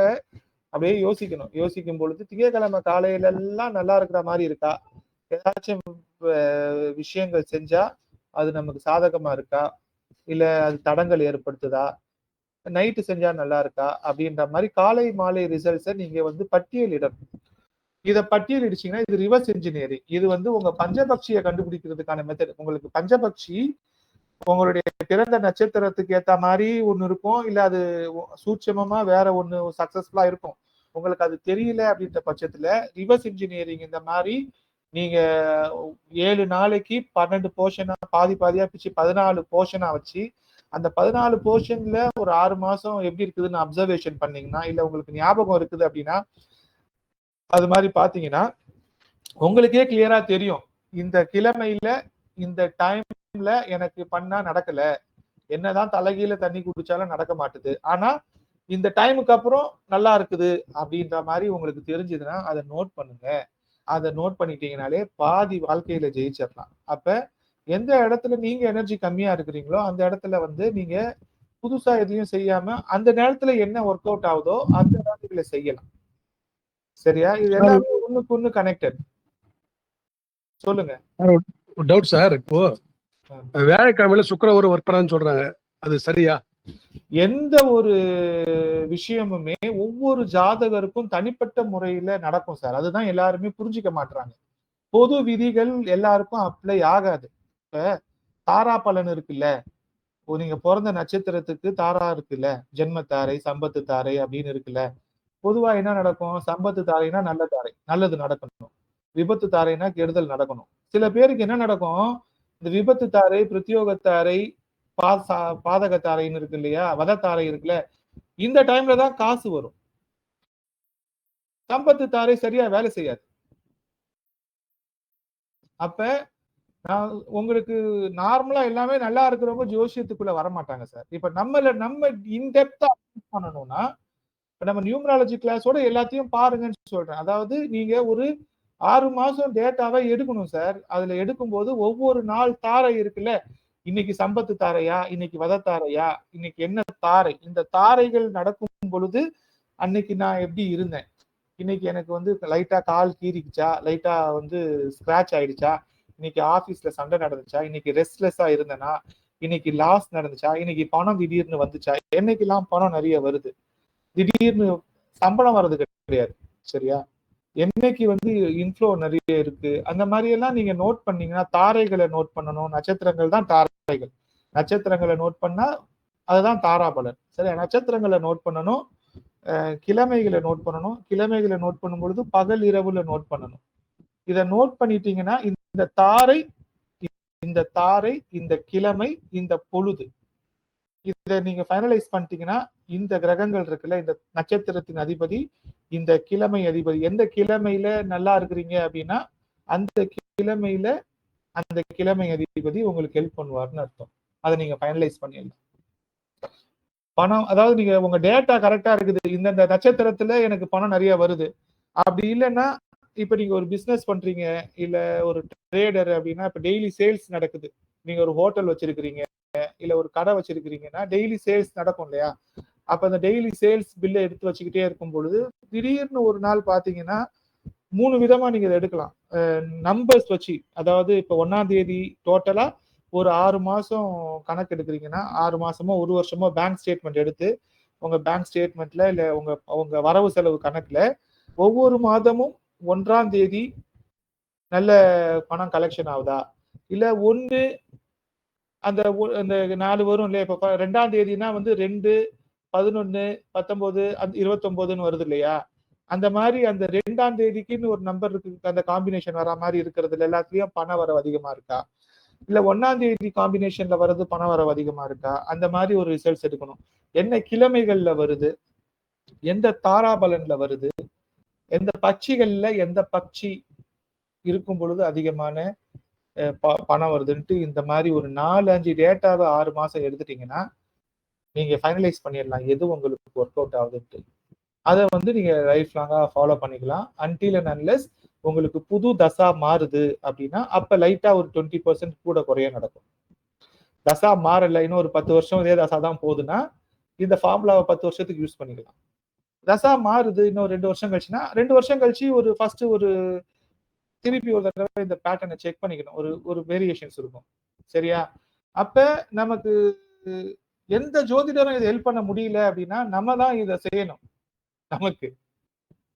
அப்படியே யோசிக்கணும். யோசிக்கும் பொழுது திங்கட்கிழமை காலையில எல்லாம் நல்லா இருக்கிற மாதிரி இருக்கா, ஏதாச்சும் விஷயங்கள் செஞ்சா அது நமக்கு சாதகமா இருக்கா, இல்ல அது தடங்கள் ஏற்படுத்துதா, நைட்டு செஞ்சா நல்லா இருக்கா அப்படின்ற மாதிரி காலை மாலை ரிசல்ட்ஸை நீங்க பட்டியலிடணும். இதை பட்டியலிடிச்சீங்கன்னா இது ரிவர்ஸ் இன்ஜினியரிங். இது உங்க பஞ்சபக்ஷியை கண்டுபிடிக்கிறதுக்கான மெத்தட். உங்களுக்கு பஞ்சபக்ஷி உங்களுடைய பிறந்த நட்சத்திரத்துக்கு ஏத்த மாதிரி ஒண்ணு இருக்கும், இல்ல அது சூட்சமமா வேற ஒண்ணு சக்சஸ்ஃபுல்லா இருக்கும். உங்களுக்கு அது தெரியல அப்படின்ற பட்சத்துல ரிவர்ஸ் இன்ஜினியரிங் இந்த மாதிரி நீங்க 7 நாளைக்கு 12 போர்ஷனா பாதி பாதியா பிச்சு 14 போர்ஷனா வச்சு அந்த 14 போர்ஷன்ல ஒரு 6 மாசம் எப்படி இருக்குதுன்னு அப்சர்வேஷன் பண்ணீங்கன்னா, இல்ல உங்களுக்கு ஞாபகம் இருக்குது அப்படின்னா, அது மாதிரி பாத்தீங்கன்னா உங்களுக்கே கிளியரா தெரியும். இந்த கிழமையில இந்த டைம்ல எனக்கு பண்ணா நடக்கல, என்னதான் தலைகீழ தண்ணி குடிச்சாலும் நடக்க மாட்டுது, ஆனா இந்த டைமுக்கு அப்புறம் நல்லா இருக்குது அப்படின்ற மாதிரி உங்களுக்கு தெரிஞ்சதுன்னா அதை நோட் பண்ணுங்க. அதை நோட் பண்ணிட்டீங்கனாலே பாதி வாழ்க்கையில ஜெயிச்சிடலாம். அப்ப எந்த இடத்துல நீங்க எனர்ஜி கம்மியா இருக்கிறீங்களோ அந்த இடத்துல நீங்க புதுசா எதையும் செய்யாம அந்த நேரத்துல என்ன ஒர்க் அவுட் ஆகுதோ அந்த வேலைகளை செய்யலாம். சரியா? இது எல்லாமே ஒண்ணுக்கு ஒண்ணு கனெக்டட். சொல்லுங்க.
Doubt sir. இப்போ வியாழக்கிழமையில சுக்கிரன் ஒர்க் பண்ணான்னு சொல்றாங்க, அது சரியா?
எந்த ஒரு விஷயமுமே ஒவ்வொரு ஜாதகருக்கும் தனிப்பட்ட முறையில நடக்கும் சார். அதுதான் எல்லாருமே புரிஞ்சுக்க மாட்டாங்க. பொது விதிகள் எல்லாருக்கும் அப்ளை ஆகாது. இப்ப தாரா பலன் இருக்குல்ல, நீங்க பிறந்த நட்சத்திரத்துக்கு தாரா இருக்குல்ல, ஜென்ம தாரை, சம்பத்து தாரை அப்படின்னு இருக்குல்ல. பொதுவா என்ன நடக்கும்? சம்பத்து தாரைனா நல்ல தாரை, நல்லது நடக்கணும். விபத்து தாரைனா கெடுதல் நடக்கணும். சில பேருக்கு என்ன நடக்கும்? இந்த விபத்து தாரை, பிரத்யோக தாரை, பாதக தாரைன்னு இருக்கு இல்லையா, வதத்தாரை இருக்குல்ல, இந்த டைம்ல தான் காசு வரும். சம்பத்து தாரை சரியா வேலை செய்யாது. அப்ப நான் உங்களுக்கு நார்மலா எல்லாமே நல்லா இருக்கிறவங்க ஜோசியத்துக்குள்ள வர மாட்டாங்க சார். இப்ப நம்ம இன்டெப்தா பண்ணணும்னா நம்ம நியூமராலஜி கிளாஸோட எல்லாத்தையும் பாருங்கன்னு சொல்றேன். அதாவது நீங்க ஒரு 6 மாசம் டேட்டாவை எடுக்கணும் சார். அதுல எடுக்கும்போது ஒவ்வொரு நாள் தாரை இருக்குல்ல, இன்னைக்கு சம்பத்து தாரையா, இன்னைக்கு வதத்தாரையா, இன்னைக்கு என்ன தாரை, இந்த தாரைகள் நடக்கும் பொழுது அன்னைக்கு நான் எப்படி இருந்தேன், இன்னைக்கு எனக்கு லைட்டா கால் கீறிக்குச்சா, லைட்டா ஸ்கிராச் ஆயிடுச்சா, இன்னைக்கு ஆபீஸ்ல சண்டை நடந்துச்சா, இன்னைக்கு ரெஸ்ட்லெஸ்ஸா இருந்தேனா, இன்னைக்கு லாஸ் நடந்துச்சா, இன்னைக்கு பணம் திடீர்னு வந்துச்சா, என்னைக்கெல்லாம் பணம் நிறைய வருது, திடீர்னு சம்பளம் வர்றது கிடையாது. சரியா? என்னைக்கு இன்ஃப்ளோ நிறைய இருக்கு, அந்த மாதிரி எல்லாம் நீங்க நோட் பண்ணீங்கன்னா, தாரைகளை நோட் பண்ணணும். நட்சத்திரங்கள் தான் தாரைகள். நட்சத்திரங்களை நோட் பண்ணா அதுதான் தாராபலன். சரியா? நட்சத்திரங்களை நோட் பண்ணணும், கிழமைகளை நோட் பண்ணணும். கிழமைகளை நோட் பண்ணும் பொழுது பகல் இரவுல நோட் பண்ணணும். இதை நோட் பண்ணிட்டீங்கன்னா இந்த தாரை, இந்த கிழமை, இந்த பொழுது, இதை நீங்க ஃபைனலைஸ் பண்ணிட்டீங்கன்னா இந்த கிரகங்கள் இருக்குல்ல, இந்த நட்சத்திரத்தின் அதிபதி, இந்த கிழமை அதிபதி, எந்த கிழமையில நல்லா இருக்கிறீங்க அப்படின்னா அந்த கிழமையில அந்த கிழமை அதிபதி உங்களுக்கு ஹெல்ப் பண்ணுவார்னு அர்த்தம். அதை நீங்க ஃபைனலைஸ் பண்ணிடலாம். பணம், அதாவது நீங்க உங்க டேட்டா கரெக்டா இருக்குது, இந்த நட்சத்திரத்துல எனக்கு பணம் நிறைய வருது, அப்படி இல்லைன்னா இப்ப நீங்க ஒரு பிசினஸ் பண்றீங்க, இல்ல ஒரு ட்ரேடர் அப்படின்னா இப்ப டெய்லி சேல்ஸ் நடக்குது, நீங்க ஒரு ஹோட்டல் வச்சிருக்கிறீங்க, இல்ல ஒரு கடை வச்சிருக்கிறீங்கன்னா டெய்லி சேல்ஸ் நடக்கும் இல்லையா? அப்ப அந்த டெய்லி சேல்ஸ் பில்லை எடுத்து வச்சுக்கிட்டே இருக்கும் பொழுது திடீர்னு ஒரு நாள் பாத்தீங்கன்னா 3 விதமா நீங்க இதை எடுக்கலாம். நம்பர்ஸ் வச்சு, அதாவது இப்போ 1ஆம் தேதி டோட்டலா ஒரு 6 மாசம் கணக்கு எடுக்கிறீங்கன்னா 6 மாசமோ 1 வருஷமோ பேங்க் ஸ்டேட்மெண்ட் எடுத்து உங்க பேங்க் ஸ்டேட்மெண்ட்ல இல்ல உங்க வரவு செலவு கணக்குல ஒவ்வொரு மாதமும் 1ஆம் தேதி நல்ல பணம் கலெக்ஷன் ஆகுதா, இல்ல அந்த 4 வரும் இல்லையா, இப்ப 2ஆம் தேதினா வந்து 2, 11, 19, 29ன்னு வருது இல்லையா, அந்த மாதிரி அந்த 2ஆம் தேதிக்குன்னு ஒரு நம்பர் இருக்கு, அந்த காம்பினேஷன் வர மாதிரி இருக்கிறதுல எல்லாத்துலயும் பண வரவு அதிகமா இருக்கா, இல்ல 1ஆம் தேதி காம்பினேஷன்ல வர்றது பண வரவு அதிகமா இருக்கா, அந்த மாதிரி ஒரு ரிசல்ட்ஸ் எடுக்கணும். என்ன கிழமைகள்ல வருது, எந்த தாராபலன்ல வருது, எந்த பட்சிகள்ல எந்த பட்சி இருக்கும் பொழுது அதிகமான பணம் வருதுன்ட்டு இந்த மாதிரி ஒரு 4-5 டேட்டாவை 6 மாசம் எடுத்துட்டீங்கன்னா நீங்க ஃபைனலைஸ் பண்ணிடலாம் எது உங்களுக்கு ஒர்க் அவுட் ஆகுதுன்ட்டு. அதை வந்து நீங்க லைஃப் லாங்கா ஃபாலோ பண்ணிக்கலாம். அன்டில் அண்ட் அன்லெஸ் உங்களுக்கு புது தசா மாறுது அப்படின்னா அப்ப லைட்டா ஒரு 20% கூட குறைய நடக்கும். தசா மாறல, இன்னும் ஒரு 10 வருஷம் இதே தசா தான் போகுதுன்னா இந்த ஃபார்முலாவை 10 வருஷத்துக்கு யூஸ் பண்ணிக்கலாம். தசா மாறுது இன்னும் 2 வருஷம் கழிச்சுன்னா 2 வருஷம் கழிச்சு ஃபர்ஸ்ட் திருப்பி ஒரு தடவை இந்த பேட்டர்னை செக் பண்ணிக்கணும். ஒரு வேரியேஷன்ஸ் இருக்கும், சரியா? அப்ப நமக்கு எந்த ஜோதிடரும் இதை ஹெல்ப் பண்ண முடியல அப்படின்னா நம்ம தான் இதை செய்யணும். நமக்கு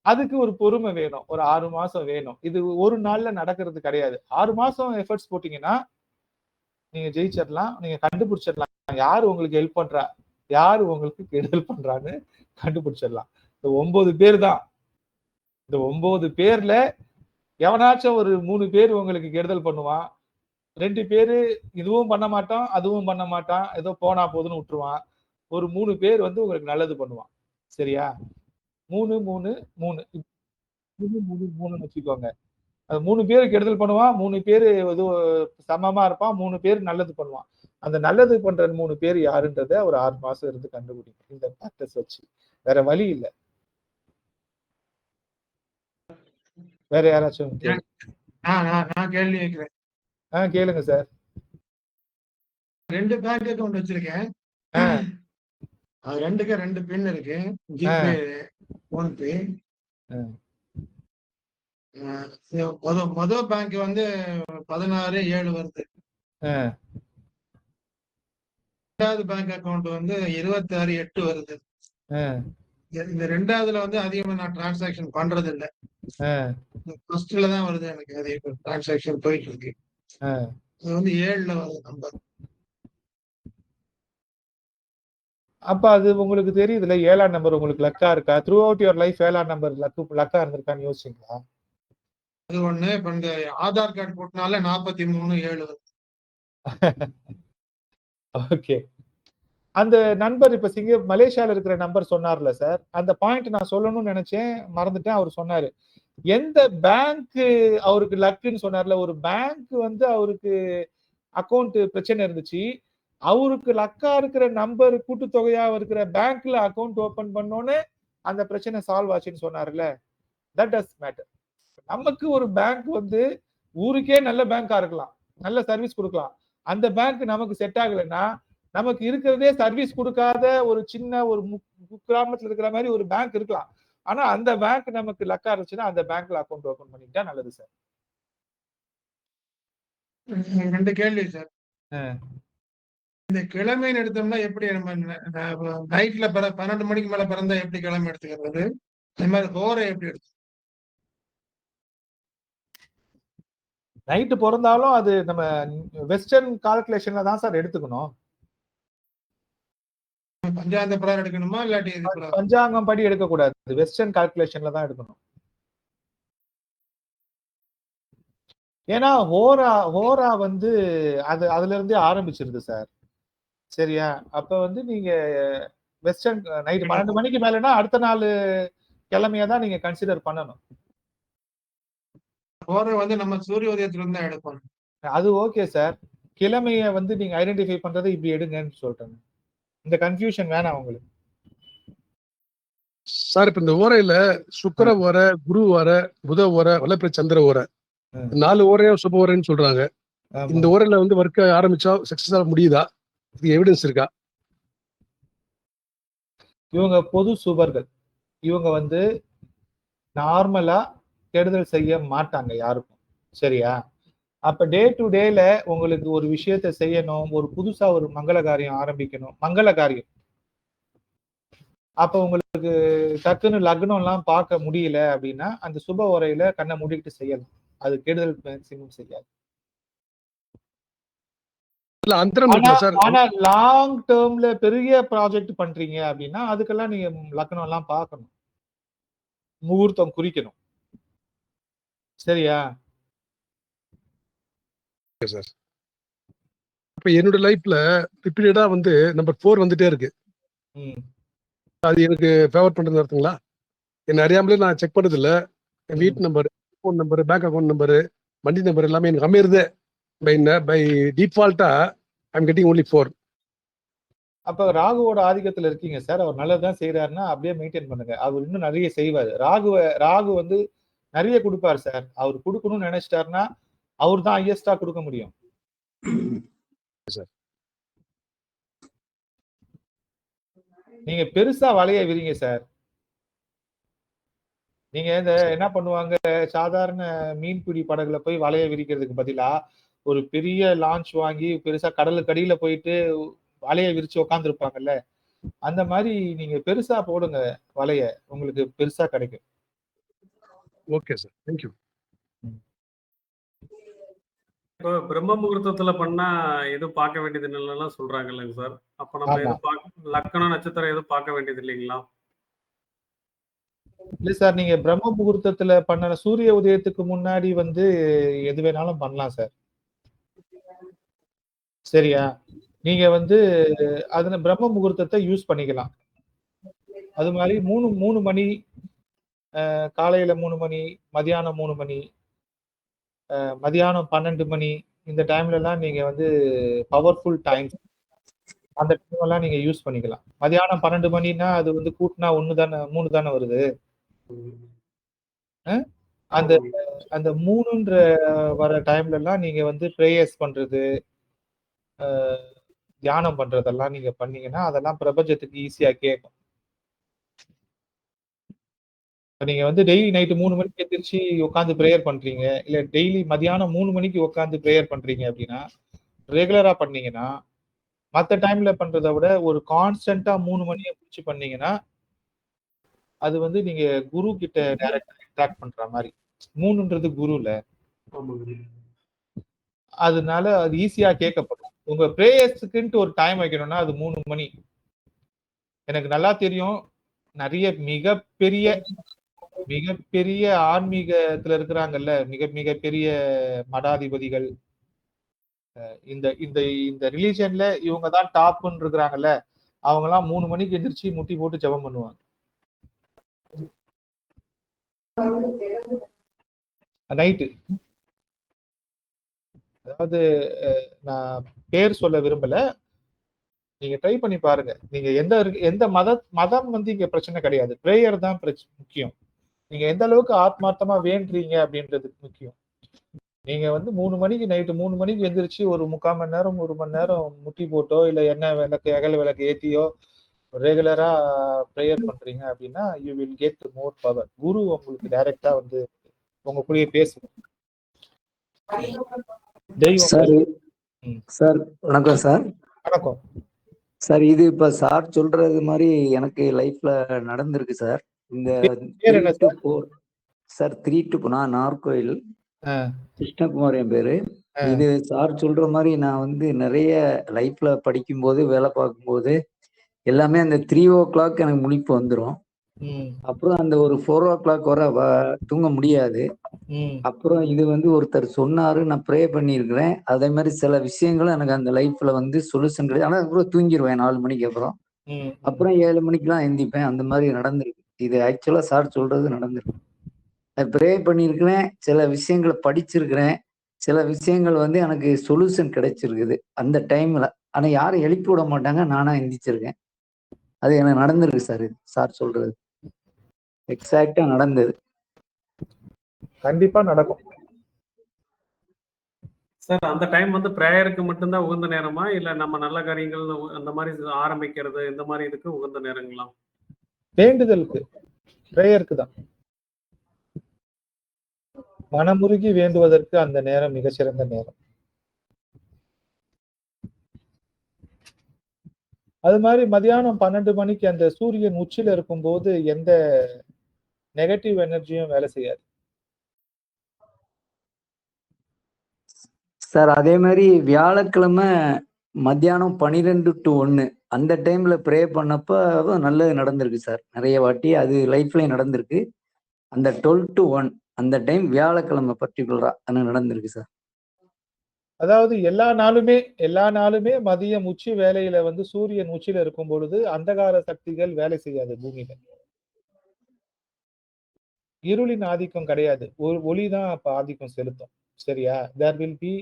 அதுக்கு ஒரு பொறுமை வேணும், ஒரு 6 மாசம் வேணும். இது ஒரு நாள்ல நடக்கிறது கிடையாது. 6 மாசம் எஃபர்ட்ஸ் போட்டீங்கன்னா நீங்க ஜெயிச்சிடலாம், நீங்க கண்டுபிடிச்சிடலாம் யாரு உங்களுக்கு ஹெல்ப் பண்றா, யாரு உங்களுக்கு கெடுதல் பண்றான்னு கண்டுபிடிச்சிடலாம். இந்த 9 பேர் தான். இந்த 9 பேர்ல எவனாச்சும் ஒரு 3 பேர் உங்களுக்கு கெடுதல் பண்ணுவான், 2 பேரு இதுவும் பண்ண மாட்டான் அதுவும் பண்ண மாட்டான், ஏதோ போனா போதுன்னு விட்டுருவான், ஒரு 3 பேர் வந்து உங்களுக்கு நல்லது பண்ணுவான், சரியா? 3 3 3 3 3 வச்சுக்கோங்க. அது 3 பேர் கெடுதல் பண்ணுவான், 3 பேர் ஏதோ சமமா இருப்பான், 3 பேர் நல்லது பண்ணுவான். அந்த நல்லது பண்ற 3 பேர் யாருன்றத ஒரு 6 மாசம் இருந்து கண்டுபிடிங்க இந்த ப்ராக்டிஸ் வச்சு. வேற வழி இல்லை. வேற யாராச்சும்
நான் கேள்வி கேட்கிறேன்.
கேளுங்க சார்.
2 பேங்க் அக்கவுண்ட் வச்சிருக்கேன். அது 2க்கு 2 பின் இருக்கு, ஜிபே போன்பே. மொதல் பேங்க் வந்து 16/7 வருது. 2வது பேங்க் அக்கவுண்ட் வந்து 26/8 வருது. இந்த 2வதுல வந்து அதிகமா நான் டிரான்சாக்சன் பண்றது இல்ல. ஃபர்ஸ்ட்ல தான் வருது எனக்கு அதிக டிரான்சாக்சன் போயிட்டு இருக்கு. அது வந்து 7ல வருது நம்பர்.
அப்ப அது உங்களுக்கு தெரியுதுல 7ஆம் நம்பர் உங்களுக்கு லக்கா இருக்கா? த்ரூ அவுட் யுவர் லைஃப் 7ஆம் நம்பர் லக்கா இருந்திருக்கான்னு யோசிச்சீங்களா?
அது ஒண்ணு. இப்ப இந்த ஆதார் கார்டு போட்டனால 43/7 வருது.
ஓகே. அந்த நண்பர் இப்ப மலேசியால இருக்கிற நம்பர் சொன்னார்ல சார், அந்த பாயிண்ட் நான் சொல்லணும்னு நினைச்சேன், மறந்துட்டேன். அவர் சொன்னாரு எந்த பேங்க் அவருக்கு லக்குன்னு சொன்னார்ல, ஒரு பேங்க் வந்து அவருக்கு அக்கௌண்ட் பிரச்சனை இருந்துச்சு, அவருக்கு லக்கா இருக்கிற நம்பர் கூட்டுத்தொகையா இருக்கிற பேங்க்ல அக்கௌண்ட் ஓபன் பண்ணோன்னு அந்த பிரச்சனை சால்வ் ஆச்சுன்னு சொன்னார்ல. That does matter. நமக்கு ஒரு பேங்க் வந்து ஊருக்கே நல்ல பேங்கா இருக்கலாம், நல்ல சர்வீஸ் கொடுக்கலாம், அந்த பேங்க் நமக்கு செட் ஆகலைன்னா நமக்கு இருக்கிறதே சர்வீஸ் கொடுக்காத ஒரு சின்ன ஒரு கிராமத்துல இருக்கிற மாதிரி ஒரு பேங்க் இருக்கலாம், ஆனா அந்த பேங்க் நமக்கு லக்கா இருந்துச்சுன்னா அந்த பேங்க்ல அக்கௌண்ட் ஓபன் பண்ணிட்டா நல்லது சார்.
2 கேள்வி சார். இந்த கிழமைன்னு எடுத்தோம்னா எப்படி நம்ம நைட்ல 12 மணிக்கு மேல பிறந்தா எப்படி கிழமை எடுத்துக்கிறது? இந்த மாதிரி ஹோரை எப்படி எடுத்து?
நைட்டு பிறந்தாலும் அது நம்ம வெஸ்டர்ன் கால்குலேஷன்ல தான் சார் எடுத்துக்கணும்.
பஞ்சாங்க பிரகாரம் எடுக்கணுமா இல்லாட்டி
பஞ்சாங்கம் படி எடுக்க கூடாது, வெஸ்டர்ன் கால்குலேஷன்ல தான் எடுக்கணும். ஏன்னா ஹோரா வந்து அதுல இருந்தே ஆரம்பிச்சிருது சார், சரியா? அப்ப வந்து நீங்க வெஸ்டர்ன் நைட் 12 மணிக்கு மேலனா அடுத்த நாள் கிழமையா தான் நீங்க கன்சிடர் பண்ணணும்.
ஹோரை வந்து நம்ம சூரிய உதயத்துல இருந்து தான் எடுப்போம்.
அது ஓகே சார், கிழமைய வந்து நீங்க ஐடென்டிஃபை பண்றதை இப்படி எடுங்கன்னு சொல்றேன். இந்த கன்ஃபியூஷன் வேணாம் உங்களுக்கு
சார். இப்ப இந்த ஓரையில சுக்கிர ஓரை, குரு ஓரை, புத ஓரை, வளர்ப்பிறை சந்திர ஓரை, 4 ஓரையும் சுப ஓரைன்னு சொல்றாங்க. இந்த ஓரையில வந்து ஒர்க் ஆரம்பிச்சா சக்சஸ் ஆக முடியுதா? இது எவிடன்ஸ் இருக்கா?
இவங்க பொது சுபர்கள், இவங்க வந்து நார்மலா கெடுதல் செய்ய மாட்டாங்க யாருக்கும். சரியா? அப்ப டே டு டேல உங்களுக்கு ஒரு விஷயத்த செய்யணும், ஒரு புதுசா ஒரு மங்கள காரியம் ஆரம்பிக்கணும், மங்கள காரியம். அப்ப உங்களுக்கு டக்குன்னு லக்னம்லாம் பார்க்க முடியல அப்படின்னா அந்த சுப உரையில கண்ணை மூடிட்டு செய்யலாம். அது கெடுதல் மேக்சிமம் செய்யாது. ஆனா லாங் டேர்ம்ல பெரிய ப்ராஜெக்ட் பண்றீங்க அப்படின்னா அதுக்கெல்லாம் நீங்க லக்னம் எல்லாம் பார்க்கணும், முகூர்த்தம் குறிக்கணும். சரியா?
சார் இப்ப என்னோட லைஃப்ல ரிப்பீட்டடா வந்து நம்பர் 4 வந்துட்டே இருக்கு. அது எனக்கு ஃபேவர் பண்றது அர்த்தங்களா? என்ன அறியாமலே நான் செக் பண்ணது இல்ல. என் வீட்டு number, phone number, bank account number, வண்டி நம்பர் எல்லாமே எனக்கு அமையுது. பை டிஃபால்ட்டா ஐ அம் கெட்டிங் ஒன்லி 4.
அப்ப ராகுவோட ஆதிக்கத்துல இருக்கீங்க சார். அவர் நல்லதுதான் செய்யறாருன்னா அப்படியே மெயின்டைன் பண்ணுங்க. அவர் இன்னும் நிறைய செய்வாரு. ராகு வந்து நிறைய கொடுப்பாரு சார். அவர் கொடுக்கணும்னு நினைச்சிட்டாருன்னா அவர் தான் ஹையஸ்டா கொடுக்க முடியும். நீங்க பெருசா வலைய விரிங்க சார். நீங்க இந்த என்ன பண்ணுவாங்க, சாதாரண மீன்பிடி படகுல போய் வலைய விரிக்கிறதுக்கு பதிலா ஒரு பெரிய லான்ச் வாங்கி பெருசா கடலுக்கு அடியில போயிட்டு வலைய விரிச்சு உட்கார்ந்து இருப்பாங்கல்ல, அந்த மாதிரி நீங்க பெருசா போடுங்க வலைய, உங்களுக்கு பெருசா கிடைக்கும்.
Okay sir, thank you.
இப்போ பிரம்ம முகூர்த்தத்துல பண்ணா எதுவும் பார்க்க வேண்டியது இல்லைன்னா சொல்றாங்க இல்லைங்க சார்? அப்ப நம்ம எதுவும் லக்கணம் நட்சத்திரம் எதுவும் பார்க்க வேண்டியது இல்லைங்களா?
இல்ல சார், நீங்க பிரம்ம முகூர்த்தத்துல பண்ண சூரிய உதயத்துக்கு முன்னாடி வந்து எது வேணாலும் பண்ணலாம் சார். சரியா? நீங்க வந்து அதுல பிரம்ம முகூர்த்தத்தை யூஸ் பண்ணிக்கலாம். அது மாதிரி 3 மணி, காலையில 3 மணி, மதியானம் 3 மணி, மதியானம் 12 மணி, இந்த டைம்ல எல்லாம் நீங்க வந்து பவர்ஃபுல் டைம். அந்த டைம் எல்லாம் நீங்க யூஸ் பண்ணிக்கலாம். மதியானம் 12 மணினா அது வந்து கூட்டினா 1 தானே 3 தானே வருது. அந்த அந்த 3ன்ற வர டைம்ல எல்லாம் நீங்க வந்து பிரேயர்ஸ் பண்றது, தியானம் பண்றதெல்லாம் நீங்க பண்ணீங்கன்னா அதெல்லாம் பிரபஞ்சத்துக்கு ஈஸியா கேட்கும். நீங்க வந்து டெய்லி நைட்டு 3 மணிக்கு எந்திரிச்சு உட்காந்து பிரேயர் பண்றீங்க, இல்ல டெய்லி மதியானம் 3 மணிக்கு உட்காந்து பிரேயர் பண்றீங்க அப்படின்னா, ரெகுலரா பண்ணீங்கன்னா, மத்த டைம்ல பண்றதை விட ஒரு கான்ஸ்டன்டா 3 மணியை பிடிச்சு பண்ணீங்கன்னா, அது வந்து நீங்க குரு கிட்ட டைரக்டா இன்டராக்ட் பண்ற மாதிரி. 3ன்றது குருல. அதனால அது ஈஸியா கேட்கப்படும். உங்க பிரேயர்ஸுக்குன்ட்டு ஒரு டைம் வைக்கணும்னா அது 3 மணி. எனக்கு நல்லா தெரியும், நிறைய மிகப்பெரிய ஆன்மீகத்துல இருக்கிறாங்கல்ல, மிகப்பெரிய மடாதிபதிகள், இந்த இந்த இந்த ரிலீஜன்ல இவங்க தான் டாப்னு இருக்கிறாங்கல்ல, அவங்க எல்லாம் 3 மணிக்கு எந்திரிச்சு முட்டி போட்டு ஜெபம் பண்ணுவாங்க. நைட்டு. அதாவது நான் பேர் சொல்ல விரும்பல, நீங்க ட்ரை பண்ணி பாருங்க. நீங்க எந்த மதம் வந்து இங்க பிரச்சனை கிடையாது. பிரேயர் தான் முக்கியம். நீங்க எந்த அளவுக்கு ஆத்மார்த்தமா வேண்டுறீங்க அப்படின்றது முக்கியம். நீங்க வந்து 3 மணிக்கு நைட்டு 3 மணிக்கு எந்திரிச்சு ஒரு 3/4 மணி நேரம் 1 மணி நேரம் முட்டி போட்டோ இல்ல எண்ணெய் விளக்கு அகல் விளக்கு ஏத்தியோ ரெகுலரா பிரேயர் பண்றீங்க அப்படின்னா you will get more power. குரு உங்களுக்கு டைரக்டா வந்து உங்க கூடயே பேசுவோம்.
சார் வணக்கம் சார்.
வணக்கம்
சார். இது இப்ப சார் சொல்றது மாதிரி எனக்கு லைஃப்ல நடந்திருக்கு சார். இந்த 3 to 4 சார் 3 to நான் நார்கோயில் கிருஷ்ணகுமார் என் பேரு. இது சார் சொல்ற மாதிரி நான் வந்து நிறைய லைஃப்ல படிக்கும்போது வேலை பார்க்கும்போது எல்லாமே அந்த 3 o'clock எனக்கு முழிப்பு வந்துடும். அப்புறம் அந்த ஒரு 4 o'clock வர தூங்க முடியாது. அப்புறம் இது வந்து ஒருத்தர் சொன்னாரு, நான் ப்ரே பண்ணியிருக்கிறேன். அதே மாதிரி சில விஷயங்களும் எனக்கு அந்த லைஃப்ல வந்து சொல்யூஷன் கிடையாது. ஆனா அப்புறம் தூங்கிடுவேன் 4 மணிக்கு அப்புறம் 7 மணிக்கெல்லாம் எந்திப்பேன். அந்த மாதிரி நடந்திருக்கு. இது ஆக்சுவலா சார் சொல்றது நடந்திருக்கு. ப்ரே பண்ணியிருக்கிறேன், சில விஷயங்களை படிச்சிருக்கிறேன், சில விஷயங்கள் வந்து எனக்கு சொல்யூஷன் கிடைச்சிருக்குது அந்த டைம்ல. ஆனா யாரும் எழுப்பி விட மாட்டாங்க, நானா எந்திரிச்சிருக்கேன். அது எனக்கு நடந்திருக்கு சார். இது சார் சொல்றது எக்ஸாக்டா நடந்தது.
கண்டிப்பா நடக்கும்
சார். அந்த டைம் வந்து பிரேயருக்கு மட்டும்தான் உகந்த நேரமா, இல்ல நம்ம நல்ல காரியங்கள் அந்த மாதிரி ஆரம்பிக்கிறது இந்த மாதிரி இதுக்கு உகந்த நேரங்களா?
வேண்டுதலுக்கு, பிரேயருக்கு தான். மனமுருகி வேண்டுவதற்கு அந்த நேரம் மிகச்சிறந்த நேரம். அது மாதிரி மதியானம் 12 மணிக்கு அந்த சூரியன் உச்சியில இருக்கும்போது எந்த நெகட்டிவ் எனர்ஜியும் வேலை செய்யாது.
சார் அதே மாதிரி வியாழக்கிழமை மத்தியானம் 12 to 1 அந்த டைம்ல ப்ரே பண்ணப்ப நல்லது நடந்திருக்கு சார். நிறைய வாட்டி அது லைஃப்ல நடந்திருக்கு. அந்த 12 to 1 அந்த டைம் வியாழக்கிழமை பர்டிகுலரா நடந்திருக்கு சார்.
அதாவது எல்லா நாளுமே மதியம் உச்சி வேலையில வந்து சூரியன் உச்சியில இருக்கும் பொழுது அந்தகார சக்திகள் வேலை செய்யாது பூமியில. இருளின் ஆதிக்கம் கிடையாது. ஒளி தான் அப்ப ஆதிக்கம் செலுத்தும். சரியா? தேர் வில் பி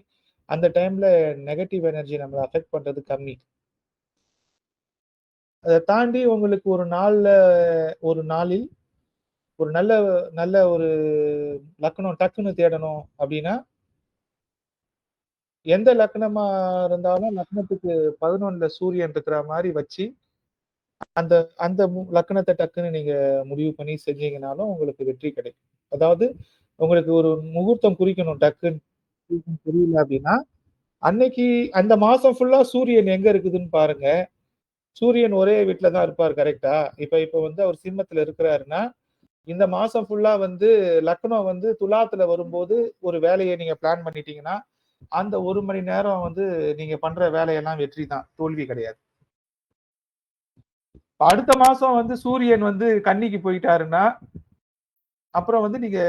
அந்த டைம்ல நெகட்டிவ் எனர்ஜி நம்மளை அஃபெக்ட் பண்றது கம்மி. அதை தாண்டி உங்களுக்கு ஒரு நாளில் ஒரு நல்ல ஒரு லக்னம் டக்குன்னு தேடணும் அப்படின்னா எந்த லக்னமா இருந்தாலும் லக்னத்துக்கு 11ல சூரியன் இருக்கிற மாதிரி வச்சு அந்த அந்த லக்னத்தை டக்குன்னு நீங்க முடிவு பண்ணி செஞ்சீங்கனாலும் உங்களுக்கு வெற்றி கிடைக்கும். அதாவது உங்களுக்கு ஒரு முகூர்த்தம் குறிக்கணும் டக்குன்னு தெரியல அப்படின்னா அன்னைக்கு அந்த மாசம் ஃபுல்லா சூரியன் எங்க இருக்குதுன்னு பாருங்க. சூரியன் ஒரே வீட்டுல தான் இருப்பார். கரெக்டா? இப்ப வந்து அவர் சிம்மத்துல இருக்கிறாருன்னா இந்த மாசம் ஃபுல்லா வந்து லக்னம் வந்து துலாத்துல வரும்போது ஒரு வேலையை நீங்க பிளான் பண்ணிட்டீங்கன்னா அந்த 1 மணி நேரம் வந்து நீங்க பண்ற வேலையெல்லாம் வெற்றி தான், தோல்வி கிடையாது. அடுத்த மாசம் வந்து சூரியன் வந்து கன்னிக்கு போயிட்டாருன்னா அப்புறம் வந்து நீங்க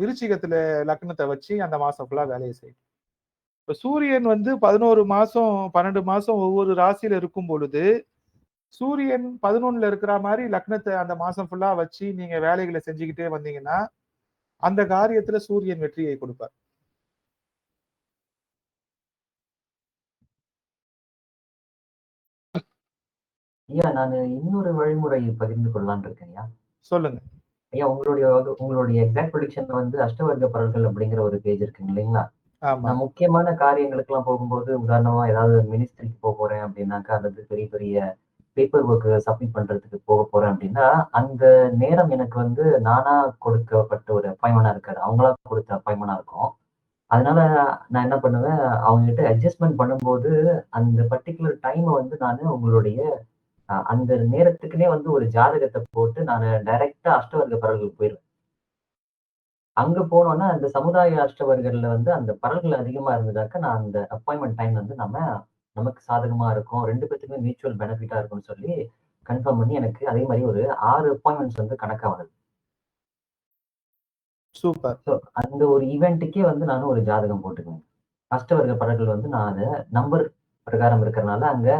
விருச்சிகத்துல லக்னத்தை வச்சு அந்த மாசம் ஃபுல்லா வேலையை செய்யும். இப்ப சூரியன் வந்து 11 மாசம் 12 மாசம் ஒவ்வொரு ராசியில இருக்கும் பொழுது சூரியன் 11ல இருக்கிற மாதிரி லக்னத்தை அந்த மாசம் ஃபுல்லா வச்சு நீங்க வேலைகளை செஞ்சுக்கிட்டே வந்தீங்கன்னா அந்த காரியத்துல சூரியன் வெற்றியை கொடுப்பார்.
ஐயா நான் இன்னொரு வழிமுறை பகிர்ந்து கொள்ளலாம்னு இருக்கேன் ஐயா.
சொல்லுங்க
ஐயா. உங்களுடைய எக்ஸாக்ட் ப்ரெடிக்ஷன் வந்து அஷ்டவர்க்க பலன்கள் அப்படிங்கிற ஒரு பேஜ் இருக்குங்க இல்லைங்களா? நான் முக்கியமான காரியங்களுக்கு எல்லாம் போகும்போது உதாரணமா ஏதாவது மினிஸ்ட்ரிக்கு போக போறேன் அப்படின்னாக்கா அல்லது பெரிய பெரிய பேப்பர் ஒர்க் சப்மிட் பண்றதுக்கு போக போறேன் அப்படின்னா அந்த நேரம் எனக்கு வந்து நானா கொடுக்கப்பட்ட ஒரு அப்பாயின்மெண்டா இருக்காது, அவங்களா கொடுத்த அப்பாயின்மெண்டா இருக்கும். அதனால நான் என்ன பண்ணுவேன், அவங்க கிட்ட அட்ஜஸ்ட்மெண்ட் பண்ணும்போது அந்த பர்டிகுலர் டைமை வந்து நான் உங்களுடைய அந்த நேரத்துக்குன்னே வந்து ஒரு ஜாதகத்தை போட்டு நான் டைரக்டா அஷ்டவர்க்க பரல்களுக்கு போயிடுவேன். அங்க போனோம்னா அந்த சமுதாய அஷ்டவர்கள்ல வந்து அந்த பரல்கள் அதிகமா இருந்ததாக்க நான் அந்த அப்பாயின்மெண்ட் டைம் வந்து நமக்கு சாதகமா இருக்கும், 2 பேத்துக்குமே மியூச்சுவல் பெனிஃபிட்டா இருக்கும்னு சொல்லி கன்ஃபார்ம் பண்ணி எனக்கு அதே மாதிரி ஒரு 6 அப்பாயின்மெண்ட்ஸ் வந்து கணக்கா வருது.
சூப்பர்.
ஸோ அந்த ஒரு ஈவெண்ட்டுக்கே வந்து நானும் ஒரு ஜாதகம் போட்டுக்குவேன். அஷ்டவர்க்க பரல்கள் வந்து நான் அதை நம்பர் பிரகாரம் இருக்கிறனால அங்க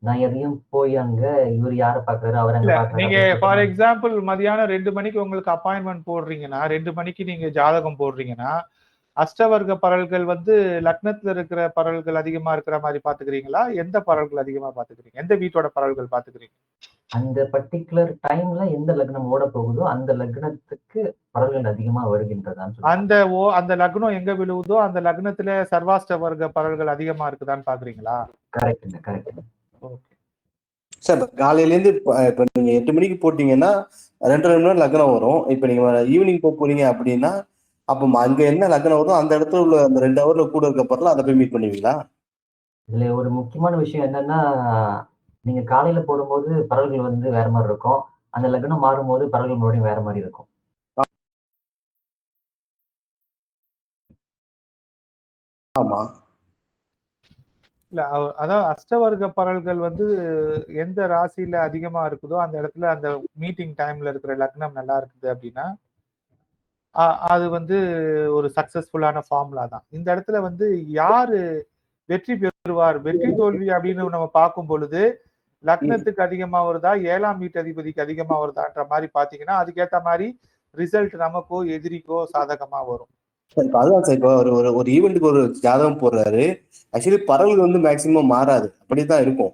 நான் எதையும் போய் அங்க இவர் யாரை பாக்குறாரு அவர் அங்க பாக்குறாரு.
நீங்க ஃபார் எக்ஸாம்பிள் மதியானம் 2 மணிக்கு உங்களுக்கு அப்பாயின்மெண்ட் போடுறீங்கன்னா 2 மணிக்கு நீங்க ஜாதகம் போடுறீங்கன்னா அஷ்டவர்க்க பரல்கள் வந்து லக்னத்துல இருக்கிற பரல்கள் அதிகமா இருக்கிற மாதிரி பாத்துக்கிறீங்களா? எந்த பரல்கள் அதிகமா பாத்துக்கிறீங்க? எந்த வீட்டோட பரல்கள் பாத்துக்கிறீங்க?
அந்த பர்டிகுலர் டைம்ல எந்த லக்னம் ஓட போகுதோ அந்த லக்னத்துக்கு பரல்கள் அதிகமா வருகின்றதான்.
அந்த லக்னம் எங்க விழுவுதோ அந்த லக்னத்துல சர்வாஷ்ட வர்க்க பரல்கள் அதிகமா இருக்குதான்னு பாக்குறீங்களா?
கரெக்டுங்க கரெக்டுங்க.
சார் காலையில இருந்து இப்ப நீங்க 8 மணிக்கு போட்டீங்கன்னா 2 மணி நேரம் லக்னம் வரும். இப்ப நீங்க ஈவினிங் போறீங்க அப்படின்னா அப்ப அங்க என்ன லக்னம் வரும் அந்த இடத்துல உள்ள அந்த 2 ஹவர்ல கூட இருக்க பரல அதை போய் மீட் பண்ணுவீங்களா?
இதுல ஒரு முக்கியமான விஷயம் என்னன்னா நீங்க காலையில போடும்போது பரல்கள் வந்து வேற மாதிரி இருக்கும், அந்த லக்னம் மாறும்போது பரல்கள் மறுபடியும் வேற மாதிரி இருக்கும்.
ஆமா.
இல்ல அதாவது அஷ்டவர்க்க பரல்கள் வந்து எந்த ராசியில அதிகமா இருக்குதோ அந்த இடத்துல அந்த மீட்டிங் டைம்ல இருக்கிற லக்னம் நல்லா இருக்குது அப்படின்னா அது வந்து ஒரு சக்சஸ்ஃபுல்லான ஃபார்முலா தான். இந்த இடத்துல வந்து யாரு வெற்றி பெறுவார், வெற்றி தோல்வி அப்படின்னு நம்ம பார்க்கும் பொழுது லக்னத்துக்கு அதிகமா வருதா 7ஆம் வீட்டு அதிபதிக்கு அதிகமா வருதான்ற மாதிரி பாத்தீங்கன்னா அதுக்கேற்ற மாதிரி ரிசல்ட் நமக்கோ எதிரிக்கோ சாதகமா வரும்.
அதுதான் சார் இப்போ ஒரு ஈவெண்ட்டுக்கு ஒரு ஜாதகம் போடுறாரு, ஆக்சுவலி பரல்கள் வந்து மேக்சிமம் மாறாது, அப்படிதான் இருக்கும்.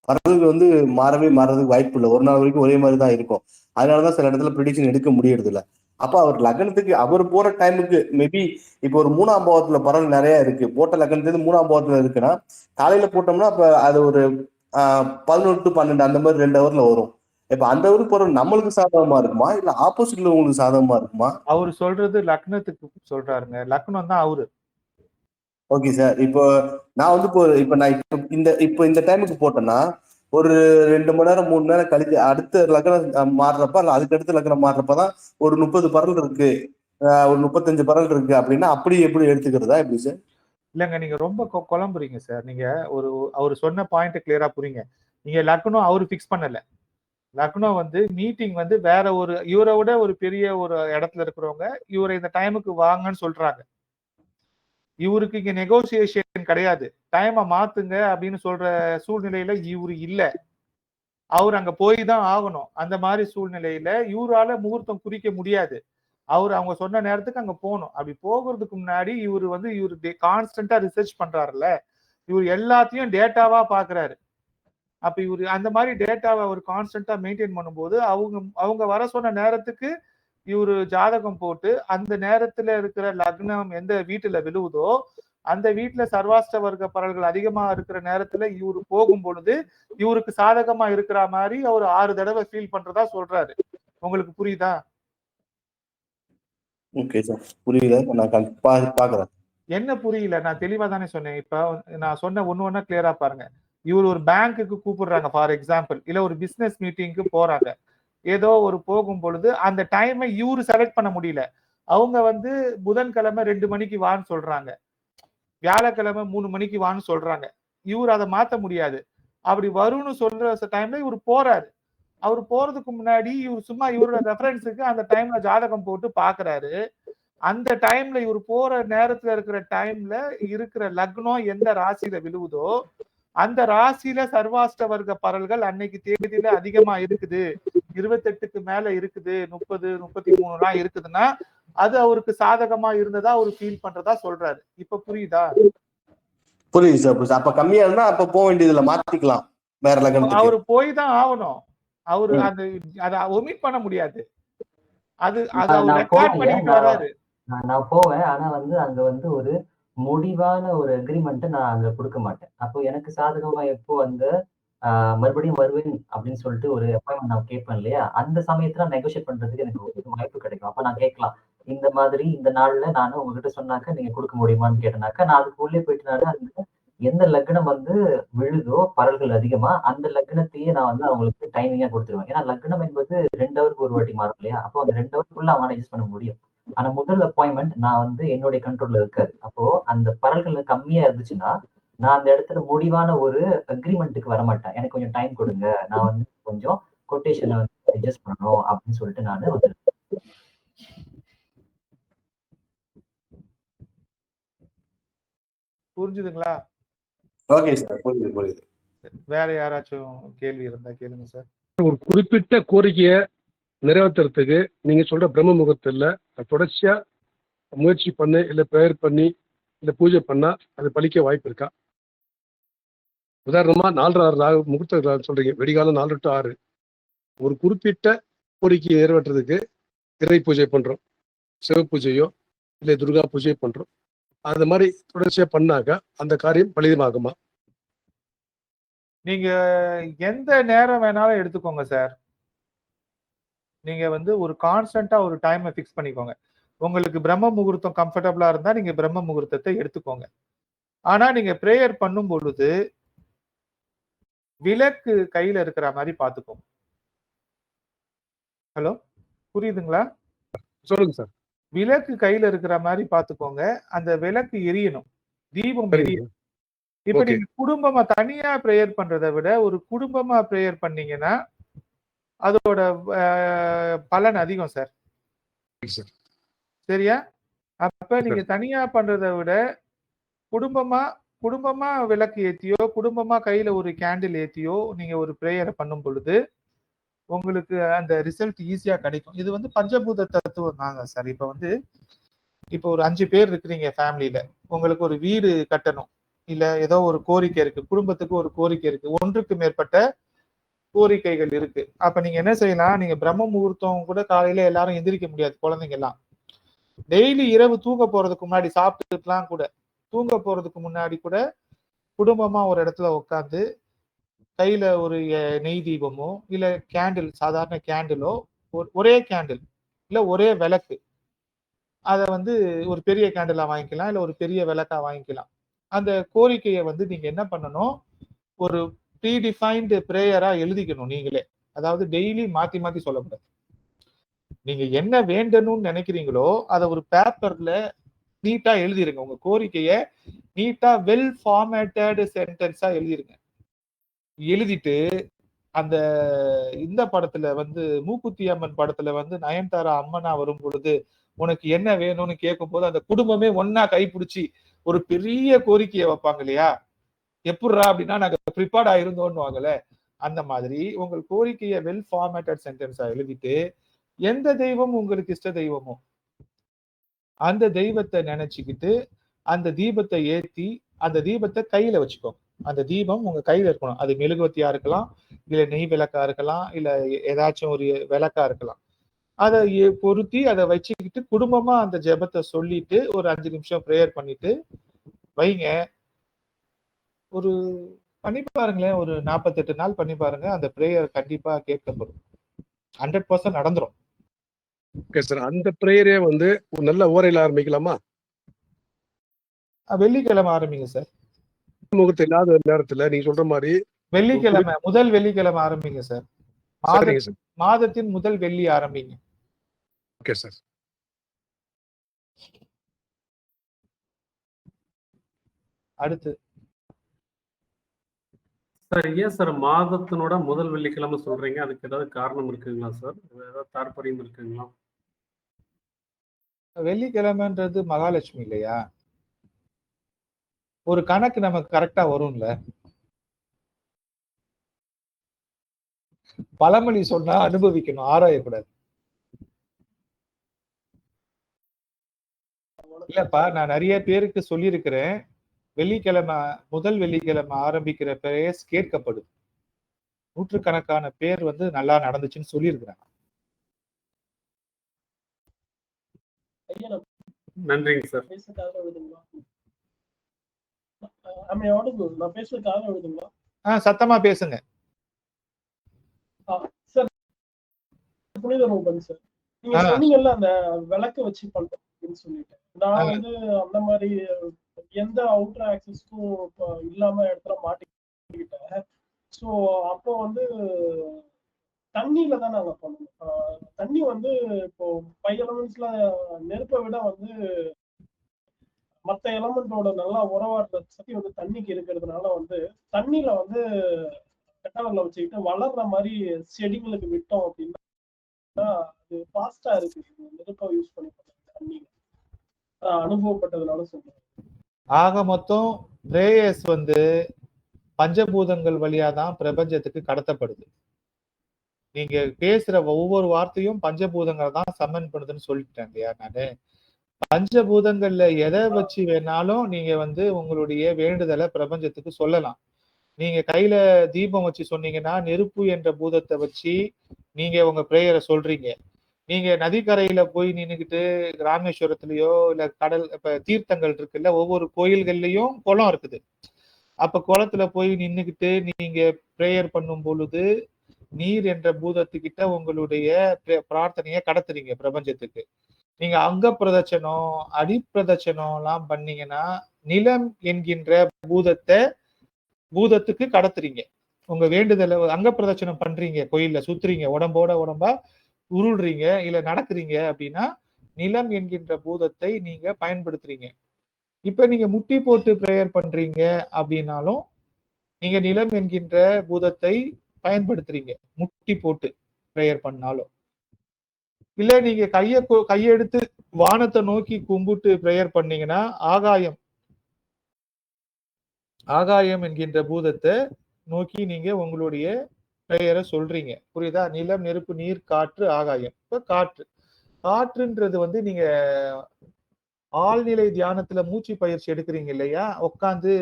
பரல்கள் வந்து மாறதுக்கு வாய்ப்பு இல்லை, ஒரு நாள் வரைக்கும் ஒரே மாதிரி தான் இருக்கும். அதனாலதான் சில இடத்துல ப்ரெடிக்ஷன் எடுக்க முடியறது இல்லை. அப்ப அவர் லக்னத்துக்கு அவர் போற டைமுக்கு மேபி இப்போ ஒரு 3ஆம் பாவத்துல பரல் நிறைய இருக்கு, போட்ட லக்னத்துலேருந்து 3ஆம் பாவத்துல இருக்குன்னா காலையில போட்டோம்னா அப்ப அது ஒரு 11 to 12 அந்த மாதிரி 2 ஹவர்ல வரும். இப்ப அந்த ஊருக்கு போற நம்மளுக்கு சாதகமா இருக்குமா இல்ல ஆப்போசிட்ல உங்களுக்கு சாதகமா இருக்குமா?
அவரு சொல்றது லக்னத்துக்கு சொல்றாருங்க. லக்னம் தான் அவரு.
Okay sir. இப்போ நான் வந்து இப்போ நான் இப்போ இந்த டைமுக்கு போட்டேன்னா ஒரு 2 மணி நேரம் 3 மணி நேரம் கழிச்சு அடுத்த லக்னம் மாறுறப்ப அல்ல அதுக்கு அடுத்த லக்னம் மாறுறப்பதான் ஒரு 30 பரல் இருக்கு, ஒரு 35 பரல் இருக்கு அப்படின்னா அப்படி எப்படி எடுத்துக்கிறதா எப்படி சார்?
இல்லங்க, நீங்க ரொம்ப குழம்புறீங்க சார். நீங்க அவரு சொன்ன பாயிண்ட் கிளியரா புரியுங்க. நீங்க லக்னம் அவரு பிக்ஸ் பண்ணல. லக்னம் வந்து மீட்டிங் வந்து வேற இவரை விட ஒரு பெரிய ஒரு இடத்துல இருக்கிறவங்க இவரை இந்த டைமுக்கு வாங்கன்னு சொல்றாங்க. இவருக்கு இங்க நெகோசியேஷன் கிடையாது. டைமை மாத்துங்க அப்படின்னு சொல்ற சூழ்நிலையில இவரு இல்ல. அவர் அங்க போய் தான் ஆகணும். அந்த மாதிரி சூழ்நிலையில இவரால முகூர்த்தம் குறிக்க முடியாது. அவங்க சொன்ன நேரத்துக்கு அங்க போகணும். அப்படி போகிறதுக்கு முன்னாடி இவரு கான்ஸ்டன்டா ரிசர்ச் பண்றாருல்ல, இவர் எல்லாத்தையும் டேட்டாவா பாக்குறாரு. அப்ப இவரு அந்த மாதிரி டேட்டாவை அவர் கான்ஸ்டன்டா மெயின்டைன் பண்ணும்போது அவங்க வர சொன்ன நேரத்துக்கு இவரு ஜாதகம் போட்டு அந்த நேரத்துல இருக்கிற லக்னம் எந்த வீட்டுல விழுவுதோ அந்த வீட்டுல சர்வாஷ்ட வர்க்க பரல்கள் அதிகமா இருக்கிற நேரத்துல இவரு போகும் பொழுது இவருக்கு சாதகமா இருக்கிற மாதிரி அவர் 6 தடவை ஃபீல் பண்றதா சொல்றாரு. உங்களுக்கு புரியுதா?
ஓகே சார், புரியல. நான் பாக்குறேன்.
என்ன புரியல? நான் தெளிவா தானே சொன்னேன். இப்ப நான் சொன்ன ஒண்ணு கிளியரா பாருங்க. இவர் ஒரு பேங்க்குக்கு கூப்பிடுறாங்க ஃபார் எக்ஸாம்பிள், இல்ல ஒரு பிசினஸ் மீட்டிங்க்கு போறாங்க. ஏதோ ஒரு போகும் பொழுது அந்த டைமை இவரு செலக்ட் பண்ண முடியல. அவங்க புதன்கிழமை 2 மணிக்கு வான்னு சொல்றாங்க, வியாழக்கிழமை 3 மணிக்கு வான்னு சொல்றாங்க. இவர் அதை மாத்த முடியாது. அப்படி வரும்னு சொல்ற டைம்ல இவர் போறாரு. அவர் போறதுக்கு முன்னாடி இவர் சும்மா இவரோட ரெஃபரன்ஸுக்கு அந்த டைம்ல ஜாதகம் போட்டு பாக்குறாரு. அந்த டைம்ல இவர் போற நேரத்துல இருக்கிற டைம்ல இருக்கிற லக்னம் எந்த ராசியில விழுவுதோ அந்த ராசியில சர்வாஷ்ட வர்க்க பரல்கள் அன்னைக்கு தேதியில அதிகமா இருக்குது, 28க்கு மேல இருக்குது, 30 33 இருக்குதுன்னா அது அவருக்கு சாதகமா இருந்ததா அவரு ஃபீல் பண்றதா சொல்றாரு. இப்ப புரியுதா?
புரியுது சார். அப்ப கம்மியா இருந்தா அப்ப போக வேண்டியதுல மாத்திக்கலாம் வேற லக்னத்துக்கு.
அவரு போய் தான் ஆகணும். அவரு அதை ஒமிட் பண்ண முடியாது. அது அவர் ரெக்கார்ட் பண்ணிட்டு வராரு.
நான் போவேன். ஆனா அங்க ஒரு முடிவான ஒரு அக்ரிமெண்ட் நான் அங்க கொடுக்க மாட்டேன். அப்போ எனக்கு சாதகமா எப்போ மறுபடியும் வருவேன் அப்படின்னு சொல்லிட்டு ஒரு அப்பாயின்மெண்ட் நான் கேட்பேன் இல்லையா, அந்த சமயத்துல நெகோசியேட் பண்றதுக்கு எனக்கு வாய்ப்பு கிடைக்கும். அப்ப நான் கேட்கலாம், இந்த மாதிரி இந்த நாள்ல நானும் உங்ககிட்ட சொன்னாக்க நீங்க கொடுக்க முடியுமான்னு கேட்டேனாக்கா நான் அதுக்கு உள்ளே போயிட்டு அந்த எந்த லக்னம் விழுதோ பரல்கள் அதிகமா அந்த லக்னத்தையே நான் அவங்களுக்கு டைமிங்கா கொடுத்துருவேன். ஏன்னா லக்னம் என்பது 2 ஹவருக்கு ஒரு வாட்டி மாறும் இல்லையா, அப்போ அந்த 2 ஹவருக்குள்ள அவன் அட்ஜஸ்ட் பண்ண முடியும். ஆனா முதல் அப்பாயின்மெண்ட் நான் என்னுடைய கண்ட்ரோல்ல இருக்காது. அப்போ அந்த பரல்கள் கம்மியா இருந்துச்சுன்னா நான் அந்த இடத்துல முடிவான ஒரு அக்ரிமெண்ட்டுக்கு வரமாட்டேன். எனக்கு கொஞ்சம் டைம் கொடுங்க, நான் கொஞ்சம் கொட்டேஷனை அட்ஜஸ்ட் பண்ணணும் அப்படின்னு சொல்லிட்டு நான் வந்துடுறேன்.
புரிஞ்சுதுங்களா?
ஓகே சார், புரியுது.
வேற யாராச்சும் கேள்வி இருந்தா கேளுங்க சார்.
ஒரு குறிப்பிட்ட கோரிக்கையை நிறைவேற்றுறதுக்கு நீங்க சொல்ற பிரம்ம முகூர்த்தத்துல தொடர்ச்சியா முயற்சி பண்ணி இல்ல ப்ரேயர் பண்ணி இல்ல பூஜை பண்ணா அது பலிக்க வாய்ப்பு இருக்கா? உதாரணமா 4:30 முகூர்த்த சொல்றீங்க, வெடிகாலம் 4 to 6. ஒரு குறிப்பிட்ட கோரிக்கையை நிறைவேற்றுறதுக்கு இறை பூஜை பண்றோம், சிவ பூஜையோ இல்லை துர்கா பூஜையோ பண்றோம். அந்த மாதிரி தொடர்ச்சியா பண்ணாக்க அந்த காரியம் பலிதமாகுமா?
நீங்க எந்த நேரம் வேணாலும் எடுத்துக்கோங்க சார். நீங்க ஒரு கான்ஸ்டன்டா ஒரு டைமை ஃபிக்ஸ் பண்ணிக்கோங்க. உங்களுக்கு பிரம்ம முகூர்த்தம் கம்ஃபர்டபுளா இருந்தா நீங்க பிரம்ம முகூர்த்தத்தை எடுத்துக்கோங்க. ஆனா நீங்க பிரேயர் பண்ணும் பொழுது விளக்கு கையில இருக்கிற மாதிரி பாத்துக்கோங்க. ஹலோ, புரியுதுங்களா?
சொல்லுங்க சார்.
விளக்கு கையில இருக்கிற மாதிரி பாத்துக்கோங்க. அந்த விளக்கு எரியணும், தீபம் எரியணும். இப்ப நீங்க குடும்பமா தனியா பிரேயர் பண்றதை விட ஒரு குடும்பமா பிரேயர் பண்ணீங்கன்னா அதோட பலன் அதிகம் சார். சரியா? அப்ப நீங்க தனியா பண்றதை விட குடும்பமா விளக்கு ஏத்தியோ குடும்பமா கையில ஒரு கேண்டில் ஏத்தியோ நீங்க ஒரு பிரேயரை பண்ணும் பொழுது உங்களுக்கு அந்த ரிசல்ட் ஈஸியா கிடைக்கும். இது பஞ்சபூத தத்துவம் தாங்க சார். இப்ப ஒரு 5 பேர் இருக்கிறீங்க ஃபேமிலியில, உங்களுக்கு ஒரு வீடு கட்டணும், இல்ல ஏதோ ஒரு கோரிக்கை இருக்கு, குடும்பத்துக்கு ஒரு கோரிக்கை இருக்கு, ஒன்றுக்கு மேற்பட்ட கோரிக்கைகள் இருக்கு. அப்ப நீங்க என்ன செய்யலாம், நீங்க பிரம்ம முகூர்த்தம் கூட காலையில எல்லாரும் எந்திரிக்க முடியாது, குழந்தைங்க எல்லாம். டெய்லி இரவு தூங்க போறதுக்கு முன்னாடி சாப்பிட்டுலாம் கூட தூங்க போறதுக்கு முன்னாடி கூட குடும்பமா ஒரு இடத்துல உட்காந்து கையில ஒரு நெய் தீபமோ இல்ல கேண்டில், சாதாரண கேண்டிலோ, ஒரே கேண்டில் இல்ல ஒரே விளக்கு, அதை வந்து ஒரு பெரிய கேண்டிலா வாங்கிக்கலாம் இல்ல ஒரு பெரிய விளக்கா வாங்கிக்கலாம். அந்த கோரிக்கையை வந்து நீங்க என்ன பண்ணணும், ஒரு ப்ரீடிஃபைன்டு பிரேயரா எழுதிக்கணும் நீங்களே. அதாவது டெய்லி மாத்தி மாத்தி சொல்லக்கூடாது. நீங்க என்ன வேண்டணும்னு நினைக்கிறீங்களோ அதை ஒரு பேப்பர்ல நீட்டா எழுதிருங்க. உங்க கோரிக்கைய நீட்டா வெல் ஃபார்மேட்டட் சென்டென்ஸா எழுதிருங்க. எழுதிட்டு அந்த இந்த படத்துல வந்து மூக்குத்தி அம்மன் படத்துல வந்து நயன்தாரா அம்மனா வரும் பொழுது உனக்கு என்ன வேணும்னு கேட்கும் போது அந்த குடும்பமே ஒன்னா கைப்பிடிச்சி ஒரு பெரிய கோரிக்கையை வைப்பாங்க இல்லையா, எப்படிரா அப்படின்னா நாங்க ப்ரிப்பேர்ட் ஆயிருந்தோம்னுவாங்கல்ல, அந்த மாதிரி உங்கள் கோரிக்கையை வெல் ஃபார்மேட்டட் சென்டென்ஸா எழுதிட்டு எந்த தெய்வம் உங்களுக்கு இஷ்ட தெய்வமோ அந்த தெய்வத்தை நினைச்சுக்கிட்டு அந்த தீபத்தை ஏத்தி அந்த தீபத்தை கையில வச்சுக்கோங்க. அந்த தீபம் உங்க கையில இருக்கணும். அது மெழுகுவத்தியா இருக்கலாம், இல்ல நெய் விளக்கா இருக்கலாம், இல்ல ஏதாச்சும் ஒரு விளக்கா இருக்கலாம். அதை பொருத்தி அதை வச்சுக்கிட்டு குடும்பமா அந்த ஜெபத்தை சொல்லிட்டு ஒரு 5 நிமிஷம் பிரேயர் பண்ணிட்டு வைங்க. ஒரு பண்ணி பாருங்களேன், ஒரு 48 நாள் பண்ணி பாருங்க. அந்த பிரேயர் கண்டிப்பா கேட்கப்படும். 100% நடந்துரும்.
Okay sir. அந்த பிரேயரே வந்து ஒரு நல்ல ஓரையில ஆரம்பிக்கலாமா?
வெள்ளிக்கிழமை ஆரம்பிங்க சார்.
முகூர்த்தம் இல்லாத நேரத்துல நீங்க சொல்ற மாதிரி
வெள்ளிக்கிழமை, முதல் வெள்ளிக்கிழமை ஆரம்பிங்க சார். மாதத்தின் முதல் வெள்ளி ஆரம்பிங்க.
Okay sir.
அடுத்து
சார், ஏன் சார் மாதத்தினோட முதல் வெள்ளிக்கிழமை சொல்றீங்க? அதுக்கு ஏதாவது காரணம் இருக்குங்களா சார்? ஏதாவது தாற்பயம் இருக்குங்களா?
வெள்ளிக்கிழமைன்றது மகாலட்சுமி இல்லையா, ஒரு கணக்கு நமக்கு கரெக்டா வரும்ல. பழமொழி சொன்னா அனுபவிக்கணும், ஆராயக்கூடாது. இல்லப்பா, நான் நிறைய பேருக்கு சொல்லியிருக்கிறேன், வெள்ளிக்கிழமை முதல் வெள்ளிக்கிழமை ஆரம்பிக்கிற பிரேயர்ஸ் கேட்கப்படுது. நூற்றுக்கணக்கான பேர் வந்து நல்லா நடந்துச்சுன்னு சொல்லியிருக்கிறாங்க.
நன்றிங்க சார்.
சத்தமா பேசுங்க.
புனித ரூபன் சார், நீங்க சொன்னீங்கல்ல அந்த விளக்கு வச்சு பண்றேன்னு சொல்லிட்டு, நான் வந்து அந்த மாதிரி எந்த அவுட்டர் ஆக்சஸ்க்கும் இல்லாம இடத்துல மாட்டிக்கிட்டேன். ஸோ அப்போ வந்து தண்ணியில தான் நாங்க பண்ணணும். தண்ணி வந்து இப்போ 5 எலமெண்ட்ஸ்ல நெருப்பை விட வந்து மற்ற எலமெண்டோட நல்லா உறவாடுற சக்தி வந்து தண்ணிக்கு இருக்கிறதுனால வந்து தண்ணியில வந்து கட்டவரில் வச்சுக்கிட்டு வளர்ற மாதிரி செடிங்களுக்கு விட்டோம் அப்படின்னா அது ஃபாஸ்டா இருக்கு. நெருப்பை யூஸ் பண்ணி தண்ணியில அனுபவப்பட்டதுனால சொல்றேன்.
ஆக மொத்தம் பிரேயர்ஸ் வந்து பஞ்சபூதங்கள் வழியா தான் பிரபஞ்சத்துக்கு கடத்தப்படுது. நீங்க பேசுற ஒவ்வொரு வார்த்தையும் பஞ்சபூதங்கள் தான் சம்மன் பண்ணுதுன்னு சொல்லிட்டேன் இல்லையா நானு. பஞ்சபூதங்கள்ல எதை வச்சு வேணாலும் நீங்க வந்து உங்களுடைய வேண்டுதலை பிரபஞ்சத்துக்கு சொல்லலாம். நீங்க கையில தீபம் வச்சு சொன்னீங்கன்னா நெருப்பு என்ற பூதத்தை வச்சு நீங்க உங்க பிரேயரை சொல்றீங்க. நீங்க நதிக்கரையில போய் நின்றுக்கிட்டு ராமேஸ்வரத்துலயோ இல்ல கடல் இப்ப தீர்த்தங்கள் இருக்குல்ல, ஒவ்வொரு கோயில்கள்லயும் குளம் இருக்குது. அப்ப குளத்துல போய் நின்றுக்கிட்டு நீங்க பிரேயர் பண்ணும் பொழுது நீர் என்ற பூதத்துக்கிட்ட உங்களுடைய பிரார்த்தனையை கடத்துறீங்க பிரபஞ்சத்துக்கு. நீங்க அங்க பிரதட்சணம் அடிப்பிரதட்சணம் எல்லாம் பண்ணீங்கன்னா நிலம் என்கின்ற பூதத்துக்கு கடத்துறீங்க. உங்க வேண்டுதலை அங்க பிரதட்சணம் பண்றீங்க, கோயில்ல சுத்துறீங்க, உடம்பா உருள்றீங்க இல்ல நடக்குறீங்க அப்படின்னா நிலம் என்கின்ற பூதத்தை நீங்க பயன்படுத்துறீங்க. இப்ப நீங்க முட்டி போட்டு பிரேயர் பண்றீங்க அப்படின்னாலும் நீங்க நிலம் என்கின்ற பூதத்தை பயன்படுத்துறீங்க, முட்டி போட்டு பிரேயர் பண்ணாலும். இல்ல நீங்க கையெடுத்து வானத்தை நோக்கி கும்பிட்டு பிரேயர் பண்ணீங்கன்னா ஆகாயம் என்கின்ற பூதத்தை நோக்கி நீங்க உங்களுடைய பிரேயரை சொல்றீங்க. புரியுதா? நிலம், நெருப்பு, நீர், காற்று, ஆகாயம். இப்ப காற்றுன்றது வந்து நீங்க ஆழ்நிலை தியானத்துல மூச்சு பயிற்சி எடுக்கிறீங்க இல்லையா, உட்காந்து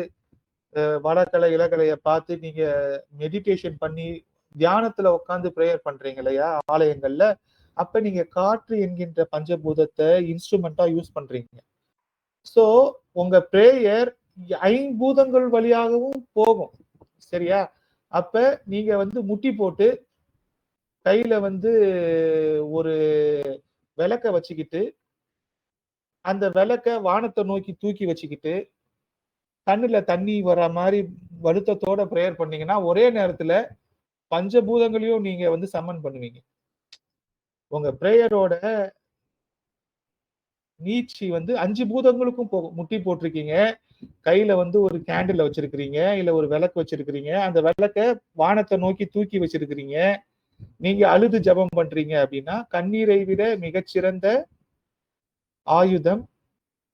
வடக்கலை இலக்கலையை பார்த்து நீங்க மெடிடேஷன் பண்ணி தியானத்துல உட்காந்து பிரேயர் பண்றீங்க இல்லையா ஆலயங்கள்ல, அப்ப நீங்க காற்று என்கின்ற பஞ்சபூதத்தை இன்ஸ்ட்ருமெண்டா யூஸ் பண்றீங்க. சோ உங்க பிரேயர் 5 பூதங்கள் வழியாகவும் போகும். சரியா? அப்ப நீங்க வந்து முட்டி போட்டு கையில வந்து ஒரு விளக்க வச்சுக்கிட்டு அந்த விளக்க வானத்தை நோக்கி தூக்கி வச்சுக்கிட்டு கண்ணுல தண்ணி வர மாதிரி வருத்தத்தோட பிரேயர் பண்ணீங்கன்னா ஒரே நேரத்துல பஞ்சபூதங்களையும் நீங்க வந்து சம்மன் பண்ணுவீங்க. உங்க பிரேயரோட நீச்சி வந்து 5 பூதங்களுக்கும் போகும். முட்டி போட்டிருக்கீங்க, கையில வந்து ஒரு கேண்டில் வச்சிருக்கிறீங்க, இல்ல ஒரு விளக்கு வச்சிருக்கிறீங்க, அந்த விளக்க வானத்தை நோக்கி தூக்கி வச்சிருக்கிறீங்க, நீங்க அழுது ஜபம் பண்றீங்க அப்படின்னா கண்ணீரை விட மிகச்சிறந்த ஆயுதம்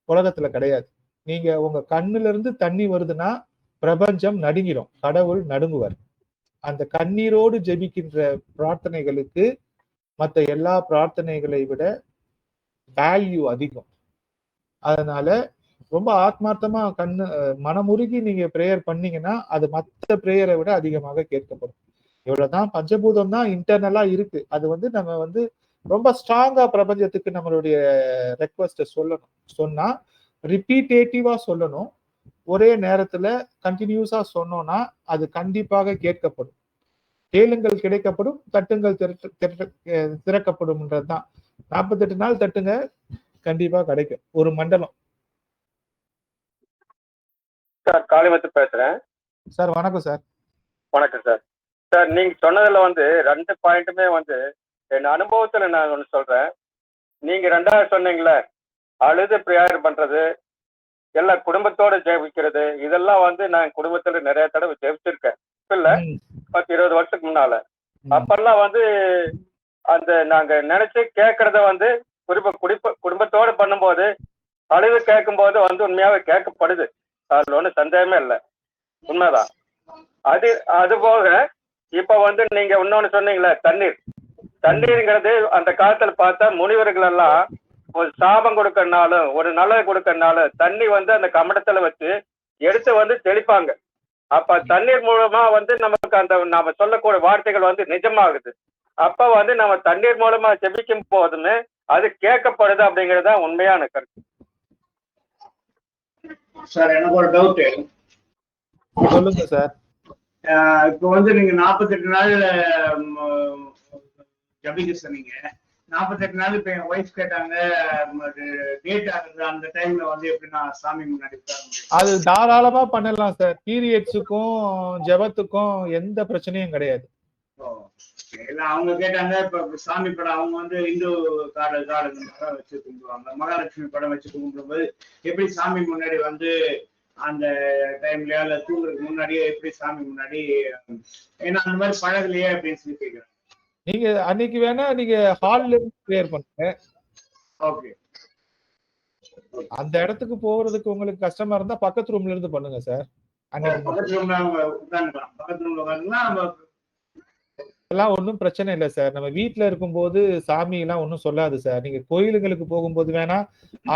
உலகத்துல கிடையாது. நீங்க உங்க கண்ணுல இருந்து தண்ணி வருதுன்னா பிரபஞ்சம் நடுங்கிடும், கடவுள் நடுங்குவார். அந்த கண்ணீரோடு ஜெபிக்கின்ற பிரார்த்தனைகளுக்கு மற்ற எல்லா பிரார்த்தனைகளை விட வேல்யூ அதிகம். அதனால ரொம்ப ஆத்மார்த்தமா மனமுருகி நீங்க பிரேயர் பண்ணீங்கன்னா அது மற்ற பிரேயரை விட அதிகமாக கேட்கப்படும். இவ்வளவுதான் பஞ்சபூதம் தான் இன்டர்னலா இருக்கு. அது வந்து நம்ம வந்து ரொம்ப ஸ்ட்ராங்கா பிரபஞ்சத்துக்கு நம்மளுடைய ரெக்வஸ்ட சொல்லணும். சொன்னா ரிப்பீட்டேட்டிவா சொல்லணும். ஒரே நேரத்துல கண்டினியூஸா சொன்னோம்னா அது கண்டிப்பாக கேட்கப்படும். கேளுங்கள் கிடைக்கப்படும், தட்டுங்கள் திறக்கப்படும்ன்றதுதான். 48 நாள் தட்டுங்க, கண்டிப்பா கிடைக்கும் ஒரு மண்டலம்.
சார் காளிமுத்து பேசுறேன்
சார். வணக்கம் சார்.
வணக்கம் சார். சார் நீங்க சொன்னதுல வந்து 2 பாயிண்ட்டுமே வந்து என் அனுபவத்துல நான் ஒன்று சொல்றேன். நீங்க 2வது சொன்னீங்களே, அழுது பிரேயர் பண்றது, எல்லா குடும்பத்தோட ஜெபிக்கிறது, இதெல்லாம் வந்து நான் குடும்பத்துல நிறைய தடவை ஜெபிச்சிருக்கேன். இல்ல 10-20 வருஷத்துக்கு முன்னால. அப்பெல்லாம் வந்து அந்த நாங்க நினைச்சு கேட்கறத வந்து குடும்பத்தோட பண்ணும்போது அழுது கேட்கும் போது வந்து உண்மையாவே கேட்கப்படுது. அதுல ஒன்றும் சந்தேகமே இல்லை, உண்மைதான். அது போக இப்ப வந்து நீங்க இன்னொன்னு சொன்னீங்களே, தண்ணீருங்கிறது அந்த காலத்துல பார்த்தா முனிவர்கள் எல்லாம் ஒரு சாபம் கொடுக்கறனாலும் ஒரு நல்லது கொடுக்கறனாலும் தண்ணி வந்து அந்த கமடத்துல வச்சு எடுத்து வந்து தெளிப்பாங்க. அப்ப தண்ணீர் மூலமா வந்து நமக்கு அந்த நாம சொல்லக்கூடிய வார்த்தைகள் வந்து நிஜமாகுது. அப்ப வந்து நம்ம தண்ணீர் மூலமா ஜெபிக்கும் போதுமே அது கேட்கப்படுது அப்படிங்கிறது தான் உண்மையான கருத்து.
சார் எனக்கு ஒரு டவுட்.
சொல்லுங்க சார்.
இப்போ வந்து நீங்க 48 நாள் ஜபிக்க சொன்னீங்க. 48 நாள் இப்ப என் ஒய்ஃப் கேட்டாங்க டேட் ஆகுது, அந்த டைம்ல வந்து எப்படி நான் சாமி முன்னாடி
அது தாராளமா பண்ணலாம் சார். பீரியட்ஸுக்கும் ஜபத்துக்கும் எந்த பிரச்சனையும் கிடையாது.
அவங்க கேட்டாங்க இப்ப சாமி படம், அவங்க வந்து இந்து காடு வச்சு கும்பிடுவாங்க, மகாலட்சுமி படம் வச்சு கும்பிடும்போது எப்படி சாமி முன்னாடி வந்து அந்த டைம்லயா இல்ல தூங்குறதுக்கு முன்னாடியே எப்படி சாமி முன்னாடி, ஏன்னா அந்த மாதிரி பழகலையே அப்படின்னு சொல்லி கேட்கிறேன்.
நீங்க அன்னைக்கு வேணா நீங்க ஹால்ல இருந்து ப்ரேயர் பண்ணுங்க.
ஓகே.
அந்த இடத்துக்கு போறதுக்கு உங்களுக்கு கஷ்டமா இருந்தா பக்கத்து ரூம்ல இருந்து பண்ணுங்க சார்.
பக்கத்து ரூம்ல உட்காந்துக்கலாம், பக்கத்து ரூம்ல உட்காந்துக்கலாம்.
எல்லாம் ஒன்றும் பிரச்சனை இல்லை சார். நம்ம வீட்டுல இருக்கும்போது சாமி எல்லாம் ஒன்றும் சொல்லாது சார். நீங்க கோயிலுங்களுக்கு போகும்போது வேணா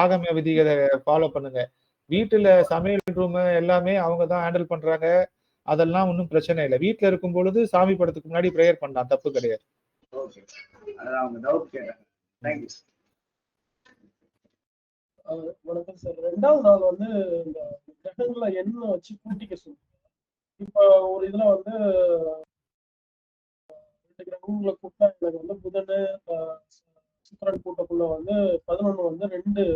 ஆகம விதிகளை ஃபாலோ பண்ணுங்க. வீட்டுல சமையல் ரூம் எல்லாமே அவங்க தான் ஹேண்டில் பண்றாங்க, அதெல்லாம் ஒன்றும் பிரச்சனை இல்லை. வீட்டுல இருக்கும் பொழுது சாமி படத்துக்கு முன்னாடி ப்ரேயர் பண்ணலாம், தப்பு கிடையாது.
வணக்கம் சார். 2வது நாள் வந்து இந்த கிரகங்களை எண்ணெய் வச்சு கூட்டிக்க சொல்லுங்க. இப்ப ஒரு இதுல வந்து 2 கிரகங்களை கூட்டா எனக்கு வந்து புதனு சுக்கிரன் கூட்டக்குள்ள வந்து 11 வந்து 2.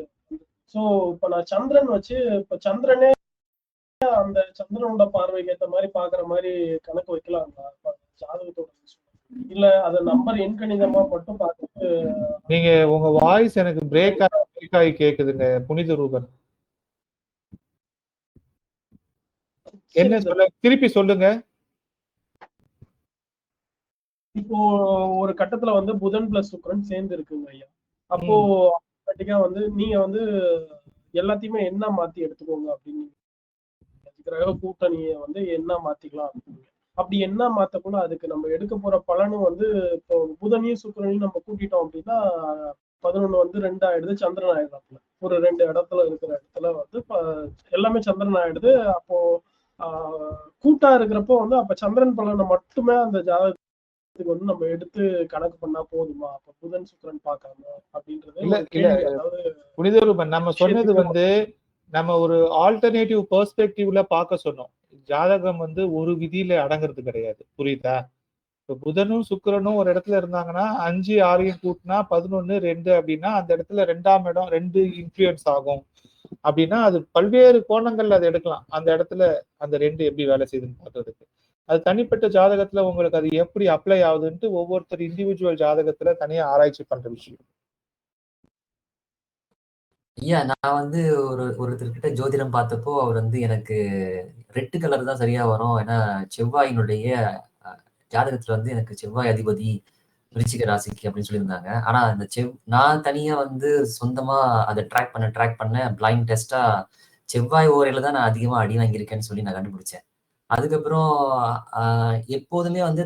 சோ இப்ப நான் சந்திரன் வச்சு, இப்ப சந்திரனே அந்த சந்திரனோட பார்வைக்கு ஏற்ற மாதிரி பாக்குற மாதிரி கணக்கு வைக்கலாங்களா ஜாதகத்தோட, இல்ல அத நம்பர் எண்கணிதமா மட்டும் பார்த்துட்டு?
நீங்க உங்க வாய்ஸ் எனக்கு பிரேக் ஆகி கேக்குதுங்க புனித ரூபன். என்ன சொல்ல, திருப்பி சொல்லுங்க.
இப்போ ஒரு கட்டத்துல வந்து புதன் பிளஸ் சுக்கிரன் சேர்ந்து இருக்குங்க ஐயா. அப்போ ஆட்டோமேட்டிக்கா வந்து நீங்க வந்து எல்லாத்தையுமே என்ன மாத்தி எடுத்துக்கோங்க அப்படின்னு, கிரக கூட்டணியை வந்து என்ன மாத்திக்கலாம் அப்படின்னு. அப்படி என்ன மாத்தக்குள்ள அதுக்கு நம்ம எடுக்க போற பலனும் வந்து இப்போ புதனையும் சுக்கிரனையும் நம்ம கூட்டிட்டோம் அப்படின்னா 11 வந்து 2 ஆயிடுது, சந்திரன் ஆயிடுறாப்புல. ஒரு 2 இடத்துல இருக்கிற இடத்துல வந்து எல்லாமே சந்திரன் ஆயிடுது. அப்போ கூட்டா இருக்கிறப்போ வந்து அப்ப சந்திரன் பலனை மட்டுமே அந்த ஜாதகத்துக்கு வந்து நம்ம எடுத்து கணக்கு பண்ணா போதுமா? அப்ப புதன் சுக்கிரன் பார்க்காம அப்படின்றது
புனித ரூபன் நம்ம சொன்னது வந்து நம்ம ஒரு ஆல்டர்னேட்டிவ் பெர்ஸ்பெக்டிவ்ல பார்க்க சொன்னோம். ஜாதகம் வந்து ஒரு விதியில அடங்குறது கிடையாது. புரியுதா? இப்போ புதனும் சுக்கிரனும் ஒரு இடத்துல இருந்தாங்கன்னா 5 6 கூட்டினா 11 2 அப்படின்னா அந்த இடத்துல 2ஆம் இடம் 2 இன்ஃப்ளூயன்ஸ் ஆகும் அப்படின்னா அது பல்வேறு கோணங்கள்ல அதை எடுக்கலாம். அந்த இடத்துல அந்த 2 எப்படி வேலை செய்யுதுன்னு பார்க்கறதுக்கு. அது தனிப்பட்ட ஜாதகத்துல உங்களுக்கு அது எப்படி அப்ளை ஆகுதுன்ட்டு ஒவ்வொருத்தர் இண்டிவிஜுவல் ஜாதகத்துல தனியா ஆராய்ச்சி பண்ற விஷயம்.
ஐயா, நான் வந்து ஒருத்தர்கிட்ட ஜோதிடம் பார்த்தப்போ அவர் வந்து எனக்கு ரெட் கலர் தான் சரியா வரும். ஏன்னா செவ்வாயினுடைய ஜாதகத்துல வந்து எனக்கு செவ்வாய் அதிபதி விருச்சிக ராசிக்கு அப்படின்னு சொல்லியிருந்தாங்க. ஆனா அந்த நான் தனியா வந்து சொந்தமா அதை ட்ராக் பண்ண பிளைண்ட் டெஸ்டா செவ்வாய் ஓரையில தான் நான் அதிகமா அடி வாங்கியிருக்கேன்னு சொல்லி நான் கண்டுபிடிச்சேன். அதுக்கப்புறம் எப்போதுமே வந்து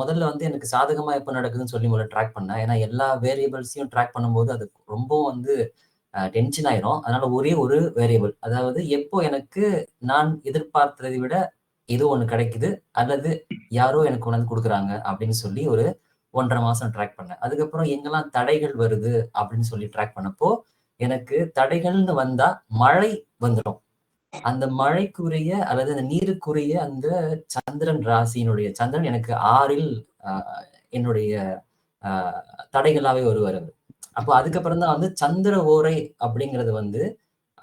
முதல்ல வந்து எனக்கு சாதகமா எப்போ நடக்குதுன்னு சொல்லி முதல்ல ட்ராக் பண்ணேன். ஏன்னா எல்லா வேரியபிள்ஸையும் ட்ராக் பண்ணும்போது அது ரொம்பவும் வந்து டென்ஷன் ஆயிரும். அதனால ஒரே ஒரு வேரியபிள், அதாவது எப்போ எனக்கு நான் எதிர்பார்த்ததை விட ஏதோ ஒண்ணு கிடைக்குது அல்லது யாரோ எனக்கு கொண்டாந்து கொடுக்குறாங்க அப்படின்னு சொல்லி ஒரு 1.5 மாசம் ட்ராக் பண்ணேன். அதுக்கப்புறம் எங்கெல்லாம் தடைகள் வருது அப்படின்னு சொல்லி ட்ராக் பண்ணப்போ எனக்கு தடைகள்னு வந்தா மழை வந்துடும். அந்த மழைக்குரிய அல்லது அந்த நீருக்குரிய அந்த சந்திரன் ராசியினுடைய சந்திரன் எனக்கு 6ல் என்னுடைய தடைகளாவே வருவார். அப்போ அதுக்கப்புறம் தான் வந்து சந்திர ஓரை அப்படிங்கிறது வந்து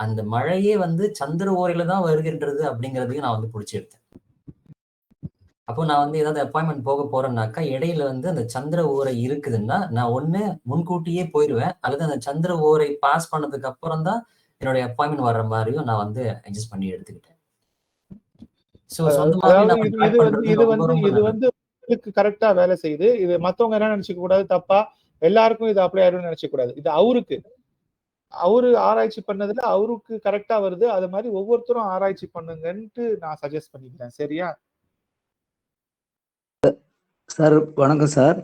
அந்த மழையே வந்து சந்திர ஓரையில தான் வருகின்றது அப்படிங்கிறதையும் நான் வந்து பிடிச்சி எடுத்தேன். அப்போ நான் வந்து ஏதாவது அப்பாயின்மெண்ட் போக போறேன்னாக்கா இடையில வந்து அந்த சந்திர ஓரை இருக்குதுன்னா நான் ஒண்ணு முன்கூட்டியே போயிடுவேன், அல்லது அந்த சந்திர ஓரை பாஸ் பண்ணதுக்கு அப்புறம் தான் என்னுடைய அப்பாயின்மெண்ட் வர்ற மாதிரியும் நான் வந்து அட்ஜஸ்ட் பண்ணி எடுத்துக்கிட்டேன்.
இது வந்து கரெக்டா வேலை செய்யுது. இது மத்தவங்க என்ன நினைச்சுக்க கூடாது, தப்பா எல்லாருக்கும் இது அப்ளை ஆயிடும்னு நினைச்ச கூடாது. இது அவரு ஆராய்ச்சி பண்ணதுல அவருக்கு கரெக்டா வருது. அது மாதிரி ஒவ்வொருத்தரும் ஆராய்ச்சி பண்ணுங்கன்ட்டு நான் சஜஸ்ட் பண்ணிக்கிறேன். சரியா
சார்? வணக்கம் சார்.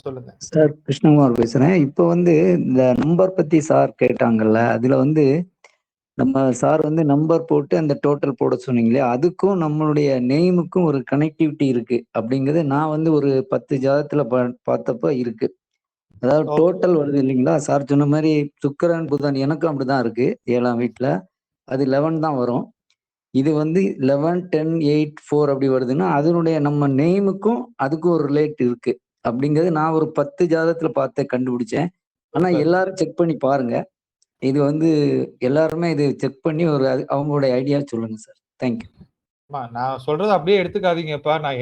சொல்லுங்க
சார், கிருஷ்ணகுமார் பேசுறேன். இப்போ வந்து இந்த நம்பர் பத்தி சார் கேட்டாங்கல்ல, அதுல வந்து நம்ம சார் வந்து நம்பர் போட்டு அந்த டோட்டல் போட சொன்னீங்களே, அதுக்கும் நம்மளுடைய நேமுக்கும் ஒரு கனெக்டிவிட்டி இருக்கு அப்படிங்கிறது நான் வந்து ஒரு 10 ஜாதகத்துல பார்த்தப்ப இருக்கு. அதாவது டோட்டல் வருது இல்லைங்களா? சார் சொன்ன மாதிரி சுக்கிரன் புதன் எனக்கும் அப்படிதான் இருக்கு. 7ஆம் வீட்டுல அது 11 தான் வரும். இது வந்து 11 10 8 4 அப்படி வருதுன்னா அதனுடைய நம்ம நேமுக்கும் அதுக்கும் ஒரு ரிலேட் இருக்கு அப்படிங்கிறது நான் ஒரு 10 ஜாதகத்துல பார்த்து கண்டுபிடிச்சேன். ஆனா எல்லாரும் செக் பண்ணி பாருங்க. இது வந்து எல்லாருமே இது செக் பண்ணி ஒரு அவங்களுடைய ஐடியா சொல்லுங்க சார். தேங்க்யூ.
நான் சொல்றது அப்படியே எடுத்துக்காதீங்கப்பா. நான்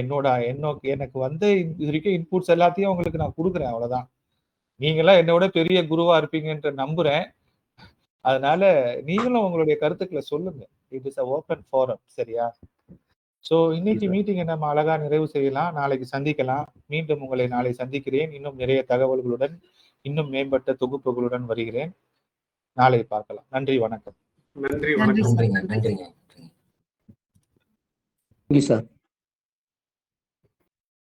எனக்கு வந்த இது வரைக்கும் இன்புட்ஸ் எல்லாத்தையும் உங்களுக்கு நான் கொடுக்குறேன், அவ்வளவுதான். நீங்களாம் என்னோட பெரிய குருவா இருப்பீங்கன்ற நம்புறேன். அதனால நீங்களும் உங்களுடைய கருத்துக்களை சொல்லுங்க. It is open forum. சரியா? ஸோ இன்னைக்கு மீட்டிங்கை நம்ம அழகா நிறைவு செய்யலாம். நாளைக்கு சந்திக்கலாம். மீண்டும் உங்களை நாளை சந்திக்கிறேன். இன்னும் நிறைய தகவல்களுடன் இன்னும் மேம்பட்ட தொகுப்புகளுடன் வருகிறேன். நாளை பார்க்கலாம். நன்றி, வணக்கம்.
நன்றி, வணக்கம்.
நன்றிங்க.
நன்றி சார்.